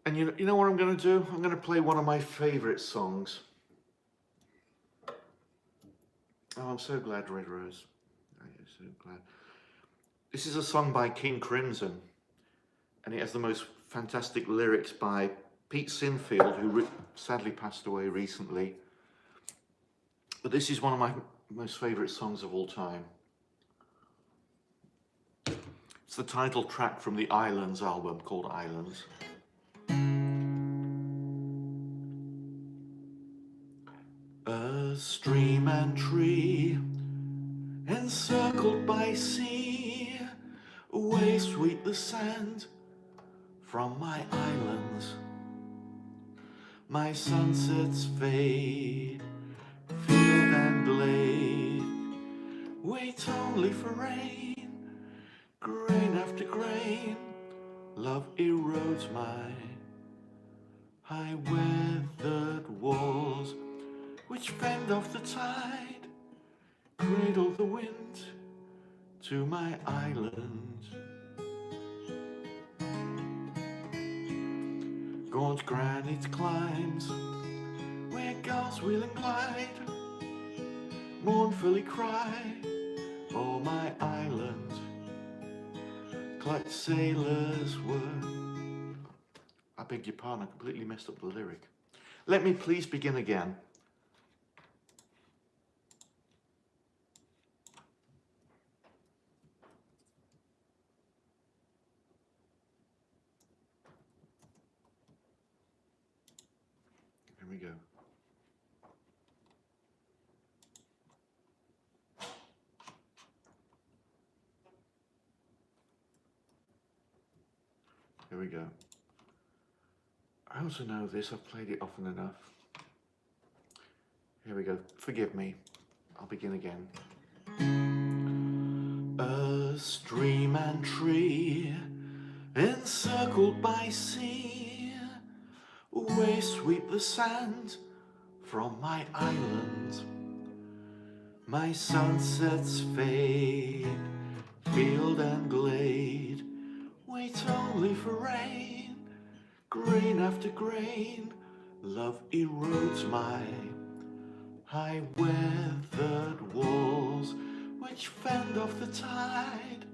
and you know what I'm going to do? I'm going to play one of my favorite songs. Oh, I'm so glad, Red Rose. I'm so glad. This is a song by King Crimson, and it has the most fantastic lyrics by Pete Sinfield, who sadly passed away recently. But this is one of my most favourite songs of all time. It's the title track from the Islands album called Islands. A stream and tree, encircled by sea, away sweep the sand from my islands. My sunsets fade, field and glade, wait only for rain, grain after grain, love erodes my high weathered walls, which fend off the tide, cradle the wind to my island. Gaunt granite climbs, where gulls wheel and glide, mournfully cry, oh my island, like sailors were. I beg your pardon, I completely messed up the lyric. Let me please begin again. Here we go. Here we go. I also know this, I've played it often enough. Here we go. Forgive me. I'll begin again. A stream and tree, encircled by sea, away sweep the sand from my island. My sunsets fade, field and glade, wait only for rain, grain after grain, love erodes my high weathered walls which fend off the tide,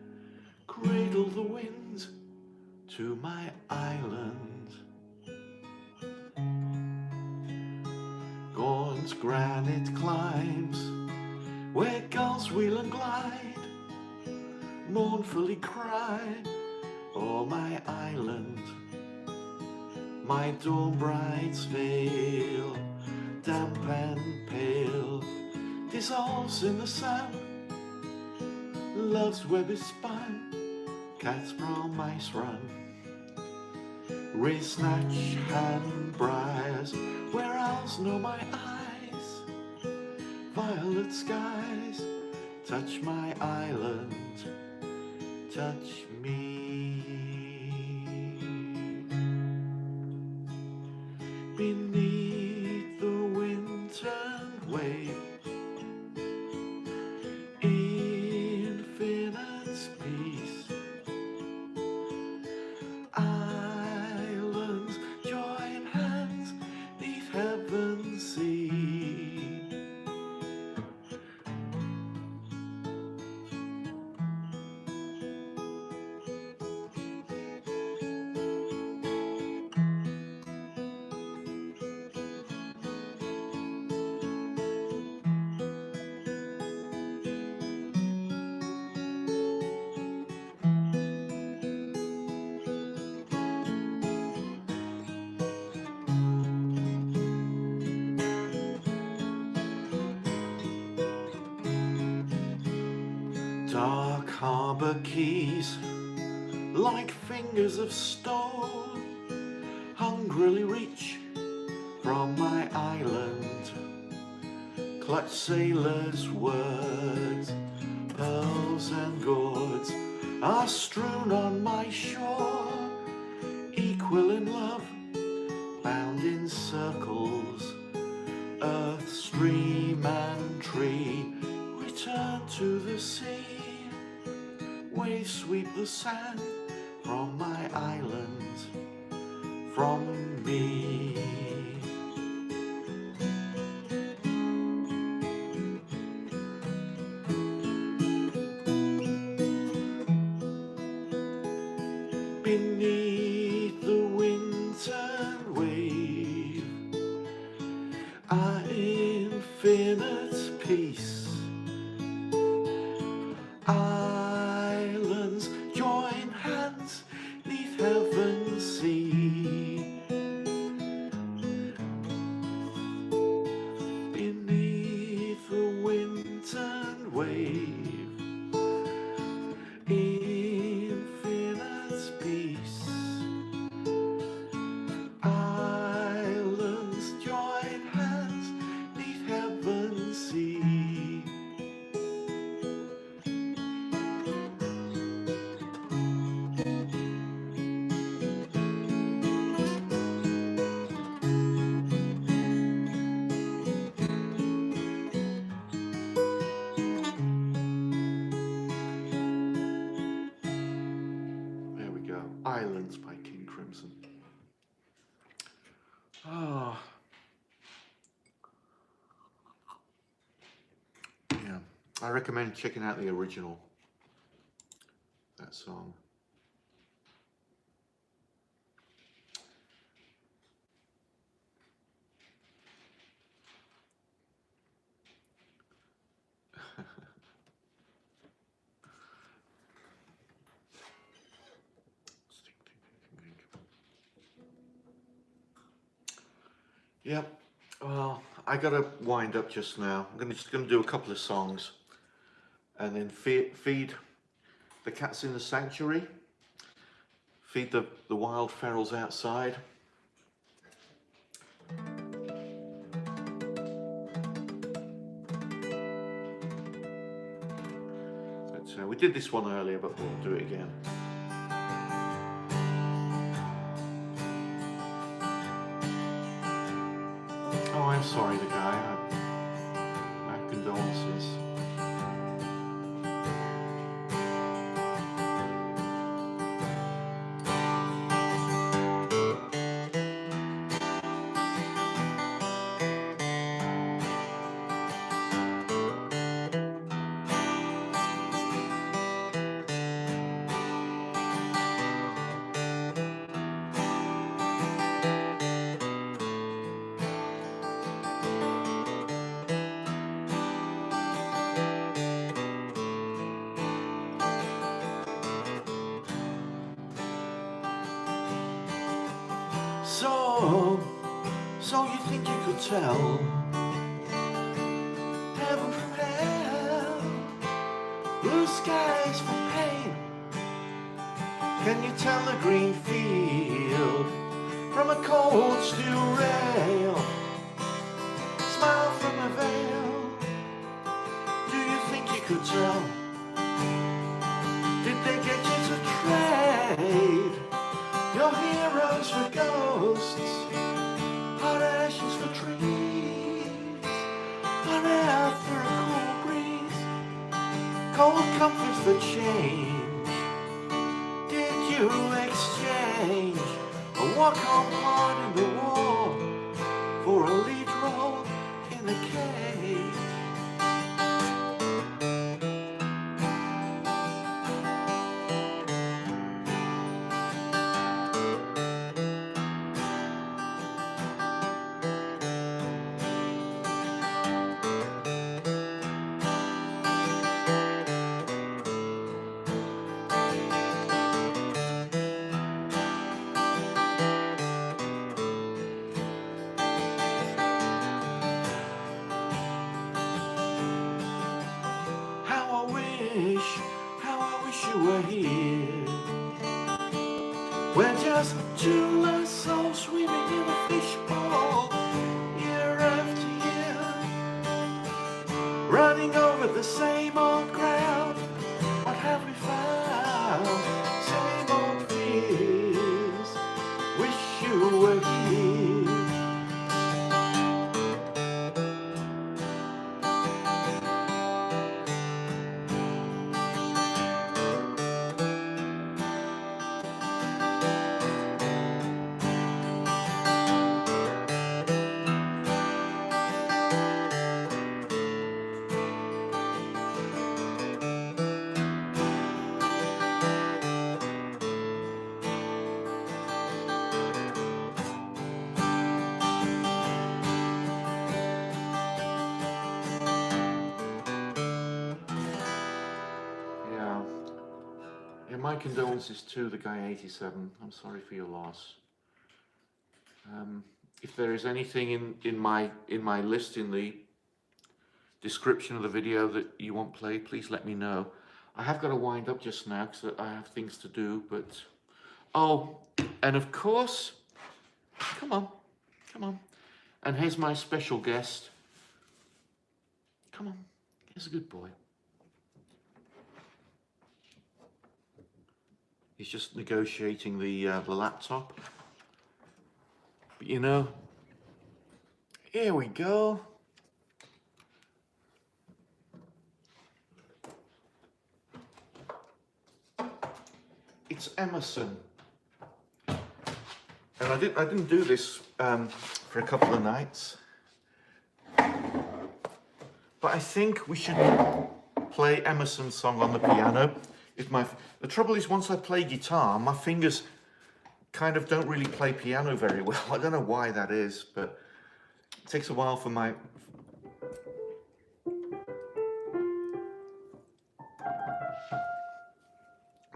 cradle the wind to my island. Gaunt granite climbs where gulls wheel and glide, mournfully cry o'er my island. My dawn bride's veil, damp and pale, dissolves in the sun. Love's web is spun, cat's brow mice run. Re-snatch hand briars where owls know my eyes. Violet skies touch my island, touch me. Beneath the wind-turned wave, infinite's peace, islands join hands neath heaven's sea. Dark harbour quays, like fingers of stone, hungrily reach from my island. Clutch sailors' words, pearls and gauds are strewn on my shore, equal in love, bound in circles. Earth, stream and tree return to the sea. Waves sweep the sand from my island, from me. Beneath the wind-turned wave, our infinite peace. Islands join hands neath heaven's sea. Beneath the wind-turned wave, infinite peace. Islands join hands neath heaven's sea. There we go. Islands by King Crimson. Ah, yeah. I recommend checking out the original. That song. Yep. Well, I gotta wind up just now. I'm just gonna do a couple of songs, and then feed the cats in the sanctuary, feed the wild ferals outside. But, we did this one earlier, but we'll do it again. Oh, I'm sorry, the guy. My condolences. home, so you think you could tell heaven from hell, blue skies for pain. Can you tell a green field from a cold steel rail? Smile from a veil. Do you think you could tell? Did they get you to trade your heroes for ghosts, hot ashes for trees, hot air for a cool breeze, cold comfort for change? Did you exchange a walk-on part in the war for a lead role in a cage? How I wish you were here. We're just two lost souls swimming in a fishbowl, year after year, running over the same old ground. What have we found? Same old fears. Wish you were here. My condolences to the guy 87. I'm sorry for your loss. If there is anything in my list in the description of the video that you want played, please let me know. I have got to wind up just now because I have things to do. But oh, and of course, come on. And here's my special guest. Come on, here's a good boy. He's just negotiating the laptop. But you know, here we go. It's Emerson. And I didn't do this for a couple of nights. But I think we should play Emerson's song on the piano. The trouble is, once I play guitar, my fingers kind of don't really play piano very well. I don't know why that is, but it takes a while for my...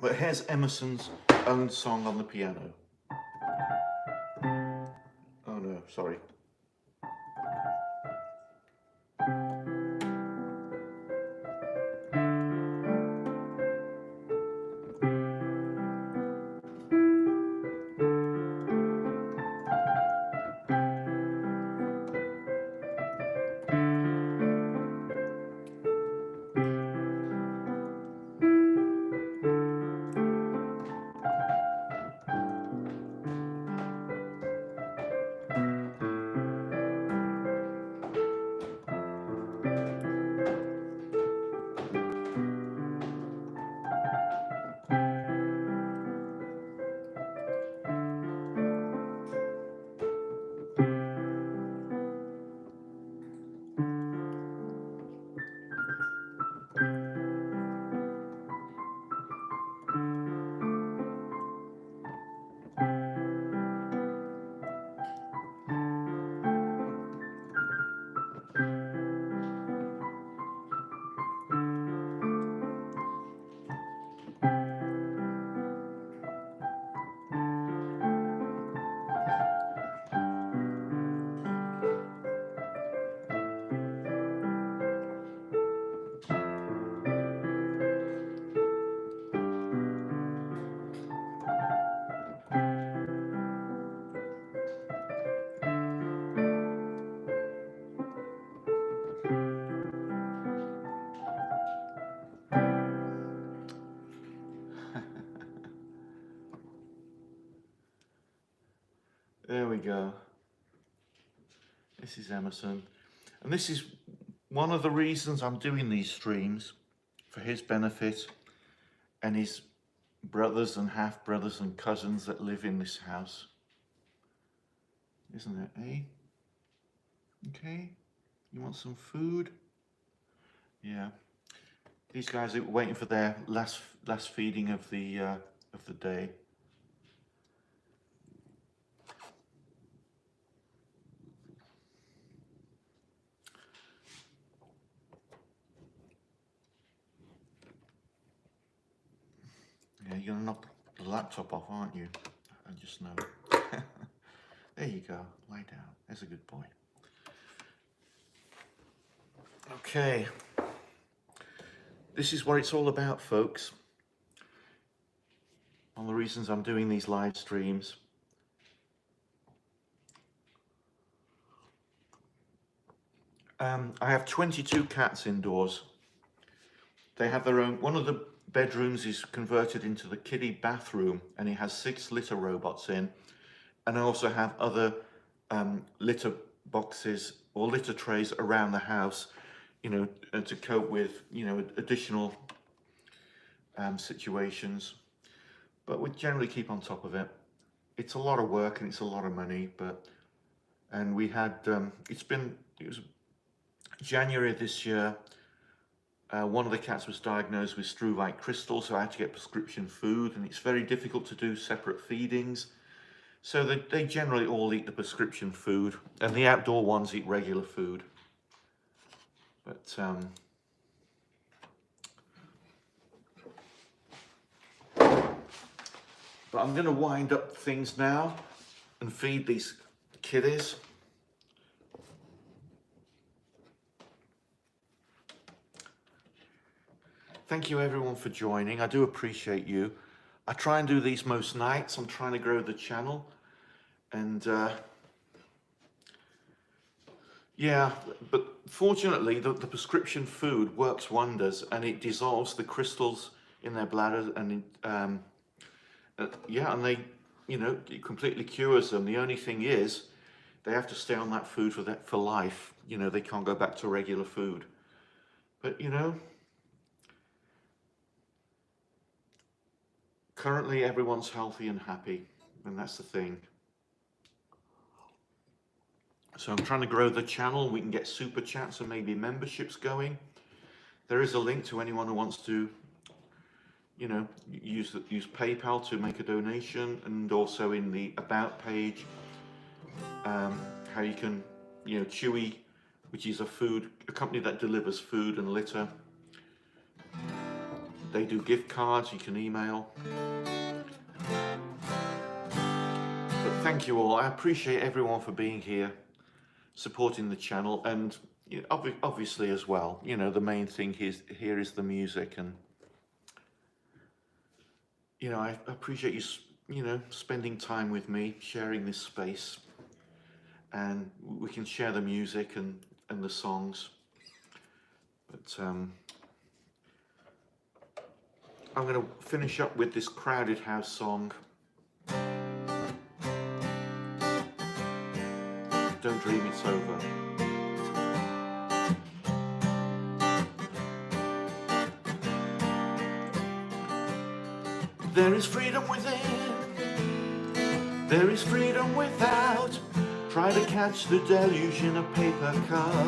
But here's Emerson's own song on the piano. Oh no, sorry. There we go. This is Emerson. And this is one of the reasons I'm doing these streams, for his benefit and his brothers and half-brothers and cousins that live in this house. Isn't it, eh? Okay. You want some food? Yeah. These guys are waiting for their last feeding of the day. Yeah, you're gonna knock the laptop off, aren't you? I just know. There you go. Lie down. There's a good boy. Okay. This is what it's all about, folks. One of the reasons I'm doing these live streams. I have 22 cats indoors. They have their own, one of the bedrooms is converted into the kiddie bathroom, and it has 6 litter robots in. And I also have other litter boxes or litter trays around the house, you know, to cope with, you know, additional situations. But we generally keep on top of it. It's a lot of work and it's a lot of money, and we had, it was January of this year. One of the cats was diagnosed with struvite crystal, so I had to get prescription food, and it's very difficult to do separate feedings. So they generally all eat the prescription food, and the outdoor ones eat regular food. But I'm going to wind up things now and feed these kiddies. Thank you everyone for joining. I do appreciate you. I try and do these most nights. I'm trying to grow the channel. And yeah, but fortunately the prescription food works wonders, and it dissolves the crystals in their bladder, and yeah, and they, you know, it completely cures them. The only thing is they have to stay on that food for life. You know, they can't go back to regular food. But you know, currently everyone's healthy and happy, and that's the thing. So I'm trying to grow the channel. We can get super chats and maybe memberships going. There is a link to anyone who wants to, you know, use PayPal to make a donation, and also in the About page, how you can, you know, Chewy, which is a company that delivers food and litter. They do gift cards, you can email. But thank you all. I appreciate everyone for being here, supporting the channel, and you know, obviously as well, you know, the main thing here is the music, and you know, I appreciate you know, spending time with me, sharing this space, and we can share the music and the songs. But I'm going to finish up with this Crowded House song. Don't Dream It's Over. There is freedom within, there is freedom without. Try to catch the deluge in a paper cup.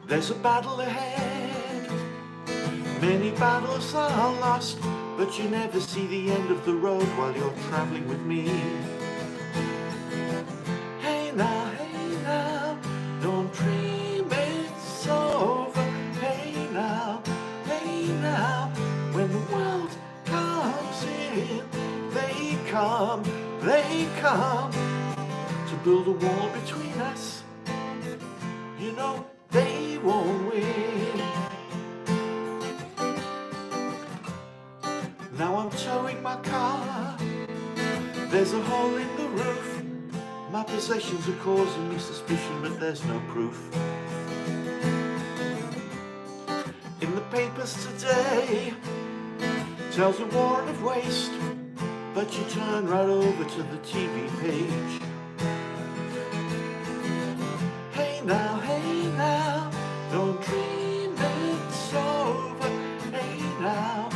There's a battle ahead, many battles are lost, but you never see the end of the road while you're traveling with me. Hey now, don't dream it's over. Hey now, when the world comes in, they come to build a wall between us. You know they won't win. Now I'm towing my car, there's a hole in the roof. My possessions are causing me suspicion, but there's no proof. In the papers today, tells a warrant of waste. but you turn right over to the TV page. Hey now, don't dream it's over. Hey now,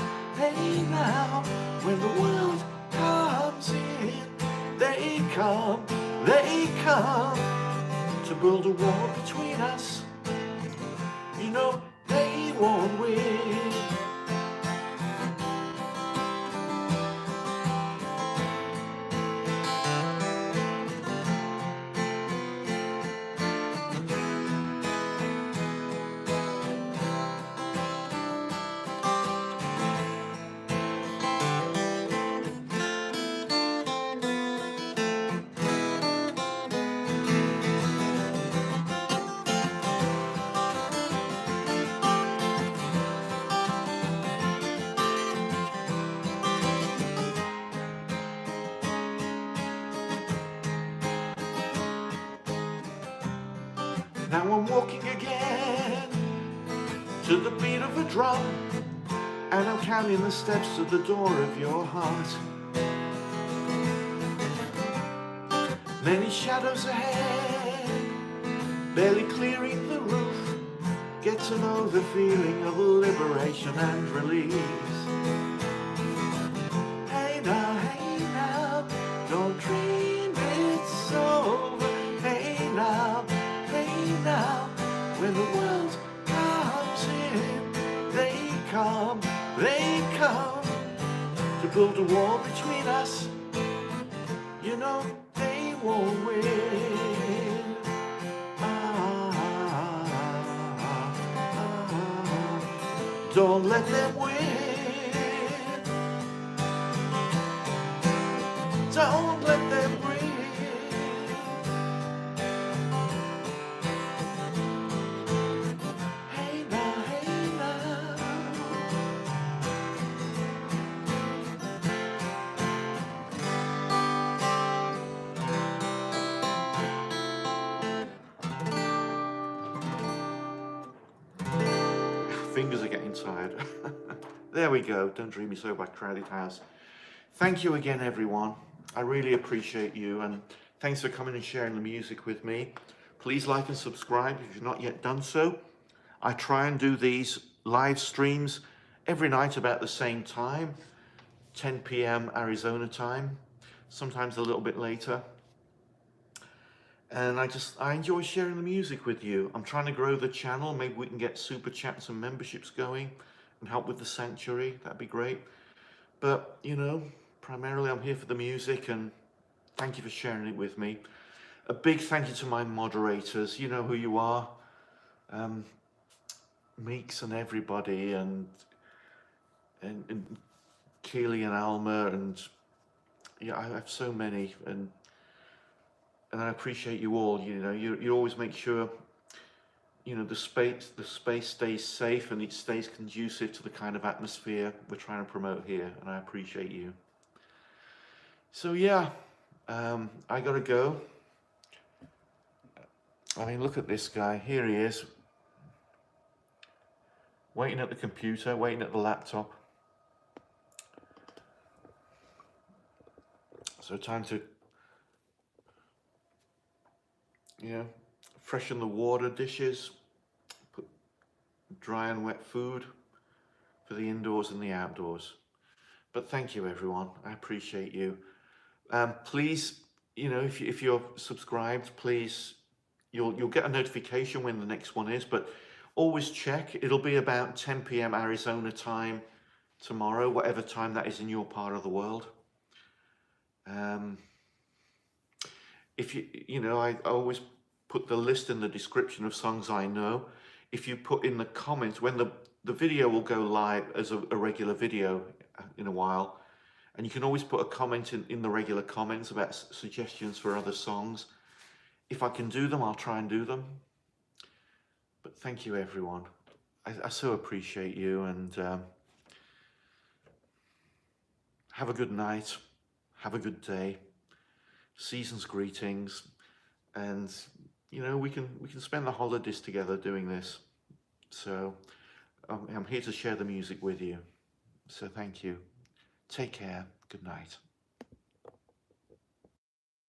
when the world comes in, they come to build a wall between us. You know they won't win. Now I'm walking again to the beat of a drum, and I'm counting the steps to the door of your heart. Many shadows ahead, barely clearing the roof. Get to know the feeling of liberation and release. Hey now, don't dream it's over. Hey now, when the world comes in, they come to build a wall between us. You know they won't win. Don't let them win. Don't let them win. Fingers are getting tired. There we go. Don't Dream Me So by Crowded House. Thank you again, everyone. I really appreciate you, and thanks for coming and sharing the music with me. Please like and subscribe if you've not yet done so. I try and do these live streams every night about the same time, 10 p.m. Arizona time, sometimes a little bit later. And I enjoy sharing the music with you. I'm trying to grow the channel. Maybe we can get super chats and memberships going and help with the sanctuary. That'd be great. But, you know, primarily I'm here for the music, and thank you for sharing it with me. A big thank you to my moderators. You know who you are. Meeks and everybody, and Keely and Alma, and yeah, I have so many, and I appreciate you all. You know, you always make sure, you know, the space stays safe and it stays conducive to the kind of atmosphere we're trying to promote here, and I appreciate you. So yeah, I gotta go. I mean, look at this guy. Here he is, waiting at the computer, waiting at the laptop. So time to, you know, freshen the water dishes, put dry and wet food for the indoors and the outdoors. But thank you, everyone. I appreciate you. Please, you know, if you're subscribed, please, you'll get a notification when the next one is, but always check. It'll be about 10 p.m. Arizona time tomorrow, whatever time that is in your part of the world. If you know, I always put the list in the description of songs I know. If you put in the comments, when the video will go live as a regular video in a while, and you can always put a comment in the regular comments about suggestions for other songs. If I can do them, I'll try and do them. But thank you, everyone. I so appreciate you, and have a good night, have a good day, season's greetings, and you know, we can spend the holidays together doing this. So I'm here to share the music with you. So thank you. Take care. Good night.